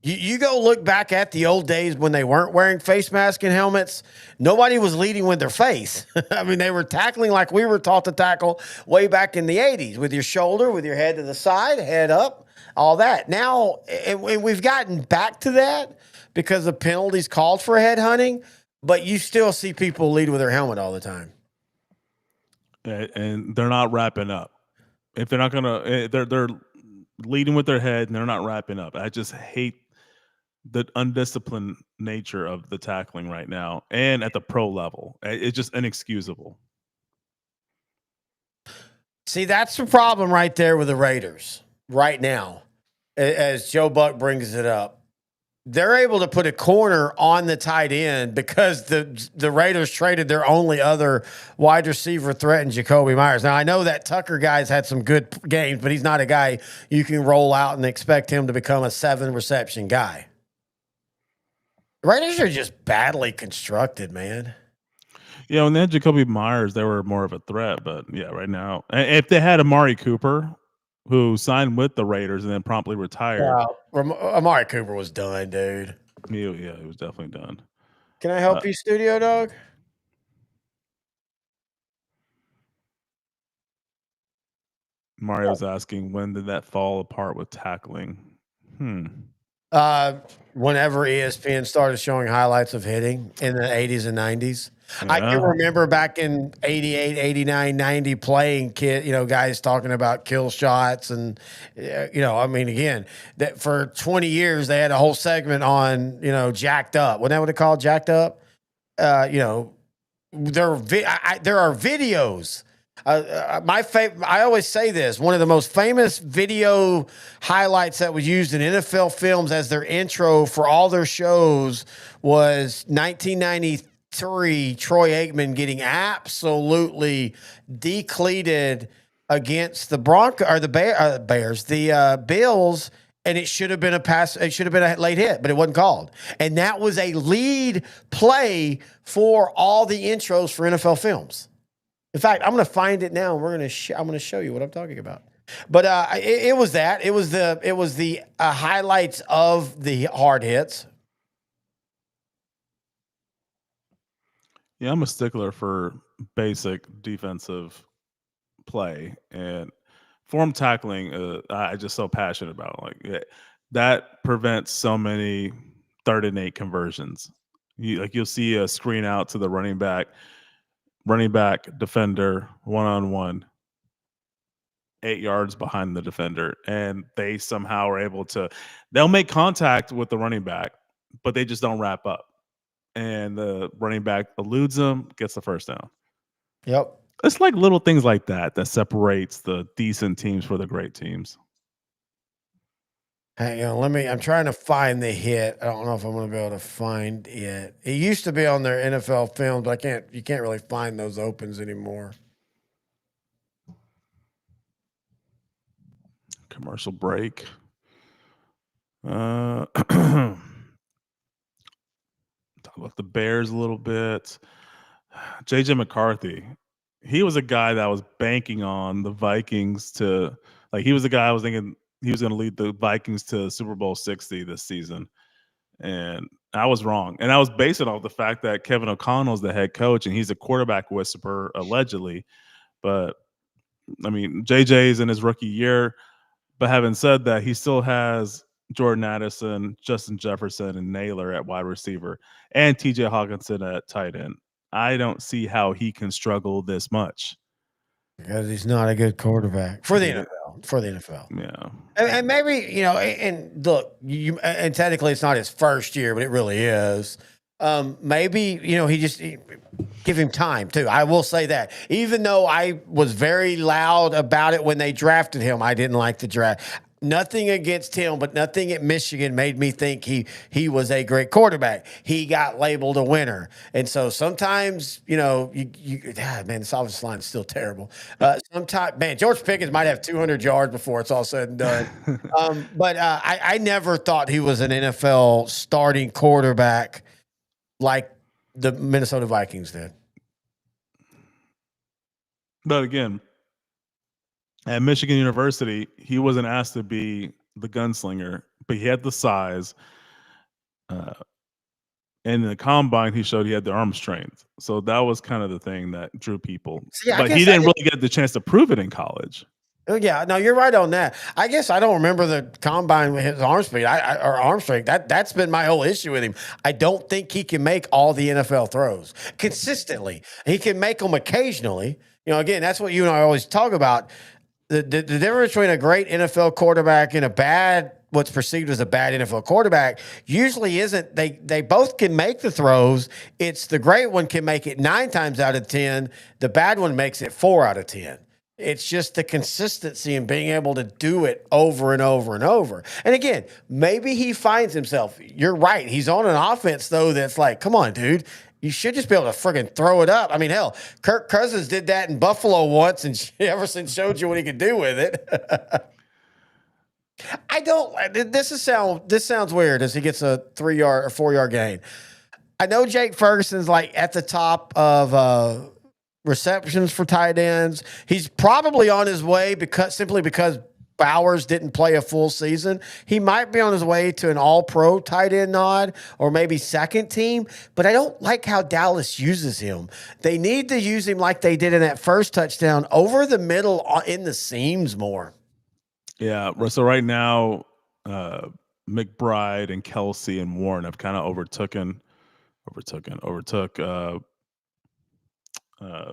You go look back at the old days when they weren't wearing face masks and helmets. Nobody was leading with their face. I mean, they were tackling like we were taught to tackle way back in the 80s with your shoulder, with your head to the side, head up, all that. Now, and we've gotten back to that because the penalties called for head hunting, but you still see people lead with their helmet all the time. And they're not wrapping up. If they're not gonna, they're leading with their head and they're not wrapping up. I just hate the undisciplined nature of the tackling right now and at the pro level. It's just inexcusable. See, that's the problem right there with the Raiders right now, as Joe Buck brings it up. They're able to put a corner on the tight end because the Raiders traded their only other wide receiver threat in Jacoby Myers. Now, I know that Tucker guy's had some good games, but he's not a guy you can roll out and expect him to become a 7-reception guy. The Raiders are just badly constructed, man. Yeah, when they had Jacoby Myers, they were more of a threat. But yeah, right now, if they had Amari Cooper, who signed with the Raiders and then promptly retired. Amari Cooper was done, dude. Yeah, he was definitely done. Can I help you, studio dog? Mario's asking, when did that fall apart with tackling? Whenever ESPN started showing highlights of hitting in the 80s and 90s. Yeah. I can remember back in 88, 89, 90 playing guys talking about kill shots and, I mean, again, that for 20 years they had a whole segment on, jacked up. Wasn't that what it called, jacked up? There are videos. I always say this. One of the most famous video highlights that was used in NFL films as their intro for all their shows was 1993 Troy Aikman getting absolutely decleated against the Broncos or the Bills. And it should have been a pass. It should have been a late hit, but it wasn't called. And that was a lead play for all the intros for NFL films. In fact, I'm going to find it now, and I'm going to show you what I'm talking about. But it was that. It was the highlights of the hard hits. Yeah, I'm a stickler for basic defensive play and form tackling. I just so passionate about that prevents so many 3rd and 8 conversions. You'll see a screen out to the running back, defender, one-on-one. 8 yards behind the defender, and they somehow are able to. They'll make contact with the running back, but they just don't wrap up, and the running back eludes them, gets the first down. Yep. It's like little things like that that separates the decent teams for the great teams. Hang on, I'm trying to find the hit. I don't know if I'm going to be able to find it. It used to be on their NFL film, but you can't really find those opens anymore. Commercial break. Talk about the Bears a little bit. JJ McCarthy. He was a guy that was banking on the Vikings to, like, he was the guy I was thinking he was going to lead the Vikings to Super Bowl 60 this season. And I was wrong. And I was basing off the fact that Kevin O'Connell's the head coach and he's a quarterback whisperer, allegedly. But, I mean, JJ's in his rookie year. But having said that, he still has Jordan Addison, Justin Jefferson, and Naylor at wide receiver, and TJ Hawkinson at tight end. I don't see how he can struggle this much. Because he's not a good quarterback for the NFL. For the NFL. Yeah. And maybe, and look, and technically it's not his first year, but it really is. Maybe, he give him time too. I will say that. Even though I was very loud about it when they drafted him, I didn't like the draft. Nothing against him, but nothing at Michigan made me think he was a great quarterback. He got labeled a winner. And so sometimes, man, this offensive line is still terrible. Sometimes, man, George Pickens might have 200 yards before it's all said and done. But I never thought he was an NFL starting quarterback like the Minnesota Vikings did. But again, at Michigan University, he wasn't asked to be the gunslinger, but he had the size. And in the combine, he showed he had the arm strength. So that was kind of the thing that drew people. But he didn't really get the chance to prove it in college. Oh, yeah, no, you're right on that. I guess I don't remember the combine with his arm speed or arm strength. That's been my whole issue with him. I don't think he can make all the NFL throws consistently. He can make them occasionally. Again, that's what you and I always talk about. The difference between a great NFL quarterback and what's perceived as a bad NFL quarterback usually isn't they both can make the throws. It's the great one can make it 9 times out of 10. The bad one makes it 4 out of 10. It's just the consistency and being able to do it over and over and over. And again, maybe he finds himself. You're right. He's on an offense, though, that's like, come on, dude. You should just be able to friggin' throw it up. I mean, hell, Kirk Cousins did that in Buffalo once, and Jefferson showed you what he could do with it. This sounds weird as he gets a 3-yard or 4-yard gain. I know Jake Ferguson's like at the top of receptions for tight ends. He's probably on his way simply because Bowers didn't play a full season. He might be on his way to an all-pro tight end nod or maybe second team, but I don't like how Dallas uses him. They need to use him like they did in that first touchdown, over the middle in the seams more. Yeah, so right now, McBride and Kelsey and Warren have kind of overtook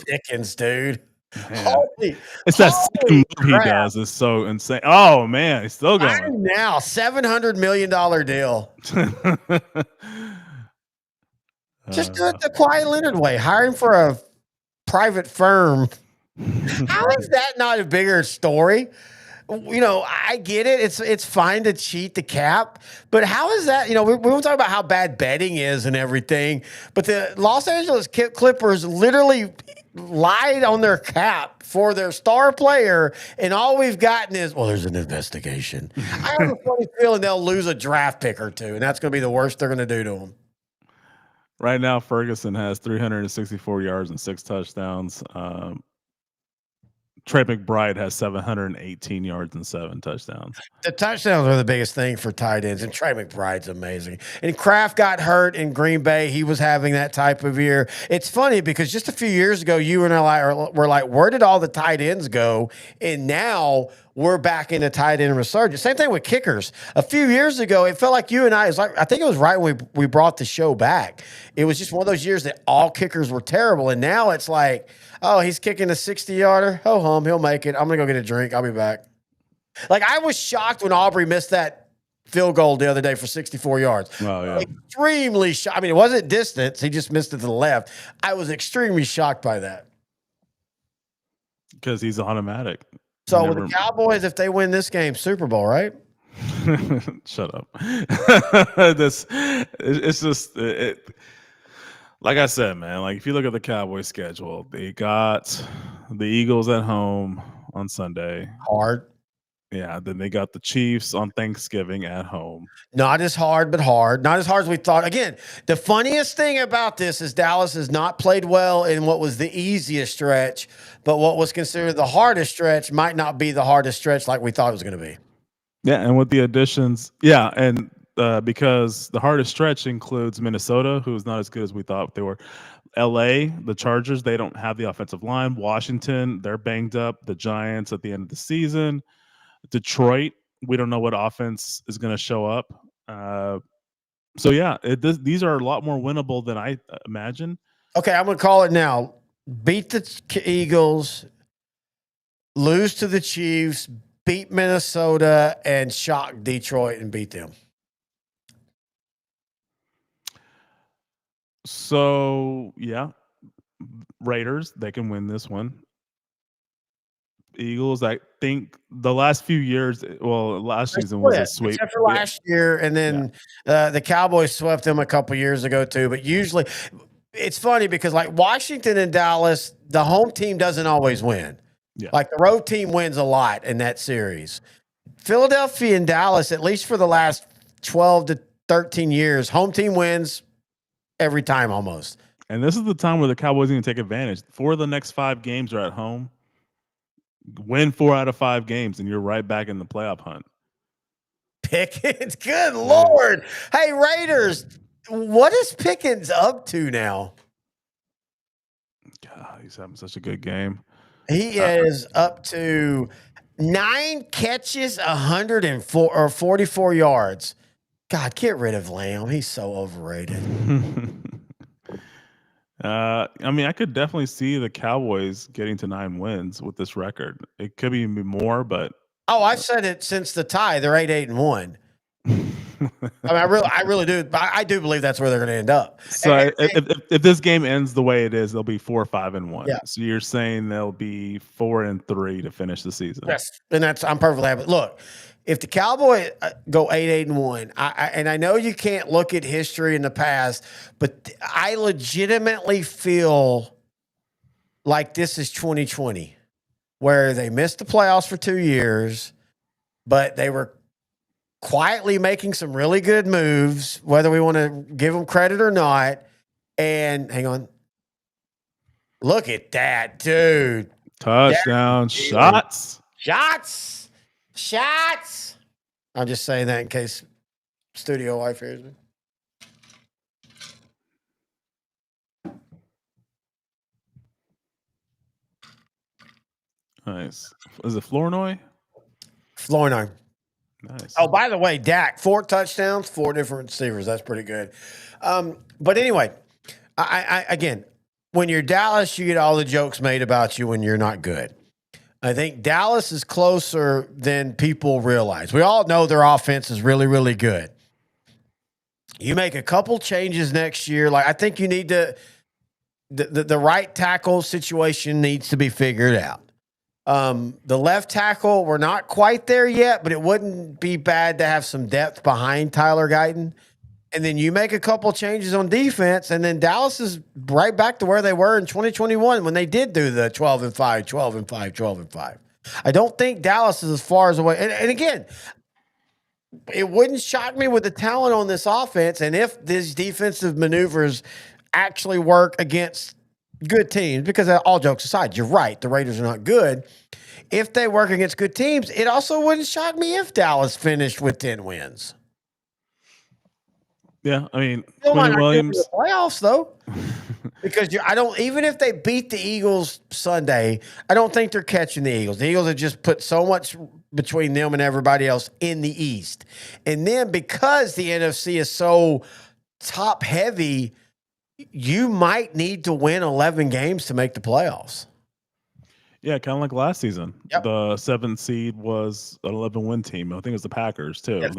Pickens, dude. It's that second move he does is so insane. Oh man, he's still going. Now, $700 million deal. Just do it the Kawhi Leonard way. Hire him for a private firm. How is that not a bigger story? I get it. It's fine to cheat the cap, but how is that? We won't talk about how bad betting is and everything, but the Los Angeles Clippers literally lied on their cap for their star player, and all we've gotten is, well, there's an investigation. I have a funny feeling they'll lose a draft pick or two, and that's going to be the worst they're going to do to them. Right now, Ferguson has 364 yards and 6 touchdowns. Trey McBride has 718 yards and 7 touchdowns. The touchdowns are the biggest thing for tight ends, and Trey McBride's amazing. And Kraft got hurt in Green Bay. He was having that type of year. It's funny because just a few years ago, you and I were like, where did all the tight ends go? And now we're back in the tight end resurgence. Same thing with kickers. A few years ago, it felt like you and I think it was right when we brought the show back. It was just one of those years that all kickers were terrible. And now it's like, Oh, he's kicking a 60-yarder. Ho hum, he'll make it. I'm gonna go get a drink. I'll be back. Like I was shocked when Aubrey missed that field goal the other day for 64 yards. Oh yeah. Extremely shocked. I mean, it wasn't distance. He just missed it to the left. I was extremely shocked by that. Because he's automatic. So with the Cowboys, if they win this game, Super Bowl, right? Shut up. It's just like I said, man. Like if you look at the Cowboys schedule, they got the Eagles at home on Sunday. Hard. Yeah, then they got the Chiefs on Thanksgiving at home. Not as hard, but hard. Not as hard as we thought. Again, the funniest thing about this is Dallas has not played well in what was the easiest stretch, but what was considered the hardest stretch might not be the hardest stretch like we thought it was going to be. Yeah, and with the additions, yeah, and because the hardest stretch includes Minnesota, who's not as good as we thought they were. LA, the Chargers, they don't have the offensive line. Washington, they're banged up. The Giants at the end of the season. Detroit, we don't know what offense is going to show up. So yeah, these are a lot more winnable than I imagine. Okay, I'm going to call it now. Beat the Eagles, lose to the Chiefs, beat Minnesota, and shock Detroit and beat them. So yeah, Raiders, they can win this one. Eagles, I think the last few years, well, last season was a sweep. Except for last year, and then the Cowboys swept them a couple years ago too. But usually, it's funny because like Washington and Dallas, the home team doesn't always win. Yeah. Like the road team wins a lot in that series. Philadelphia and Dallas, at least for the last 12 to 13 years, home team wins every time almost. And this is the time where the Cowboys need to take advantage. 4 of the next 5 games are at home. Win 4 out of 5 games, and you're right back in the playoff hunt. Pickens, good Lord. Hey, Raiders, what is Pickens up to now? God, he's having such a good game. He is up to 9 catches, 104 or 44 yards. God, get rid of Lamb. He's so overrated. I mean, I could definitely see the Cowboys getting to 9 wins with this record. It could be more, but I've said it since the tie. They're 8-1. I mean, I really do. I do believe that's where they're going to end up. So if this game ends the way it is, they'll be 4-5-1. Yeah. So you're saying they'll be 4-3 to finish the season. Yes, and I'm perfectly happy. Look, if the Cowboys go 8-1, and I know you can't look at history in the past, but I legitimately feel like this is 2020, where they missed the playoffs for 2 years, but they were quietly making some really good moves, whether we want to give them credit or not. And hang on. Look at that, dude. Touchdown, shots. I'm just saying that in case studio wife hears me. Nice. Is it Flournoy? Flournoy. Nice. Oh, by the way, Dak, 4 touchdowns, 4 different receivers. That's pretty good. But anyway, I again, when you're Dallas, you get all the jokes made about you when you're not good. I think Dallas is closer than people realize. We all know their offense is really, really good. You make a couple changes next year. Like I think you need to the right tackle situation needs to be figured out. The left tackle, we're not quite there yet, but it wouldn't be bad to have some depth behind Tyler Guyton. And then you make a couple changes on defense, and then Dallas is right back to where they were in 2021 when they did do the 12-5. I don't think Dallas is as far as away. And again, it wouldn't shock me with the talent on this offense, and if these defensive maneuvers actually work against good teams, because all jokes aside, you're right, the Raiders are not good. If they work against good teams, it also wouldn't shock me if Dallas finished with 10 wins. Yeah, I mean, Quinn Williams. The playoffs, though, because I don't. Even if they beat the Eagles Sunday, I don't think they're catching the Eagles. The Eagles have just put so much between them and everybody else in the East, and then because the NFC is so top heavy, you might need to win 11 games to make the playoffs. Yeah, kind of like last season. Yep. The 7th seed was an 11-win team. I think it was the Packers too. Yes.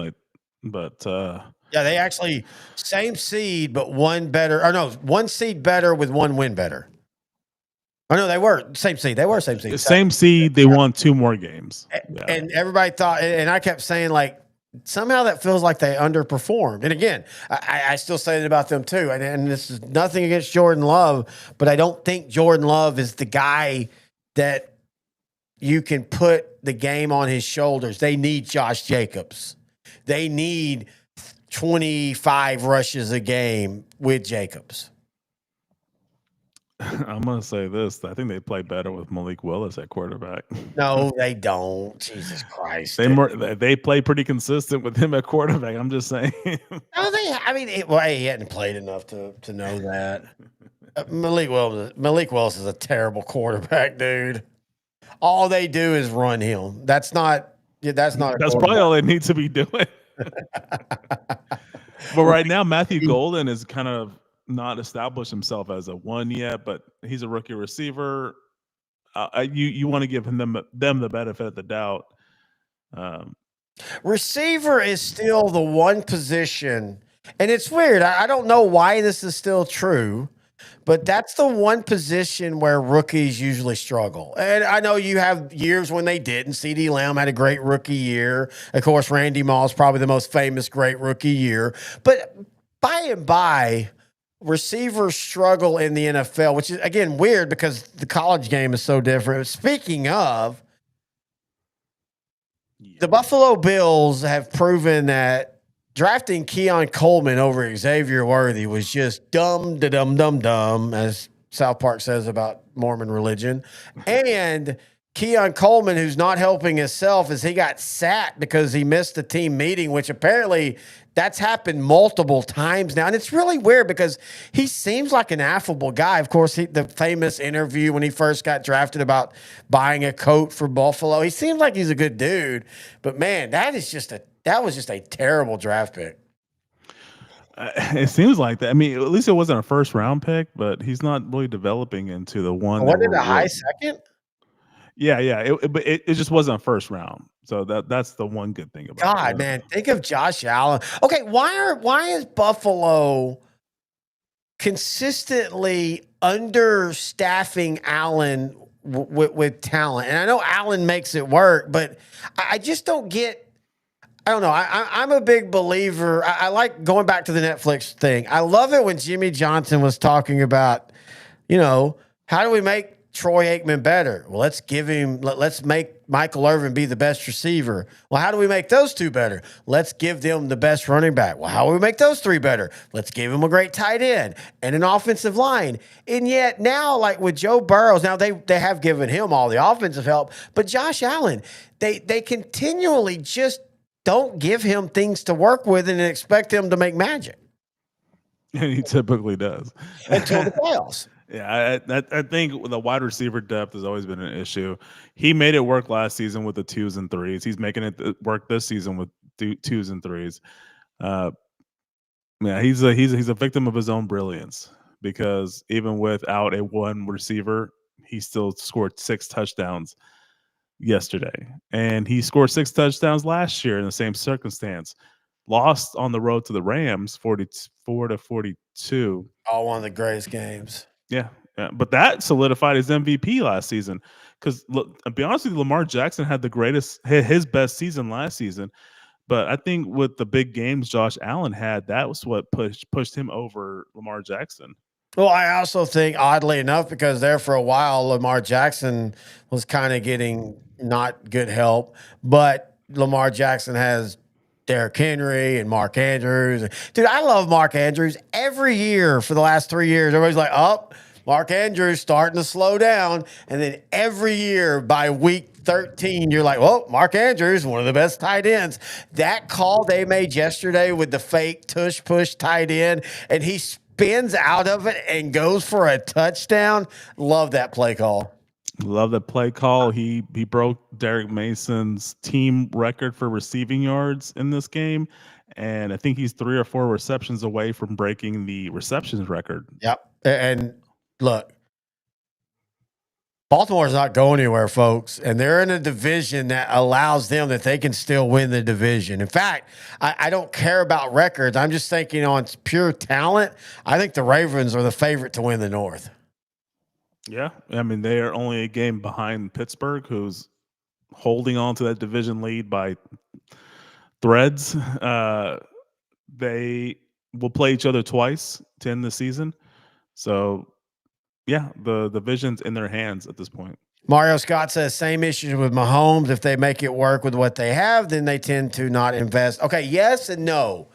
Yeah, they actually same seed, but one better. Or no, one seed better with one win better. Oh no, they were same seed. They were same seed. Same seed. They won 2 more games. Yeah. And everybody thought, and I kept saying, like, somehow that feels like they underperformed. And again, I still say that about them too. And this is nothing against Jordan Love, but I don't think Jordan Love is the guy that you can put the game on his shoulders. They need Josh Jacobs. They need 25 rushes a game with Jacobs. I'm going to say this. I think they play better with Malik Willis at quarterback. No, they don't. Jesus Christ. They play pretty consistent with him at quarterback. I'm just saying. No, he hadn't played enough to know that. Malik Willis is a terrible quarterback, dude. All they do is run him. That's probably all they need to be doing. But right now, Matthew Golden is kind of not established himself as a 1 yet, but he's a rookie receiver. You want to give them the benefit of the doubt. Receiver is still the one position, and it's weird. I don't know why this is still true, but that's the one position where rookies usually struggle. And I know you have years when they didn't. CeeDee Lamb had a great rookie year. Of course, Randy Moss, probably the most famous great rookie year. But by and by, receivers struggle in the NFL, which is, again, weird because the college game is so different. Speaking of, the Buffalo Bills have proven that drafting Keon Coleman over Xavier Worthy was just dumb, as South Park says about Mormon religion. And Keon Coleman, who's not helping himself, as he got sat because he missed the team meeting, which apparently that's happened multiple times now. And it's really weird because he seems like an affable guy. Of course, the famous interview when he first got drafted about buying a coat for Buffalo, he seems like he's a good dude. But man, that was just a terrible draft pick. It seems like that. I mean, at least it wasn't a first round pick, but he's not really developing into the one. What did a high second? Yeah. It just wasn't a first round. So that's the one good thing about God, man, think of Josh Allen. Okay, why is Buffalo consistently understaffing Allen with talent? And I know Allen makes it work, but I just don't get. I don't know. I'm a big believer. I like going back to the Netflix thing. I love it when Jimmy Johnson was talking about, how do we make Troy Aikman better? Well, let's make Michael Irvin be the best receiver. Well, how do we make those two better? Let's give them the best running back. Well, how do we make those three better? Let's give them a great tight end and an offensive line. And yet now, like with Joe Burrows, now they have given him all the offensive help, but Josh Allen, they continually just don't give him things to work with and expect him to make magic. And he typically does. Until the playoffs. Yeah, I think the wide receiver depth has always been an issue. He made it work last season with the 2s and 3s. He's making it work this season with 2s and 3s. Yeah, he's a victim of his own brilliance because even without a one receiver, he still scored 6 touchdowns yesterday, and he scored 6 touchdowns last year in the same circumstance. Lost on the road to the Rams, 44-42. Oh, one of the greatest games. Yeah, but that solidified his MVP last season. Because to be honest with you, Lamar Jackson had his best season last season. But I think with the big games Josh Allen had, that was what pushed him over Lamar Jackson. Well, I also think, oddly enough, because there for a while, Lamar Jackson was kind of getting not good help, but Lamar Jackson has Derrick Henry and Mark Andrews. Dude, I love Mark Andrews. Every year for the last 3 years, everybody's like, Mark Andrews starting to slow down. And then every year by week 13, you're like, well, Mark Andrews, one of the best tight ends. That call they made yesterday with the fake tush push tight end, and he spins out of it and goes for a touchdown. Love that play call. Love that play call. He broke Derek Mason's team record for receiving yards in this game, and I think he's 3 or 4 receptions away from breaking the receptions record. Yep. And look, Baltimore's not going anywhere, folks, and they're in a division that allows them that they can still win the division. In fact, I don't care about records. I'm just thinking on pure talent. I think the Ravens are the favorite to win the North. Yeah, I mean, they are only a game behind Pittsburgh, who's holding on to that division lead by threads. They will play each other twice to end the season. So, yeah, the division's in their hands at this point. Mario Scott says same issues with Mahomes. If they make it work with what they have, then they tend to not invest. Okay, yes and no.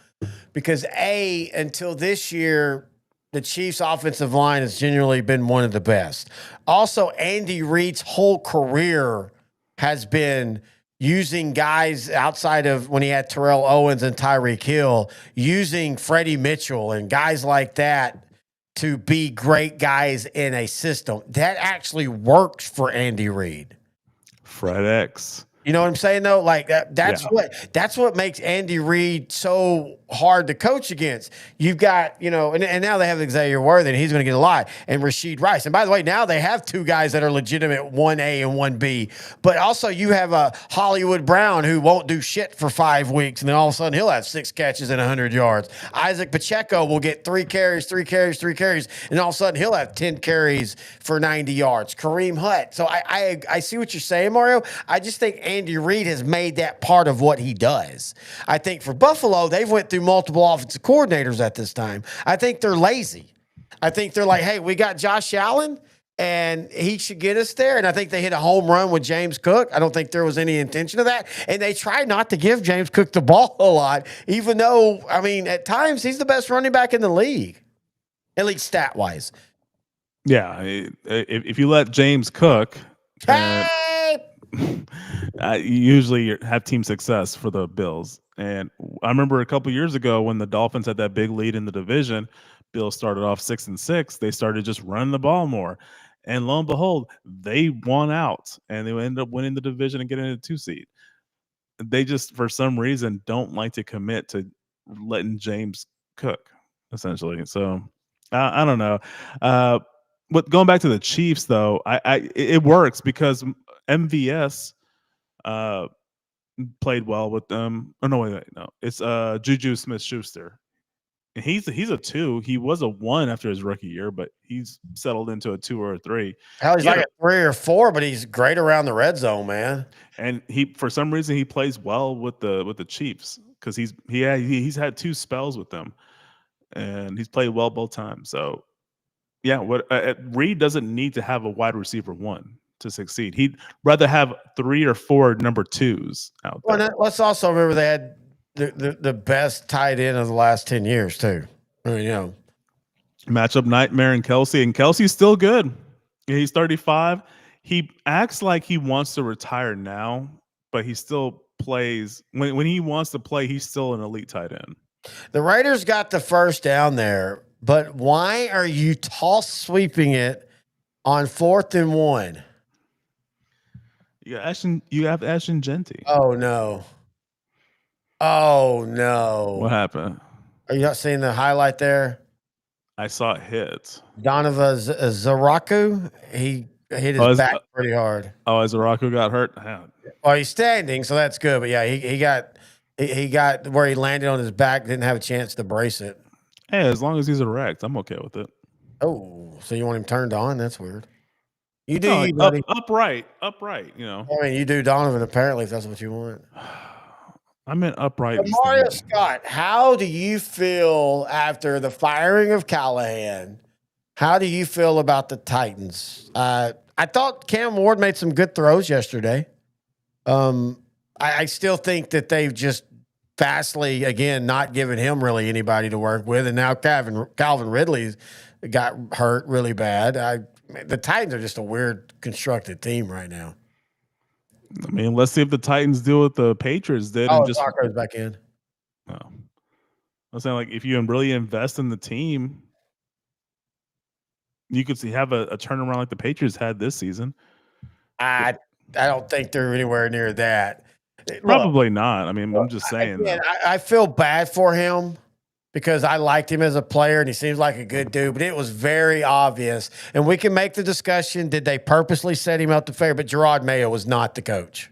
Because until this year, the Chiefs' offensive line has generally been one of the best. Also, Andy Reid's whole career has been using guys outside of when he had Terrell Owens and Tyreek Hill, using Freddie Mitchell and guys like that to be great guys in a system. That actually works for Andy Reid. Fred X. You know what I'm saying, though? Like that's what makes Andy Reid so hard to coach against. You've got, and now they have Xavier Worthy, and he's going to get a lot, and Rashid Rice. And by the way, now they have 2 guys that are legitimate 1A and 1B. But also you have a Hollywood Brown who won't do shit for 5 weeks, and then all of a sudden he'll have 6 catches and 100 yards. Isaac Pacheco will get 3 carries, and all of a sudden he'll have 10 carries for 90 yards. Kareem Hunt. So I see what you're saying, Mario. I just think Andy Reid has made that part of what he does. I think for Buffalo, they've went through multiple offensive coordinators at this time. I think they're lazy. I think they're like, hey, we got Josh Allen, and he should get us there. And I think they hit a home run with James Cook. I don't think there was any intention of that. And they tried not to give James Cook the ball a lot, even though, I mean, at times he's the best running back in the league, at least stat-wise. Yeah, if you let James Cook, you usually have team success for the Bills. And I remember a couple years ago when the Dolphins had that big lead in the division, Bills started off 6-6. They started just running the ball more. And lo and behold, they won out, and they ended up winning the division and getting a 2 seed. They just, for some reason, don't like to commit to letting James cook, essentially. So I don't know. But going back to the Chiefs, though, it works because MVS played well with them. Oh no, wait, no, it's Juju Smith-Schuster. He's a 2. He was a 1 after his rookie year, but he's settled into a 2 or a 3. Hell, he's like a 3 or 4, but he's great around the red zone, man. And he, for some reason, he plays well with the Chiefs because he's had 2 spells with them, and he's played well both times. So yeah, Reid doesn't need to have a wide receiver 1 to succeed. He'd rather have 3 or 4 number 2s out there. Well, let's also remember they had the best tight end of the last 10 years too. I mean, matchup nightmare in Kelsey, and Kelsey's still good. He's 35. He acts like he wants to retire now, but he still plays when he wants to play. He's still an elite tight end. The Raiders got the first down there, but why are you toss sweeping it on 4th and 1? You have Ashton Genty. Oh no. Oh no. What happened? Are you not seeing the highlight there? I saw it hit. Donovan Zaraku, he hit his back pretty hard. Oh, Zaraku got hurt? Well, he's standing, so that's good. But yeah, he got where he landed on his back, didn't have a chance to brace it. Hey, as long as he's erect, I'm okay with it. Oh, so you want him turned on? That's weird. You do, no, buddy. Upright. I mean, you do Donovan, apparently, if that's what you want. I meant upright. Mario Scott, how do you feel after the firing of Callahan? How do you feel about the Titans? I thought Cam Ward made some good throws yesterday. I still think that they've just vastly, again, not given him really anybody to work with. And now Calvin Ridley got hurt really bad. The Titans are just a weird constructed team right now. I mean, let's see if the Titans do what the Patriots did. Oh, and just Broncos back in. Oh. I'm saying, like, if you really invest in the team, you could have a turnaround like the Patriots had this season. I don't think they're anywhere near that. Probably not. I mean, I'm just saying. Again, I feel bad for him because I liked him as a player and he seems like a good dude, but it was very obvious. And we can make the discussion, did they purposely set him up to fail? But Gerard Mayo was not the coach.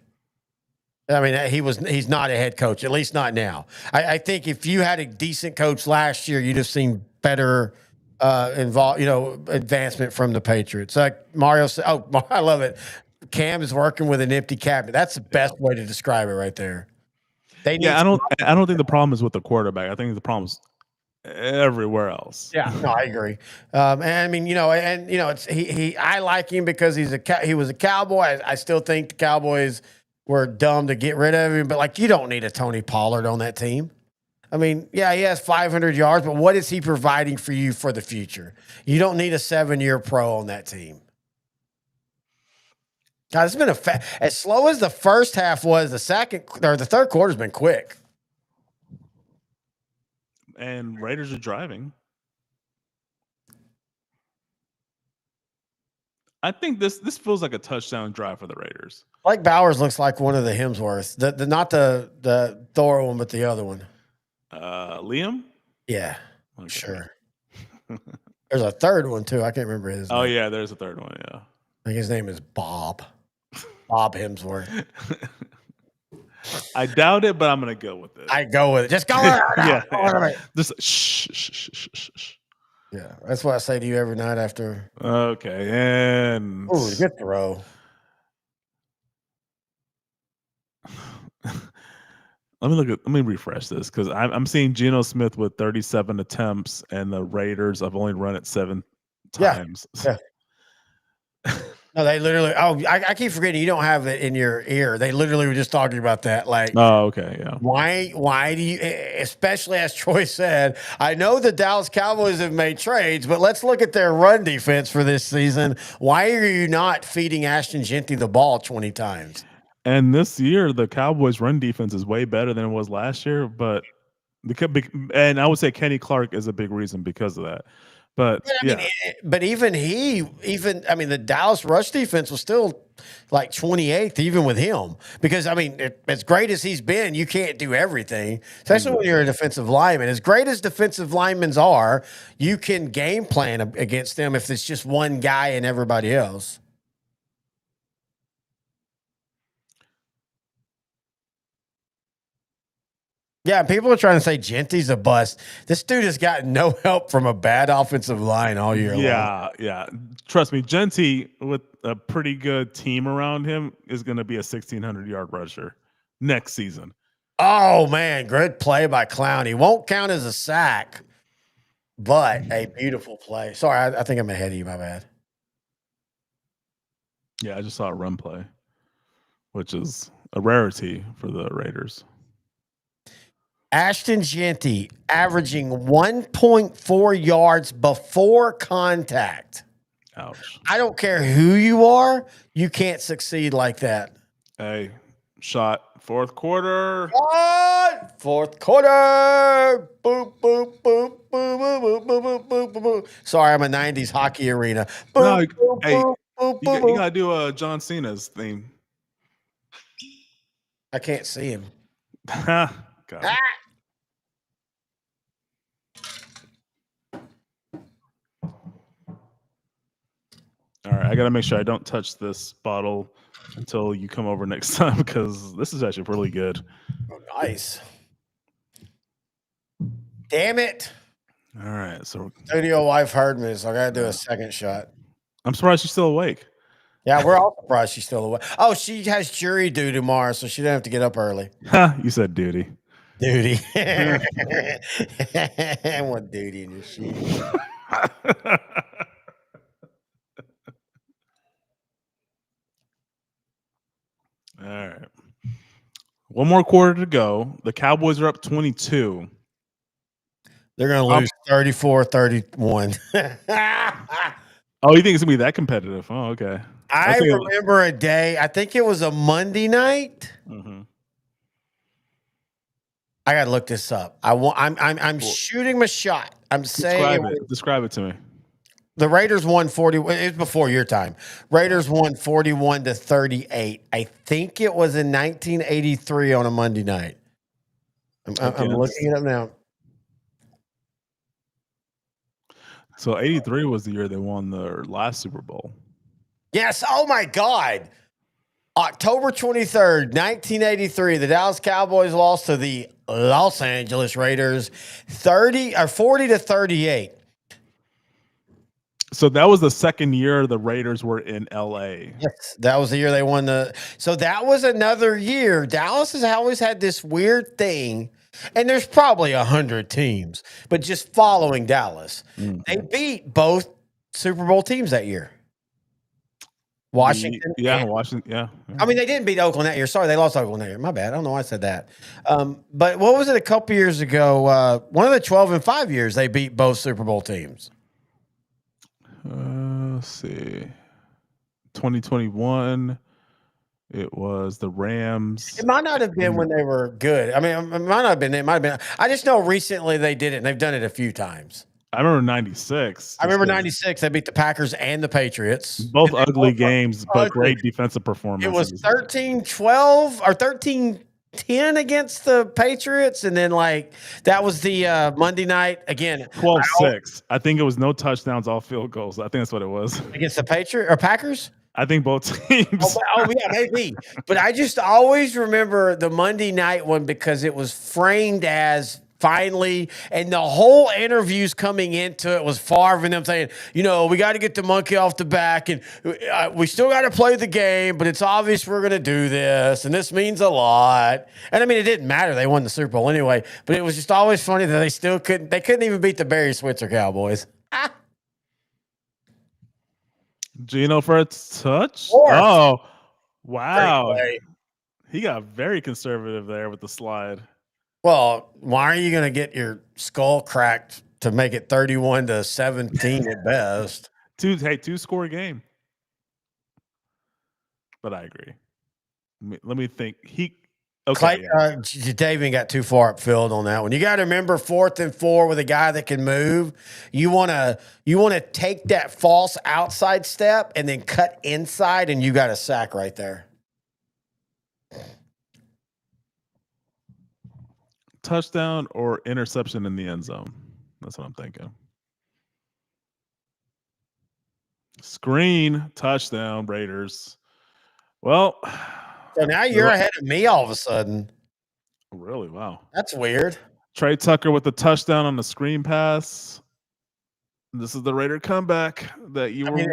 I mean, he's not a head coach, at least not now. I think if you had a decent coach last year, you'd have seen better advancement from the Patriots. Like Mario said, I love it. Cam is working with an empty cabinet. That's the best way to describe it right there. I don't think the problem is with the quarterback. I think the problem is everywhere else. Yeah, no, I agree. And I mean, it's I like him because he was a Cowboy. I still think the Cowboys were dumb to get rid of him, but like you don't need a Tony Pollard on that team. I mean, yeah, he has 500 yards, but what is he providing for you for the future? You don't need a 7-year pro on that team. God, it's been as slow as the first half was. The third quarter's been quick. And Raiders are driving. I think this feels like a touchdown drive for the Raiders. Like Bowers looks like one of the Hemsworths. Not the Thor one, but the other one. Liam? Yeah, okay. Sure. There's a third one too. I can't remember his name. Oh yeah, there's a third one. Yeah, I think his name is Bob. Bob Hemsworth. I doubt it, but I'm gonna go with it. I go with it. Just go with it. Yeah. Just shh. Yeah, that's what I say to you every night after. Okay, and good throw. Let me refresh this because I'm seeing Geno Smith with 37 attempts, and the Raiders have only run it 7 times. Yeah. No, they literally. Oh, I keep forgetting you don't have it in your ear. They literally were just talking about that. Like, oh, okay, yeah. Why do you? Especially as Troy said, I know the Dallas Cowboys have made trades, but let's look at their run defense for this season. Why are you not feeding Ashton Jeanty the ball 20 times? And this year, the Cowboys' run defense is way better than it was last year. But and I would say Kenny Clark is a big reason because of that. But even the Dallas rush defense was still like 28th, even with him. Because I mean, as great as he's been, you can't do everything, especially when you're a defensive lineman. As great as defensive linemen are, you can game plan against them if it's just one guy and everybody else. Yeah, people are trying to say Genty's a bust. This dude has gotten no help from a bad offensive line all year long. Yeah. Trust me, Jeanty, with a pretty good team around him, is going to be a 1,600-yard rusher next season. Oh, man, good play by Clowney. Won't count as a sack, but a beautiful play. Sorry, I think I'm ahead of you. My bad. Yeah, I just saw a run play, which is a rarity for the Raiders. Ashton Jeanty averaging 1.4 yards before contact. Ouch. I don't care who you are. You can't succeed like that. Hey, shot fourth quarter. What? Fourth quarter. Boop, boop, boop, boop, boop, boop, boop, boop, boop. Sorry, I'm a 90s hockey arena. Boop, No, hey, you got to do John Cena's theme. I can't see him. God. All right, I got to make sure I don't touch this bottle until you come over next time because this is actually really good. Oh, nice. Damn it. All right, so studio wife heard me, so I got to do a second shot. I'm surprised she's still awake. Yeah, we're all surprised she's still awake. Oh, she has jury due tomorrow, so she didn't have to get up early. You said duty. Duty. What duty in your sheet? All right. One more quarter to go. The Cowboys are up 22. They're going to lose 34-31. Oh, you think it's going to be that competitive? Oh, okay. I remember a day, I think it was a Monday night. Mm-hmm. I got to look this up. I'm shooting my shot. I'm saying Describe it to me. The Raiders won 40. It was before your time. Raiders won 41-38. I think it was in 1983 on a Monday night. I'm looking it up now. So 83 was the year they won their last Super Bowl. Yes. Oh my God. October 23rd, 1983, the Dallas Cowboys lost to the Los Angeles Raiders 40-38. So that was the second year the Raiders were in LA. Yes, that was the year they won the. So that was another year. Dallas has always had this weird thing, and there's probably 100 teams, but just following Dallas, they beat both Super Bowl teams that year. Washington. Washington. Yeah. I mean, they didn't beat Oakland that year. Sorry, they lost Oakland that year. My bad. I don't know why I said that. But what was it a couple years ago? One of the 12-5 years, they beat both Super Bowl teams. Let's see. 2021, it was the Rams. It might not have been when they were good. I mean, it might not have been. It might have been. I just know recently they did it, and they've done it a few times. I remember 96. I remember 96. They beat the Packers and the Patriots. Both ugly games, but great defensive performance. It was 13-12 or 13-10 against the Patriots, and then that was the Monday night again. 12-6. I think it was no touchdowns, all field goals. I think that's what it was against the Patriots or Packers. I think both teams. Oh yeah, maybe. But I just always remember the Monday night one because it was framed as finally, and the whole interviews coming into it was Favre and them saying, we got to get the monkey off the back, and we still got to play the game, but it's obvious we're going to do this, and this means a lot. And I mean, it didn't matter; they won the Super Bowl anyway. But it was just always funny that they still couldn't. They couldn't even beat the Barry Switzer Cowboys. Geno for a touch. Oh, wow! He got very conservative there with the slide. Well, why are you going to get your skull cracked to make it 31-17 at best? Two score game. But I agree. Let me think. David got too far upfield on that one. You got to remember 4th and 4 with a guy that can move. You want to take that false outside step and then cut inside, and you got a sack right there. Touchdown or interception in the end zone. That's what I'm thinking. Screen, touchdown, Raiders. Well, so now you're ahead of me all of a sudden. Really? Wow. That's weird. Trey Tucker with the touchdown on the screen pass. This is the Raider comeback that you were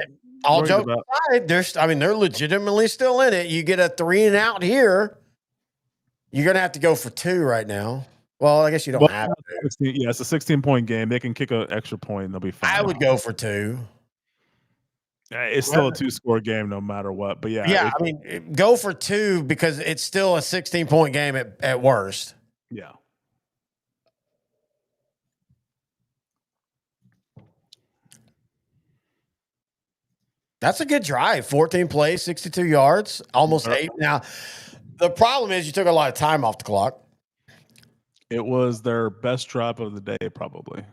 all jokes aside, they're legitimately still in it. You get a 3-and-out here. You're going to have to go for 2 right now. Well, I guess you don't have to. It's a 16-point game. They can kick an extra point and they'll be fine. I would go for 2. It's still a 2-score game no matter what. But go for 2 because it's still a 16-point game at worst. Yeah. That's a good drive. 14 plays, 62 yards, almost 8. Now, the problem is you took a lot of time off the clock. It was their best drop of the day, probably,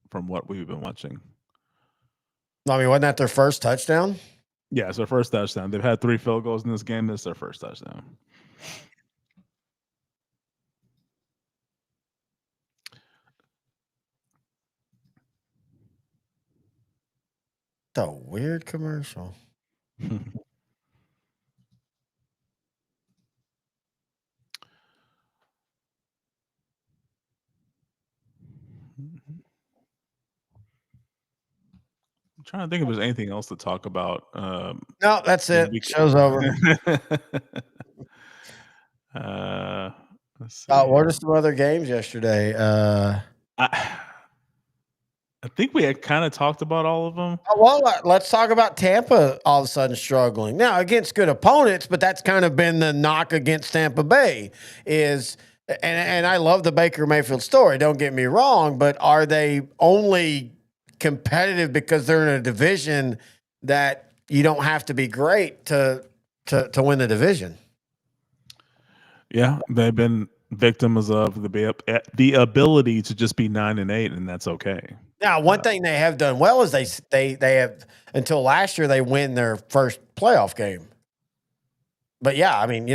from what we've been watching. I mean, wasn't that their first touchdown? Yeah, it's their first touchdown. They've had 3 field goals in this game. This is their first touchdown. It's a weird commercial. I'm trying to think if there's anything else to talk about. No, that's it. Show's over. Let's see. What are some other games yesterday? I think we had kind of talked about all of them. Well, let's talk about Tampa all of a sudden struggling. Now, against good opponents, but that's kind of been the knock against Tampa Bay is – and I love the Baker Mayfield story, don't get me wrong, but are they only competitive because they're in a division that you don't have to be great to win the division? Yeah, they've been victims of the ability to just be 9-8, and that's okay. Now, one thing they have done well is they have until last year they win their first playoff game. But yeah, I mean,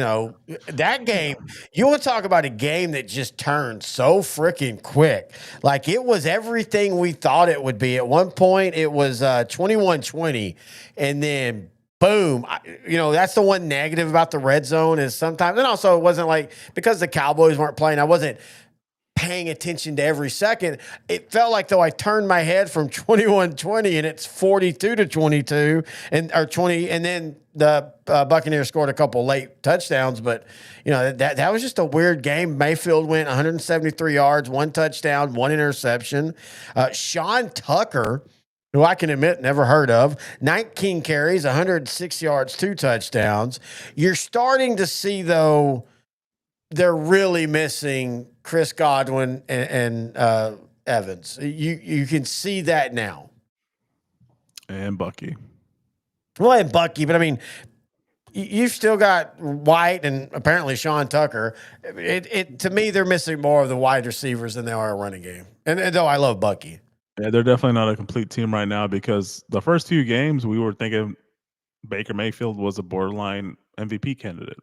that game, you want to talk about a game that just turned so freaking quick. Like it was everything we thought it would be. At one point, it was 21-20, and then boom. That's the one negative about the red zone is sometimes, and also it wasn't like because the Cowboys weren't playing, I wasn't paying attention to every second. It felt like though I turned my head from 21-20 and it's 42-22 or 20, and then the Buccaneers scored a couple late touchdowns, but that was just a weird game. Mayfield went 173 yards, 1 touchdown, 1 interception. Sean Tucker, who I can admit never heard of, 19 carries, 106 yards, 2 touchdowns. You're starting to see though they're really missing Chris Godwin and Evans. You can see that now. And Bucky. Well, and Bucky, but I mean, you've still got White and apparently Sean Tucker. To me, they're missing more of the wide receivers than they are a running game. And though I love Bucky. Yeah, they're definitely not a complete team right now because the first 2 games we were thinking Baker Mayfield was a borderline MVP candidate.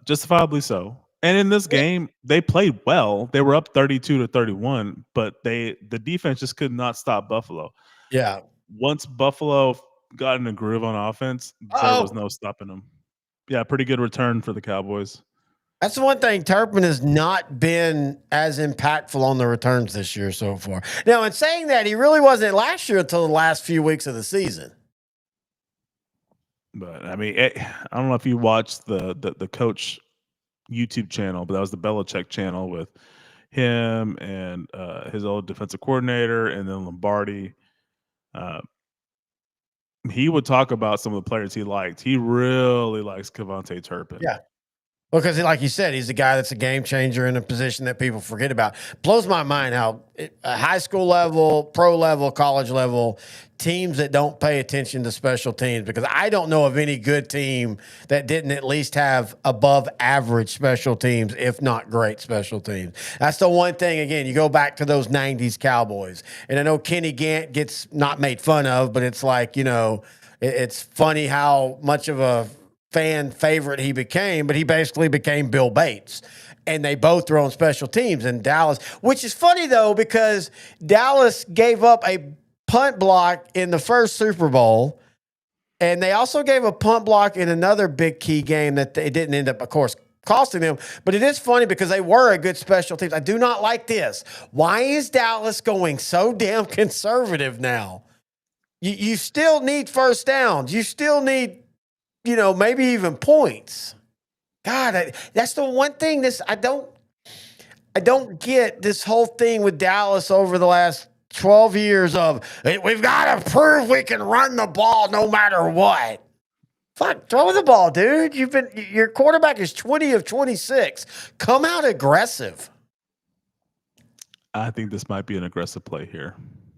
Justifiably so. And in this game, they played well. They were up 32-31, but the defense just could not stop Buffalo. Yeah. Once Buffalo got in a groove on offense, there was no stopping them. Yeah, pretty good return for the Cowboys. That's the one thing. Turpin has not been as impactful on the returns this year so far. Now, in saying that, he really wasn't last year until the last few weeks of the season. But I mean, I don't know if you watched the coach YouTube channel, but that was the Belichick channel with him and his old defensive coordinator, and then Lombardi. He would talk about some of the players he liked. He really likes Kevontae Turpin. Yeah. Well, because like you said, he's a guy that's a game changer in a position that people forget about. Blows my mind how high school level, pro level, college level, teams that don't pay attention to special teams, because I don't know of any good team that didn't at least have above average special teams, if not great special teams. That's the one thing, again, you go back to those 90s Cowboys. And I know Kenny Gant gets not made fun of, but it's like, it's funny how much of a fan favorite he became, but he basically became Bill Bates. And they both were on special teams in Dallas, which is funny, though, because Dallas gave up a punt block in the first Super Bowl, and they also gave a punt block in another big key game that they didn't end up, of course, costing them. But it is funny because they were a good special teams. I do not like this. Why is Dallas going so damn conservative now? You still need first downs. You still need maybe even points. God, that's the one thing I don't get this whole thing with Dallas over the last 12 years of we've got to prove we can run the ball no matter what. Fuck, throw the ball, dude. Your quarterback is 20 of 26. Come out aggressive. I think this might be an aggressive play here.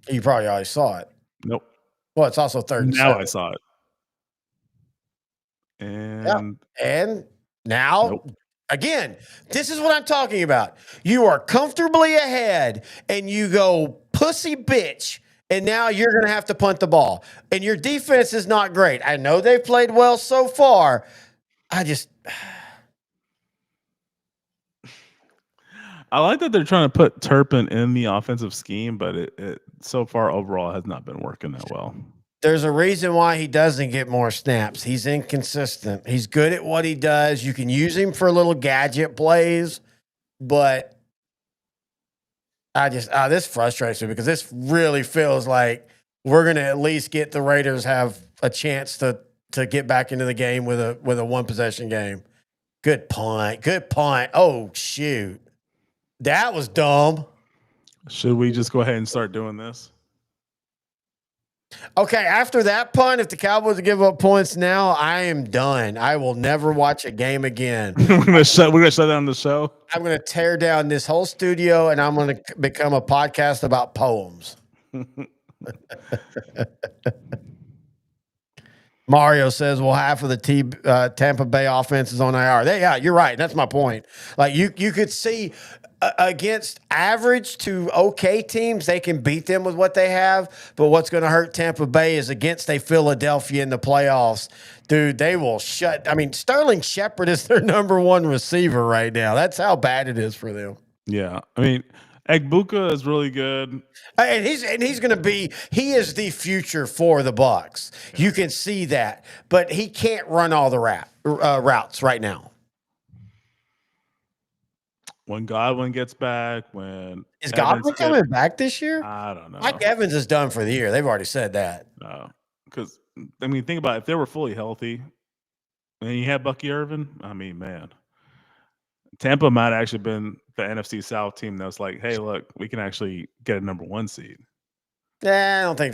You probably already saw it. Nope. Well, it's also 3rd and 7. Now I saw it. And now, again, this is what I'm talking about. You are comfortably ahead, and you go pussy bitch, and now you're going to have to punt the ball. And your defense is not great. I know they've played well so far. I like that they're trying to put Turpin in the offensive scheme, but it so far overall has not been working that well. There's a reason why he doesn't get more snaps. He's inconsistent. He's good at what he does. You can use him for little gadget plays, but this frustrates me because this really feels like we're going to at least get the Raiders have a chance to get back into the game with a 1-possession game. Good punt. Oh, shoot. That was dumb. Should we just go ahead and start doing this? Okay, after that punt, if the Cowboys give up points now, I am done. I will never watch a game again. We're gonna shut down the show. I'm gonna tear down this whole studio, and I'm gonna become a podcast about poems. Mario says, "Well, half of the Tampa Bay offense is on IR." Yeah, you're right. That's my point. Like you could see against average to okay teams, they can beat them with what they have. But what's going to hurt Tampa Bay is against a Philadelphia in the playoffs. Dude, they will shut. I mean, Sterling Shepard is their number one receiver right now. That's how bad it is for them. Yeah, I mean, Egbuka is really good. And he's going to be. He is the future for the Bucs. You can see that, but he can't run all the routes right now. When Godwin gets back, when Is Godwin coming back this year? I don't know. Mike Evans is done for the year. They've already said that. No, because I mean, think about it. If they were fully healthy, and you had Bucky Irvin, I mean, man, Tampa might have actually been the NFC South team that was like, hey, look, we can actually get a number 1 seed. Yeah, I don't think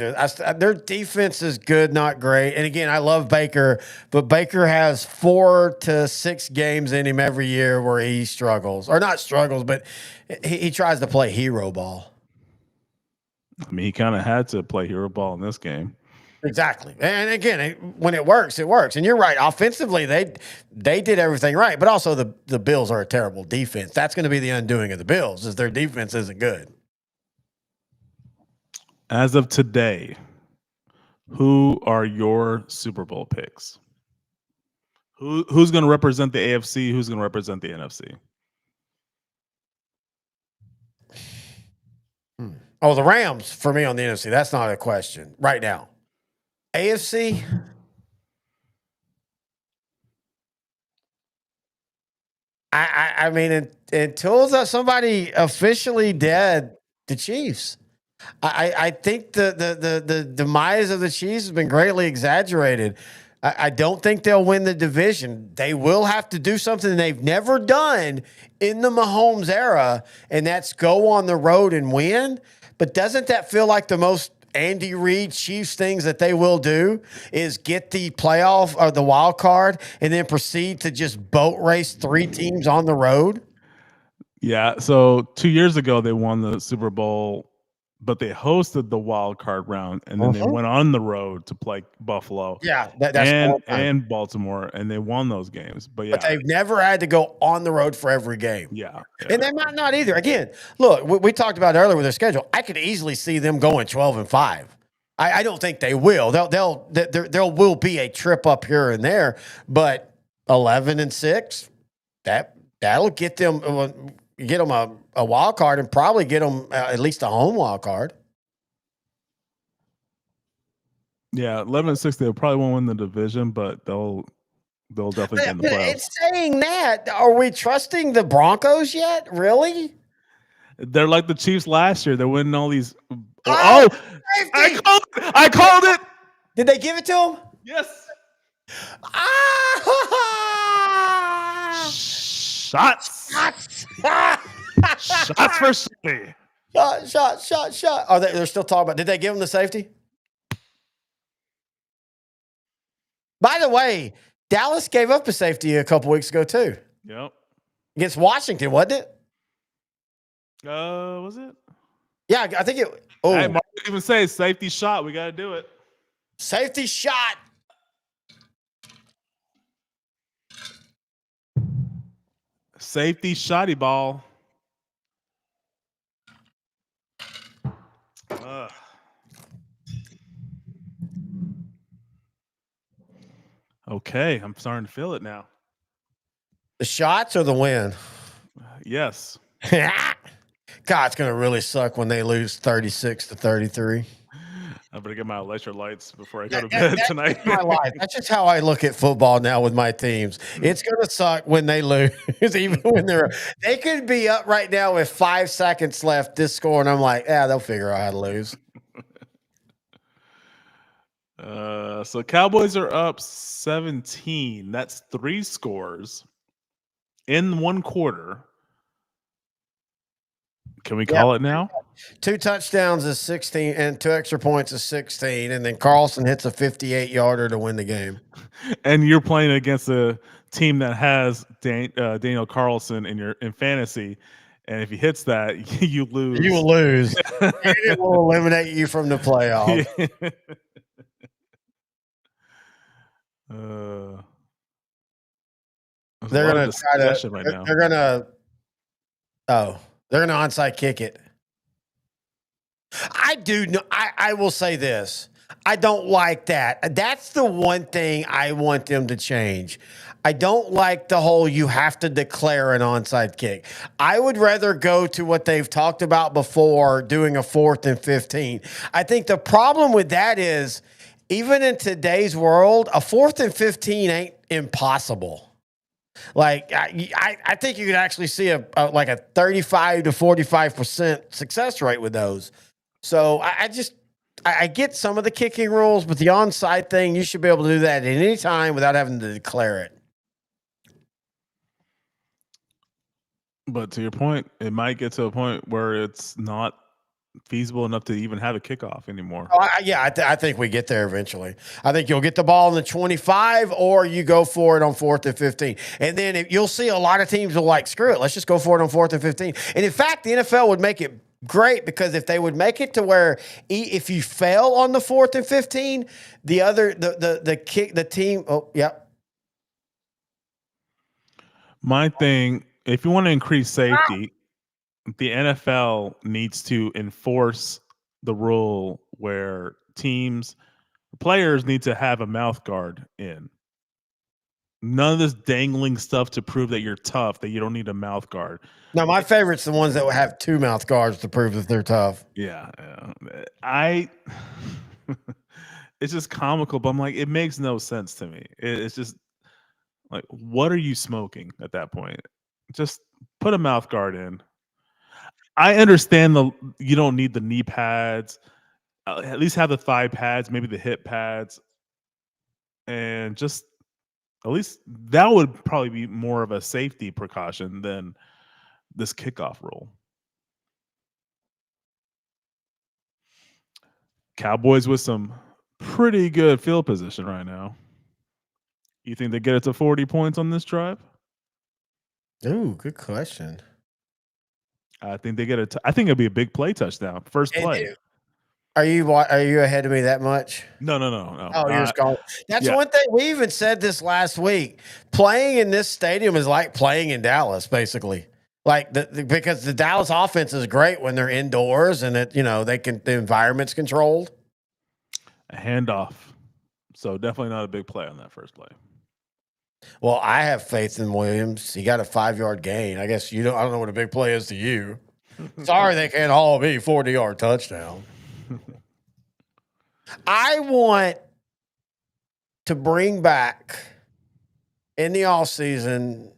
their defense is good, not great. And again, I love Baker, but Baker has 4 to 6 games in him every year where he struggles, or not struggles, but he tries to play hero ball. I mean, he kind of had to play hero ball in this game. Exactly. And again, when it works, it works. And you're right. Offensively, they did everything right, but also the Bills are a terrible defense. That's going to be the undoing of the Bills, is their defense isn't good. As of today, who are your Super Bowl picks? Who's going to represent the AFC? Who's going to represent the NFC? Oh, the Rams for me on the NFC. That's not a question right now. AFC. I mean, until somebody officially dead, the Chiefs. I think the demise of the Chiefs has been greatly exaggerated. I don't think they'll win the division. They will have to do something they've never done in the Mahomes era, and that's go on the road and win. But doesn't that feel like the most Andy Reid Chiefs things that they will do is get the playoff or the wild card and then proceed to just boat race 3 teams on the road? Yeah. So 2 years ago, they won the Super Bowl, but they hosted the wild card round, and then they went on the road to play Buffalo, Yeah, and Baltimore, and they won those games. But but they've never had to go on the road for every game. Yeah. And they might not either. Again, look, we talked about earlier with their schedule. I could easily see them going 12-5. I don't think they will. There will be a trip up here and there, but 11-6, that'll get them a wild card and probably get them at least a home wild card. Yeah, 11-6, they probably won't win the division, but they'll definitely get in the playoffs. It's saying that, are we trusting the Broncos yet? Really? They're like the Chiefs last year. They're winning all these. I called it. Did they give it to him? Yes. Shots. Shots for safety. Shot. Oh, they're still talking about. Did they give him the safety? By the way, Dallas gave up a safety a couple weeks ago too. Yep. Against Washington, wasn't it? Was it? Yeah, I think it. Oh, I might even say safety shot. We got to do it. Safety shot. Safety shotty ball. Okay, I'm starting to feel it now. The shots or the win? Yes. God, it's going to really suck when they lose 36-33. I better get my electrolytes before I go to bed tonight. My life. That's just how I look at football now with my teams. It's going to suck when they lose, even when they could be up right now with 5 seconds left this score, and I'm like, they'll figure out how to lose. So Cowboys are up 17. That's 3 scores in 1 quarter. Can we call it now? 2 touchdowns is 16, and 2 extra points is 16, and then Carlson hits a 58-yarder to win the game. And you're playing against a team that has Daniel Carlson in fantasy, and if he hits that, you lose. You will lose. It will eliminate you from the playoff. They're going to try to. They're going to. Oh. They're going to onside kick it. I do know. I will say this. I don't like that. That's the one thing I want them to change. I don't like the whole you have to declare an onside kick. I would rather go to what they've talked about before, doing a 4th and 15. I think the problem with that is, even in today's world, a 4th and 15 ain't impossible. Like I think you could actually see a 35 to 45% success rate with those. So I get some of the kicking rules, but the onside thing, you should be able to do that at any time without having to declare it. But to your point, it might get to a point where it's not feasible enough to even have a kickoff anymore. I think we get there eventually. I think you'll get the ball in the 25, or you go for it on 4th and 15. And then you'll see a lot of teams will like, screw it, let's just go for it on 4th and 15. And in fact, the NFL would make it great, because if they would make it to where if you fail on the 4th and 15, the team. Oh, yeah. My thing, if you want to increase safety, the NFL needs to enforce the rule where players need to have a mouth guard in. None of this dangling stuff to prove that you're tough, that you don't need a mouth guard. No, my favorite's the ones that will have 2 mouth guards to prove that they're tough. Yeah. It's just comical, but I'm like, it makes no sense to me. It's just like, what are you smoking at that point? Just put a mouth guard in. I understand you don't need the knee pads. At least have the thigh pads, maybe the hip pads, and just at least that would probably be more of a safety precaution than this kickoff rule. Cowboys with some pretty good field position right now. You think they get it to 40 points on this drive? Ooh, good question. I think they get it. I think it'll be a big play touchdown. First play. Are you ahead of me that much? No. Oh, you're just going. That's one thing. We even said this last week. Playing in this stadium is like playing in Dallas, basically. Like because the Dallas offense is great when they're indoors and the environment's controlled. A handoff. So definitely not a big play on that first play. Well, I have faith in Williams. He got a 5-yard gain. I guess I don't know what a big play is to you. Sorry, they can't all be 40-yard touchdown. I want to bring back in the offseason,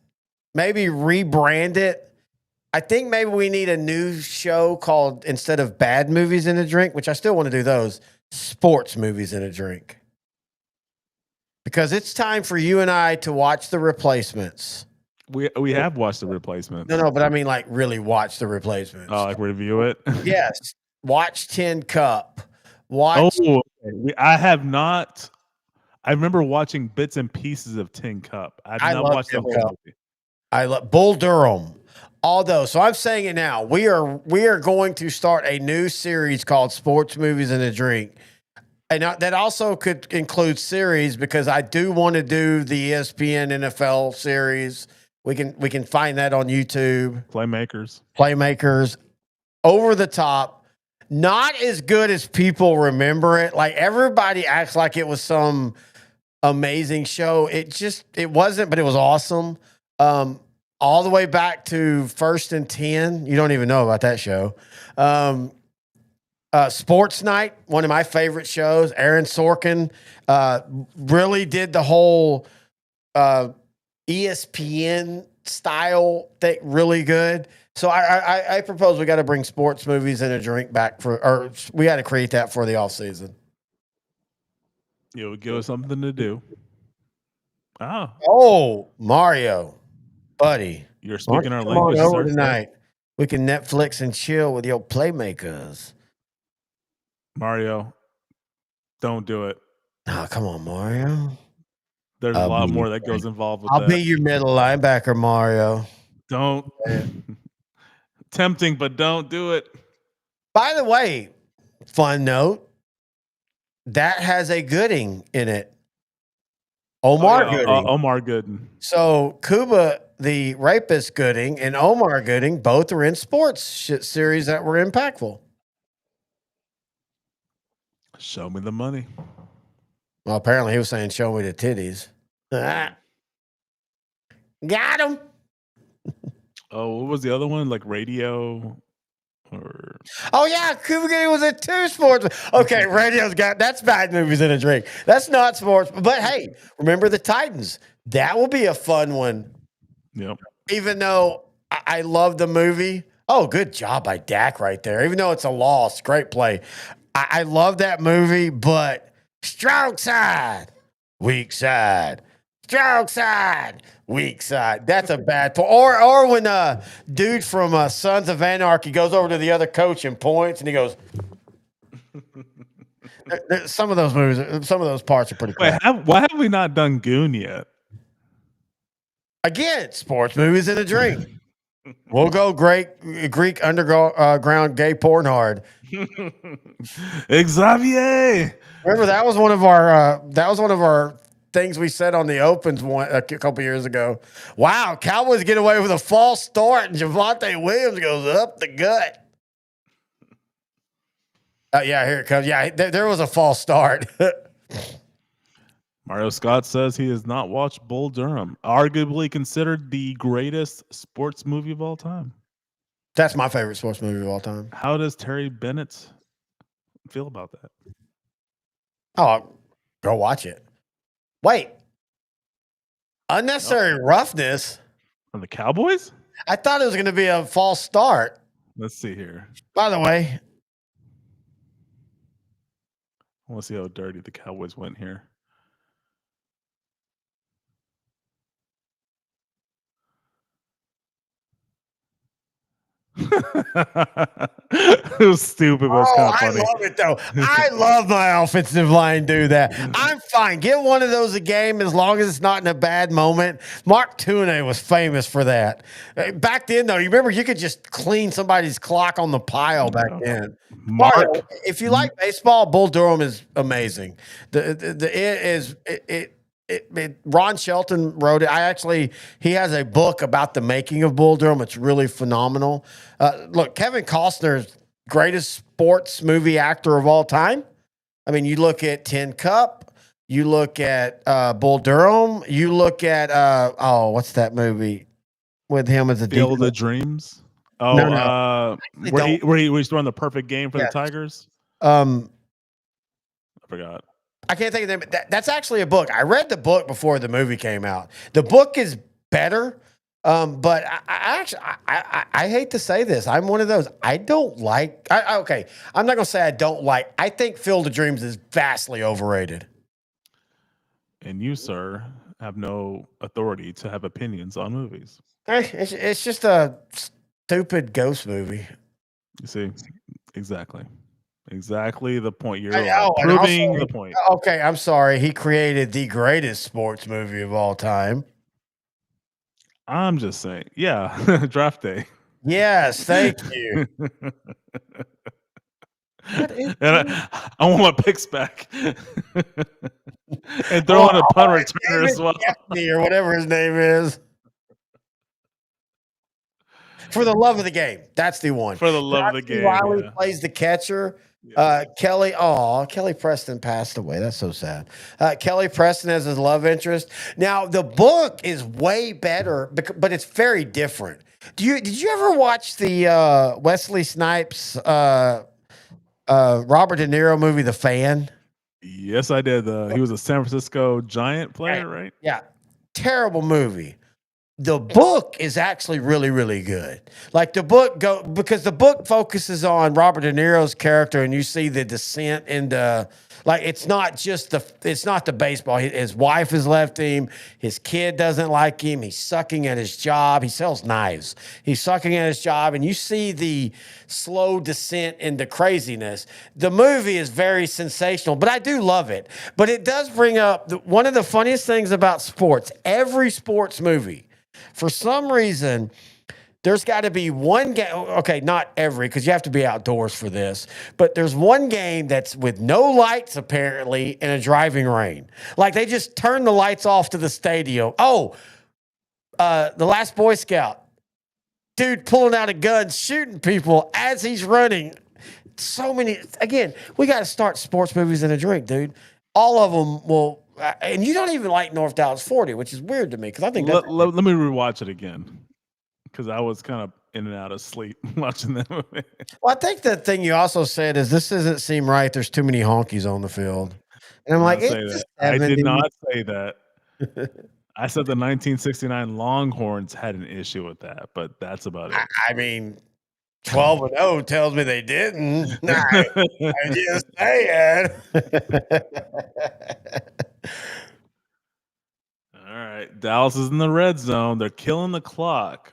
maybe rebrand it. I think maybe we need a new show called, instead of Bad Movies in a Drink, which I still want to do those, Sports Movies in a Drink. Because it's time for you and I to watch The Replacements. We have watched The Replacements. No, but I mean like really watch The Replacements. Oh, like review it? Yes. Watch Tin Cup. Watch. Oh, I have not. I remember watching bits and pieces of Tin Cup. I love watched the whole movie. I love Bull Durham. Although, so I'm saying it now. We are going to start a new series called Sports Movies and a Drink. And that also could include series, because I do want to do the ESPN NFL series. We can find that on YouTube. Playmakers. Over the top. Not as good as people remember it. Like everybody acts like it was some amazing show. It wasn't, but it was awesome. All the way back to First and 10. You don't even know about that show. Sports Night, one of my favorite shows. Aaron Sorkin really did the whole ESPN style thing really good. So I propose we got to bring Sports Movies and a Drink back or we got to create that for the off season. It would give us something to do. Oh, Mario, buddy, you're speaking our language over tonight. We can Netflix and chill with your playmakers. Mario, don't do it. Oh, come on, Mario. There's a lot more that goes involved with that. I'll be your middle linebacker, Mario. Don't. Tempting, but don't do it. By the way, fun note, that has a Gooding in it. Omar Gooding. Omar Gooden. So Cuba the rapist Gooding and Omar Gooding both are in sports series that were impactful. Show me the money. Well, apparently he was saying, "Show me the titties." Got him. Oh, what was the other one? Like radio or Oh yeah, Cuba Gooding was in 2 sports. Okay, radio's got that's bad movies in a drink. That's not sports. But hey, remember the Titans? That will be a fun one. yep. Even though I love the movie. Oh, good job by Dak right there. Even though it's a loss, great play. I love that movie, but strong side, weak side, strong side, weak side. That's a bad point. Or when dude from Sons of Anarchy goes over to the other coach and points, and he goes. Some of those movies, some of those parts are pretty cool. Wait, why have we not done Goon yet? Again, sports movies in a drink. We'll go Greek underground gay porn hard. Xavier. Remember that was one of our things we said on the opens a couple years ago. Wow, Cowboys get away with a false start, and Javonte Williams goes up the gut. Yeah, here it comes. Yeah, there was a false start. Mario Scott says he has not watched Bull Durham, arguably considered the greatest sports movie of all time. That's my favorite sports movie of all time. How does Terry Bennett feel about that? Oh, go watch it. Wait. Unnecessary roughness? On the Cowboys? I thought it was going to be a false start. Let's see here. By the way. I want to see how dirty the Cowboys went here. It was stupid, but it's kind of funny. I love it though. I love my offensive line do that. I'm fine. Get one of those a game as long as it's not in a bad moment. Mark Tooney was famous for that. Back then, though, you remember you could just clean somebody's clock on the pile back then. Mark, if you like baseball, Bull Durham is amazing. Ron Shelton wrote it. He has a book about the making of Bull Durham. It's really phenomenal. Look, Kevin Costner's greatest sports movie actor of all time. I mean, you look at Tin Cup, you look at Bull Durham, you look at what's that movie with him as a Field of Dreams? Oh, no. Where he's throwing the perfect game for the Tigers? I forgot. I can't think of the name. That's actually a book. I read the book before the movie came out. The book is better, but I hate to say this. I'm one of those. I don't like. Okay, I'm not gonna say I don't like. I think Field of Dreams is vastly overrated. And you, sir, have no authority to have opinions on movies. It's just a stupid ghost movie. You see, exactly the point you're proving. The point. Okay, I'm sorry. He created the greatest sports movie of all time. I'm just saying. Yeah, Draft Day. Yes, thank you. And I want my picks back. And throw in a punt returner as well. Or whatever his name is. For the love of the game. That's the one. For the love of the game. Riley plays the catcher. Kelly Preston passed away. That's so sad. Kelly Preston has his love interest. Now, the book is way better, but it's very different. Did you ever watch the Wesley Snipes Robert De Niro movie, The Fan? Yes, I did. He was a San Francisco Giant player, right? Yeah. Terrible movie. The book is actually really, really good. Like because the book focuses on Robert De Niro's character, and you see the descent into it's not the baseball. His wife has left him. His kid doesn't like him. He's sucking at his job. He sells knives. He's sucking at his job, and you see the slow descent into craziness. The movie is very sensational, but I do love it. But it does bring up one of the funniest things about sports. Every sports movie, for some reason, there's got to be one game. Okay, not every, because you have to be outdoors for this. But there's one game that's with no lights, apparently, in a driving rain. Like, they just turn the lights off to the stadium. Oh, The Last Boy Scout. Dude pulling out a gun, shooting people as he's running. So many. Again, we got to start sports movies in a drink, dude. All of them will. And you don't even like North Dallas 40, which is weird to me because I think that's. Let me rewatch it again because I was kind of in and out of sleep watching that movie. Well, I think the thing you also said is this doesn't seem right. There's too many honkies on the field. And I'm like, I did not say that. I said the 1969 Longhorns had an issue with that, but that's about it. I mean, 12-0 tells me they didn't. I just saying. All right. Dallas is in the red zone. They're killing the clock.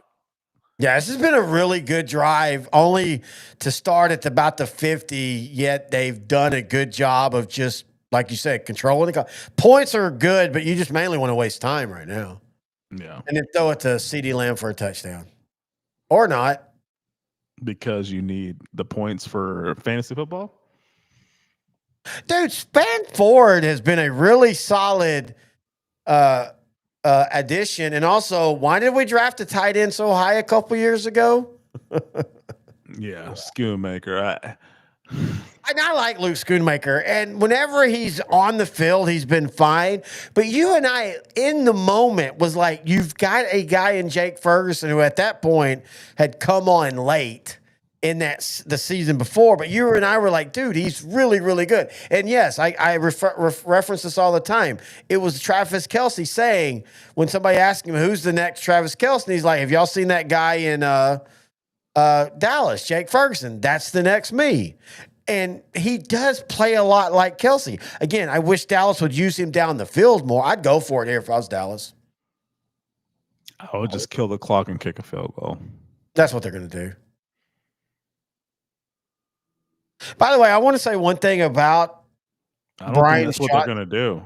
Yeah, this has been a really good drive, only to start at about the 50, yet they've done a good job of just, like you said, controlling the clock. Points are good, but you just mainly want to waste time right now. Yeah. And then throw it to CeeDee Lamb for a touchdown. Or not. Because you need the points for fantasy football? Dude, Span Ford has been a really solid addition. And also, why did we draft a tight end so high a couple years ago? Yeah, Schoonmaker. I like Luke Schoonmaker, and whenever he's on the field, he's been fine. But you and I, in the moment, was like, you've got a guy in Jake Ferguson who at that point had come on late in the season before. But you and I were like, dude, he's really, really good. And yes, I reference this all the time. It was Travis Kelce saying, when somebody asked him, who's the next Travis Kelce? And he's like, have y'all seen that guy in Dallas, Jake Ferguson? That's the next me. And he does play a lot like Kelce. Again, I wish Dallas would use him down the field more. I'd go for it here if I was Dallas. I would just kill the clock and kick a field goal. That's what they're going to do. By the way, I want to say one thing about I don't think that's what they're going to do.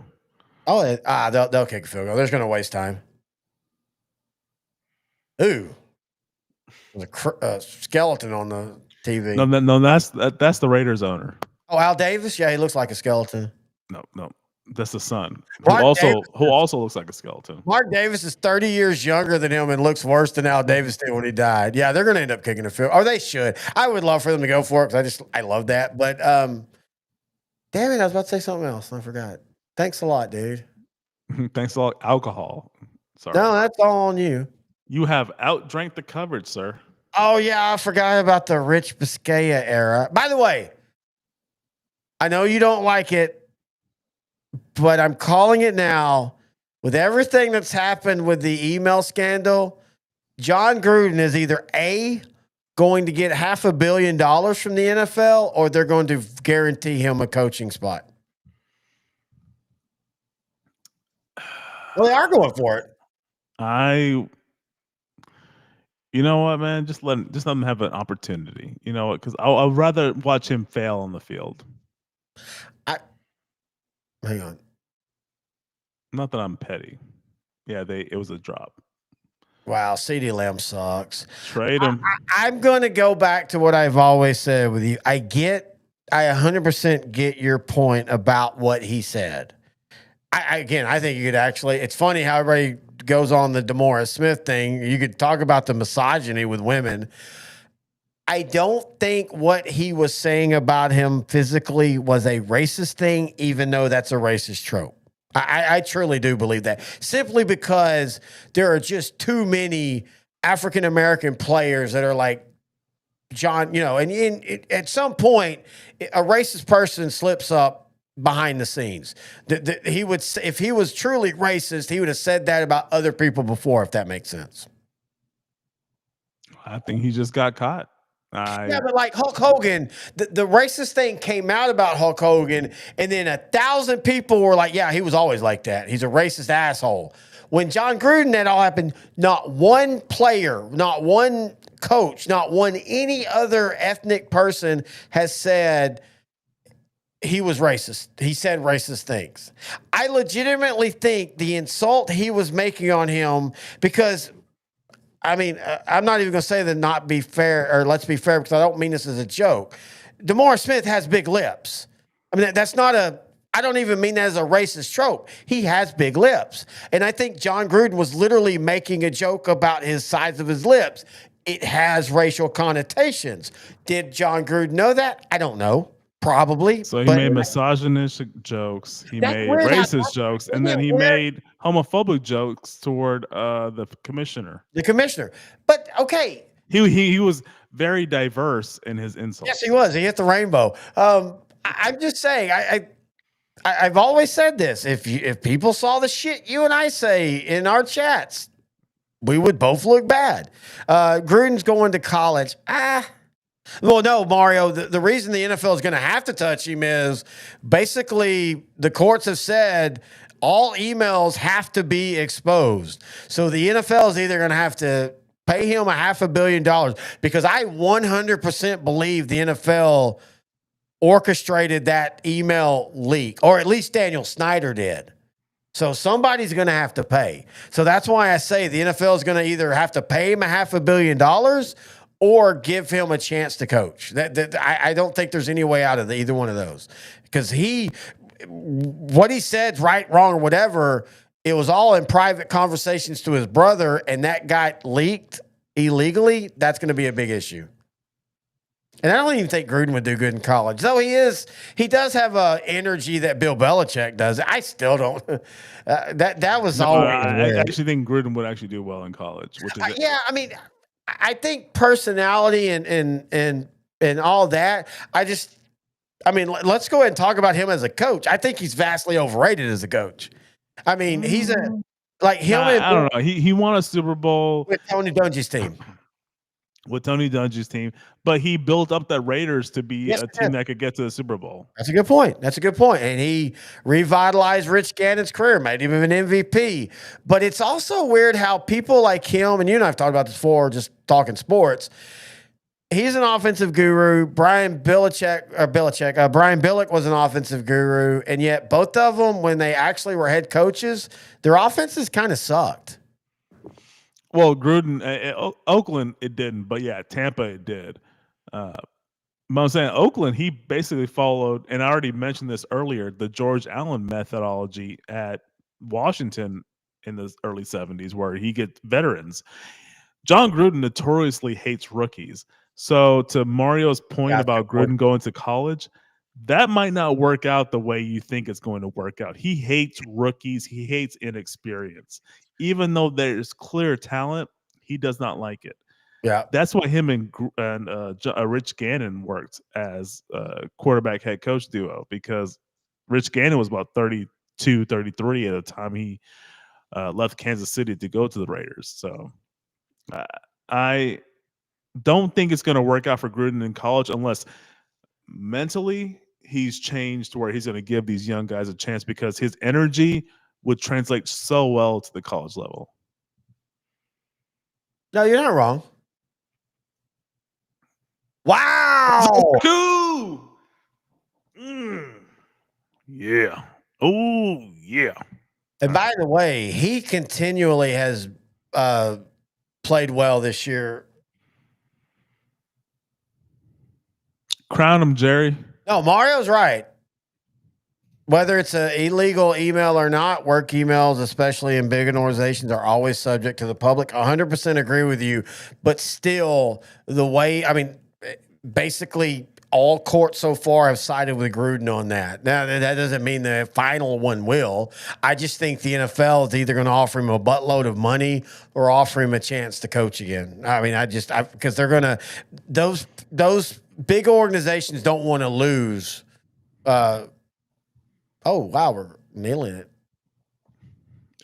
Oh, they'll kick a field goal. They're just going to waste time. Ooh. There's a skeleton on the TV. No, that's the Raiders owner. Oh, Al Davis? Yeah, he looks like a skeleton. No, that's the son. Who also looks like a skeleton. Mark Davis is 30 years younger than him and looks worse than Al Davis did when he died. Yeah, they're going to end up kicking a field. Or they should. I would love for them to go for it because I love that. But damn it, I was about to say something else and I forgot. Thanks a lot, dude. Thanks a lot. Alcohol. Sorry. No, that's all on you. You have outdrank the coverage, sir. Oh, yeah, I forgot about the Rich Biscaya era. By the way, I know you don't like it, but I'm calling it now. With everything that's happened with the email scandal, John Gruden is either A, going to get $500 million from the NFL, or they're going to guarantee him a coaching spot. Well, they are going for it. You know what, man? Just let him have an opportunity. You know what? Because I'd rather watch him fail on the field. Hang on. Not that I'm petty. Yeah, it was a drop. Wow, CeeDee Lamb sucks. Trade him. I'm going to go back to what I've always said with you. I 100% get your point about what he said. I think you could actually. It's funny how everybody goes on the DeMaurice Smith thing. You could talk about the misogyny with women. I don't think what he was saying about him physically was a racist thing, even though that's a racist trope. I truly do believe that, simply because there are just too many African-American players that are like John, and at some point, a racist person slips up behind the scenes. He would, if he was truly racist, he would have said that about other people before, if that makes sense. I think he just got caught. Yeah, but like Hulk Hogan, the racist thing came out about Hulk Hogan, and then 1,000 people were like, yeah, he was always like that. He's a racist asshole. When John Gruden, that all happened, not one player, not one coach, not one any other ethnic person has said he was racist. He said racist things. I legitimately think the insult he was making on him, because I'm not even going to say that not be fair, or let's be fair, because I don't mean this as a joke. DeMaurice Smith has big lips. I mean, that's not a I don't even mean that as a racist trope. He has big lips. And I think John Gruden was literally making a joke about his size of his lips. It has racial connotations. Did John Gruden know that? I don't know. Probably. So he made misogynistic jokes. He made racist jokes, and then he made homophobic jokes toward the commissioner. The commissioner. But okay. He was very diverse in his insults. Yes, he was. He hit the rainbow. I'm just saying. I've always said this. If people saw the shit you and I say in our chats, we would both look bad. Gruden's going to college. Well, no, Mario. The reason the NFL is going to have to touch him is basically the courts have said all emails have to be exposed. So the NFL is either going to have to pay him $500 million because I 100% believe the NFL orchestrated that email leak, or at least Daniel Snyder did. So somebody's going to have to pay. So that's why I say the NFL is going to either have to pay him $500 million or give him a chance to coach. I don't think there's any way out of either one of those, because what he said, right, wrong, or whatever, it was all in private conversations to his brother, and that got leaked illegally. That's going to be a big issue. And I don't even think Gruden would do good in college, though he does have a energy that Bill Belichick does. I still don't. That was always I actually think Gruden would actually do well in college. Which is I mean, I think personality and all that. Let's go ahead and talk about him as a coach. I think he's vastly overrated as a coach. I mean, he's I don't know. He won a Super Bowl with Tony Dungy's team. With Tony Dungy's team, but he built up the Raiders to be a team that could get to the Super Bowl. That's a good point. And he revitalized Rich Gannon's career, made him an MVP. But it's also weird how people like him, and you and I have talked about this before, just talking sports. He's an offensive guru. Brian Billick was an offensive guru, and yet both of them, when they actually were head coaches, their offenses kind of sucked. Well, Gruden, Oakland, it didn't, but yeah, Tampa, it did. But I'm saying Oakland, he basically followed, and I already mentioned this earlier, the George Allen methodology at Washington in the early 70s, where he gets veterans. John Gruden notoriously hates rookies. So to Mario's point about Gruden going to college, that might not work out the way you think it's going to work out. He hates rookies. He hates inexperience. Even though there's clear talent, he does not like it. Yeah. That's why him and Rich Gannon worked as a quarterback head coach duo, because Rich Gannon was about 32, 33 at the time he left Kansas City to go to the Raiders. So I don't think it's going to work out for Gruden in college unless mentally he's changed to where he's going to give these young guys a chance, because his energy would translate so well to the college level. No, you're not wrong. Wow. Cool. Yeah. Oh, yeah. And by the way, he continually has played well this year. Crown him, Jerry. No, Mario's right. Whether it's an illegal email or not, work emails, especially in big organizations, are always subject to the public. 100% agree with you. But still, basically all courts so far have sided with Gruden on that. Now, that doesn't mean the final one will. I just think the NFL is either going to offer him a buttload of money or offer him a chance to coach again. Because they're going to – those big organizations don't want to lose oh, wow, we're nailing it.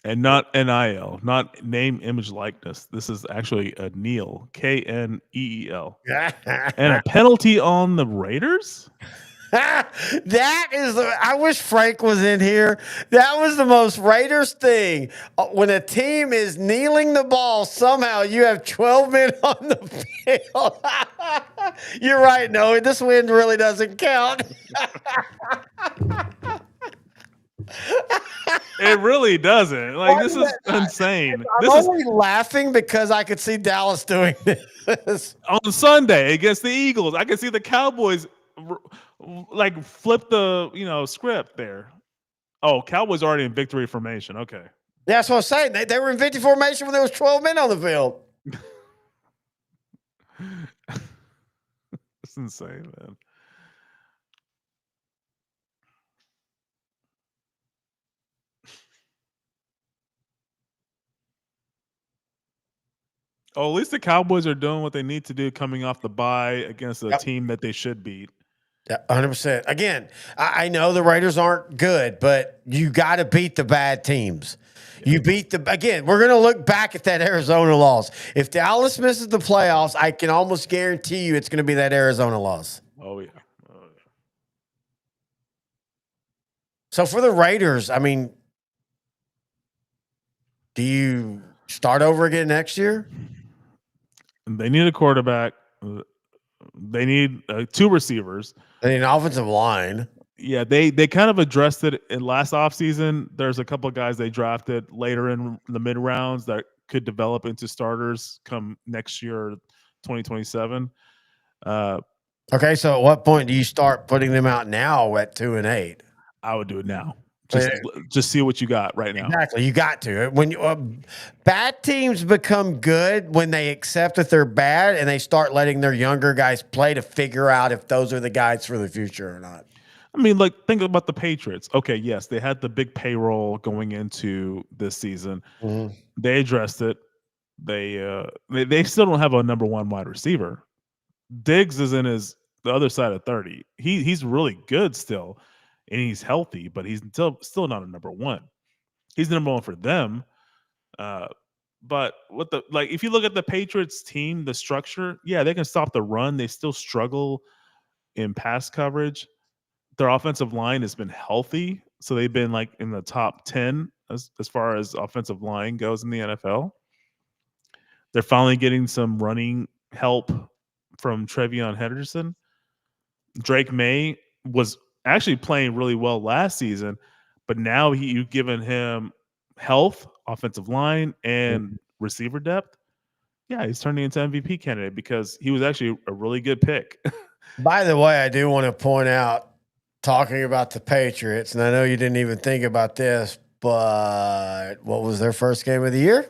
And not NIL, not name, image, likeness. This is actually a Kneel, Kneel. And a penalty on the Raiders? That is I wish Frank was in here. That was the most Raiders thing. When a team is kneeling the ball, somehow you have 12 men on the field. You're right, Noah. This wind really doesn't count. It really doesn't. This is insane. I'm only laughing because I could see Dallas doing this on Sunday against the Eagles. I could see the Cowboys Like flip the script there. Oh, Cowboys already in victory formation. Okay. Yeah, that's what I was saying. They were in 50 formation when there was 12 men on the field. It's insane, man. Oh, at least the Cowboys are doing what they need to do coming off the bye against a team that they should beat. Yeah, 100%. Again, I know the Raiders aren't good, but you got to beat the bad teams. Yeah. You beat again, we're going to look back at that Arizona loss. If Dallas misses the playoffs, I can almost guarantee you it's going to be that Arizona loss. Oh, yeah. So for the Raiders, I mean, do you start over again next year? They need a quarterback. They need 2 receivers. They need an offensive line. Yeah, they kind of addressed it in last offseason. There's a couple of guys they drafted later in the mid rounds that could develop into starters come next year, 2027. Okay, so at what point do you start putting them out now at 2-8? I would do it now. Just see what you got right now. Exactly, you got to. When bad teams become good when they accept that they're bad and they start letting their younger guys play to figure out if those are the guys for the future or not. I mean, like, think about the Patriots. Okay, yes, they had the big payroll going into this season. Mm-hmm. They addressed it. They still don't have a number 1 wide receiver. Diggs is in the other side of 30. He's really good still, and he's healthy, but he's still not a number 1. He's the number 1 for them. But if you look at the Patriots team, the structure, yeah, they can stop the run. They still struggle in pass coverage. Their offensive line has been healthy, so they've been like in the top 10 as far as offensive line goes in the NFL. They're finally getting some running help from Trevion Henderson. Drake May was actually playing really well last season, but now you've given him health, offensive line, and receiver depth. Yeah, he's turning into MVP candidate because he was actually a really good pick. By the way, I do want to point out, talking about the Patriots, and I know you didn't even think about this, but what was their first game of the year?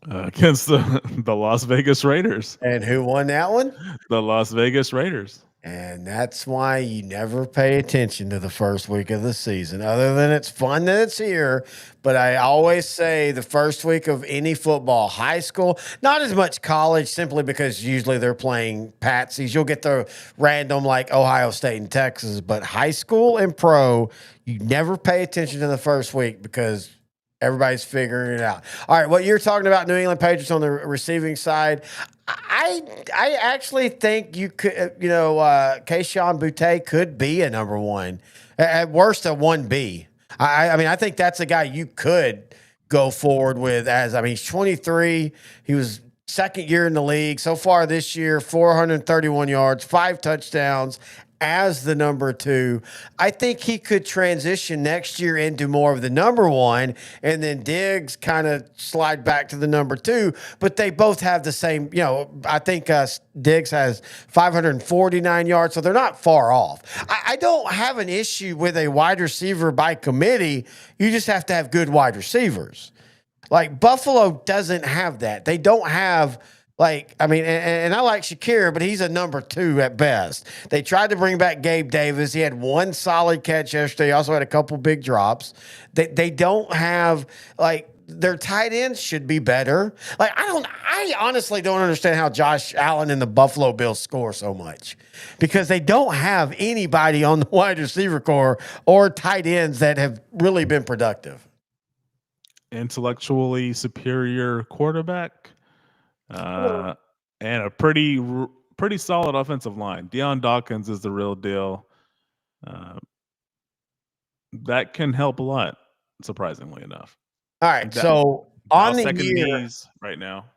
Against the Las Vegas Raiders. And who won that one? The Las Vegas Raiders. And that's why you never pay attention to the first week of the season, other than it's fun that it's here. But I always say the first week of any football, high school, not as much college, simply because usually they're playing patsies. You'll get the random like Ohio State and Texas, but high school and pro, you never pay attention to the first week because everybody's figuring it out. All right, what you're talking about, New England Patriots on the receiving side, I actually think you could, Kayshon Boutte could be a number 1, at worst a 1B. I mean, I think that's a guy you could go forward with he's 23. He was second year in the league. So far this year, 431 yards, 5 touchdowns as the number 2. I think he could transition next year into more of the number 1, and then Diggs kind of slide back to the number 2. But they both have the same, I think Diggs has 549 yards, so they're not far off. I don't have an issue with a wide receiver by committee. You just have to have good wide receivers. Like Buffalo doesn't have that. They don't have and I like Shakir, but he's a number 2 at best. They tried to bring back Gabe Davis. He had 1 solid catch yesterday. He also had a couple big drops. They don't have, their tight ends should be better. I honestly don't understand how Josh Allen and the Buffalo Bills score so much, because they don't have anybody on the wide receiver core or tight ends that have really been productive. Intellectually superior quarterback. And a pretty solid offensive line. Deion Dawkins is the real deal. That can help a lot, surprisingly enough. All right, so on the year right now,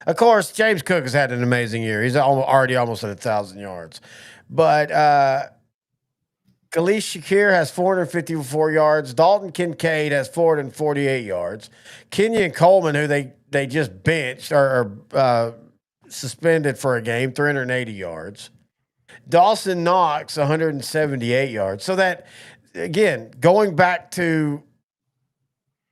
of course, James Cook has had an amazing year. He's already almost at 1,000 yards, but Khalil Shakir has 454 yards. Dalton Kincaid has 448 yards. Kenyon Coleman, who they just benched or suspended for a game, 380 yards. Dawson Knox, 178 yards. So that, again, going back to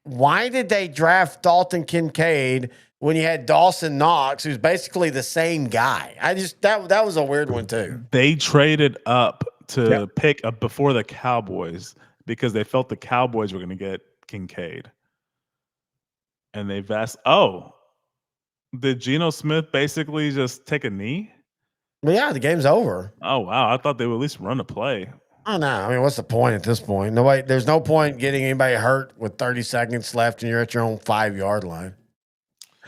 why did they draft Dalton Kincaid when you had Dawson Knox, who's basically the same guy? That was a weird one too. They traded up to pick up before the Cowboys because they felt the Cowboys were going to get Kincaid. And they did Geno Smith basically just take a knee? But yeah, the game's over. Oh, wow. I thought they would at least run a play. Oh, no. I mean, what's the point at this point? There's no point getting anybody hurt with 30 seconds left and you're at your own 5-yard line.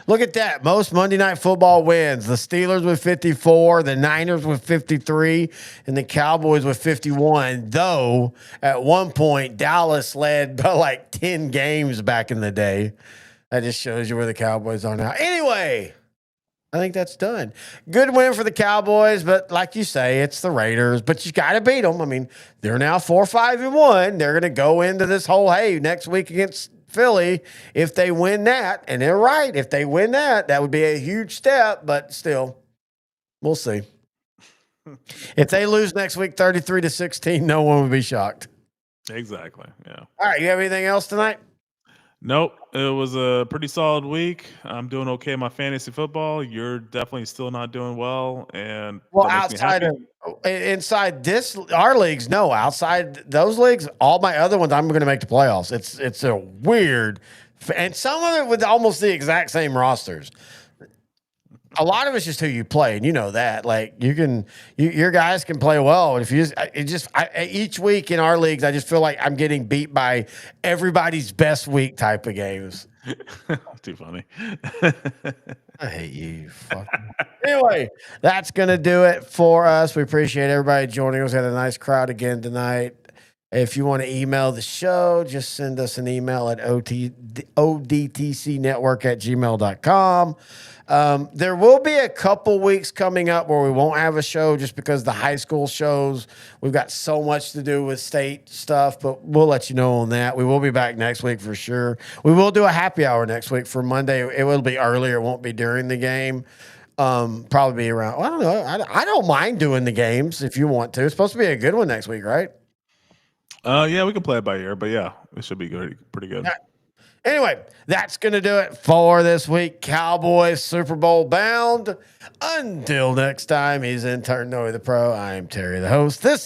Look at that. Most Monday Night Football wins. The Steelers with 54, the Niners with 53, and the Cowboys with 51. Though, at one point, Dallas led by like 10 games back in the day. That just shows you where the Cowboys are now. Anyway, I think that's done. Good win for the Cowboys, but like you say, it's the Raiders. But you got to beat them. I mean, they're now 4-5-1. They're going to go into this whole, hey, next week against Philly, if they win that, and they're right, if they win that, that would be a huge step, but still, we'll see. If they lose next week 33-16, no one would be shocked. Exactly, yeah. All right, you have anything else tonight? Nope. It was a pretty solid week. I'm doing okay in my fantasy football. You're definitely still not doing well. And well, inside our leagues, no. Outside those leagues, all my other ones, I'm going to make the playoffs. It's a weird, and some of it with almost the exact same rosters. A lot of it's just who you play, and you know that. Like your guys can play well. If you each week in our leagues, I just feel like I'm getting beat by everybody's best week type of games. Too funny. I hate you. Anyway, that's gonna do it for us. We appreciate everybody joining us. We had a nice crowd again tonight. If you want to email the show, just send us an email at odtcnetwork@gmail.com. There will be a couple weeks coming up where we won't have a show just because the high school shows, we've got so much to do with state stuff, but we'll let you know on that. We will be back next week for sure. We will do a happy hour next week for Monday. It will be earlier. It won't be during the game. Probably be around. I don't know. I don't mind doing the games if you want to. It's supposed to be a good one next week, right? Yeah, we can play it by ear, but yeah, it should be good, pretty good. Anyway, that's going to do it for this week. Cowboys Super Bowl bound. Until next time, he's intern Noe the Pro. I am Terry the host. This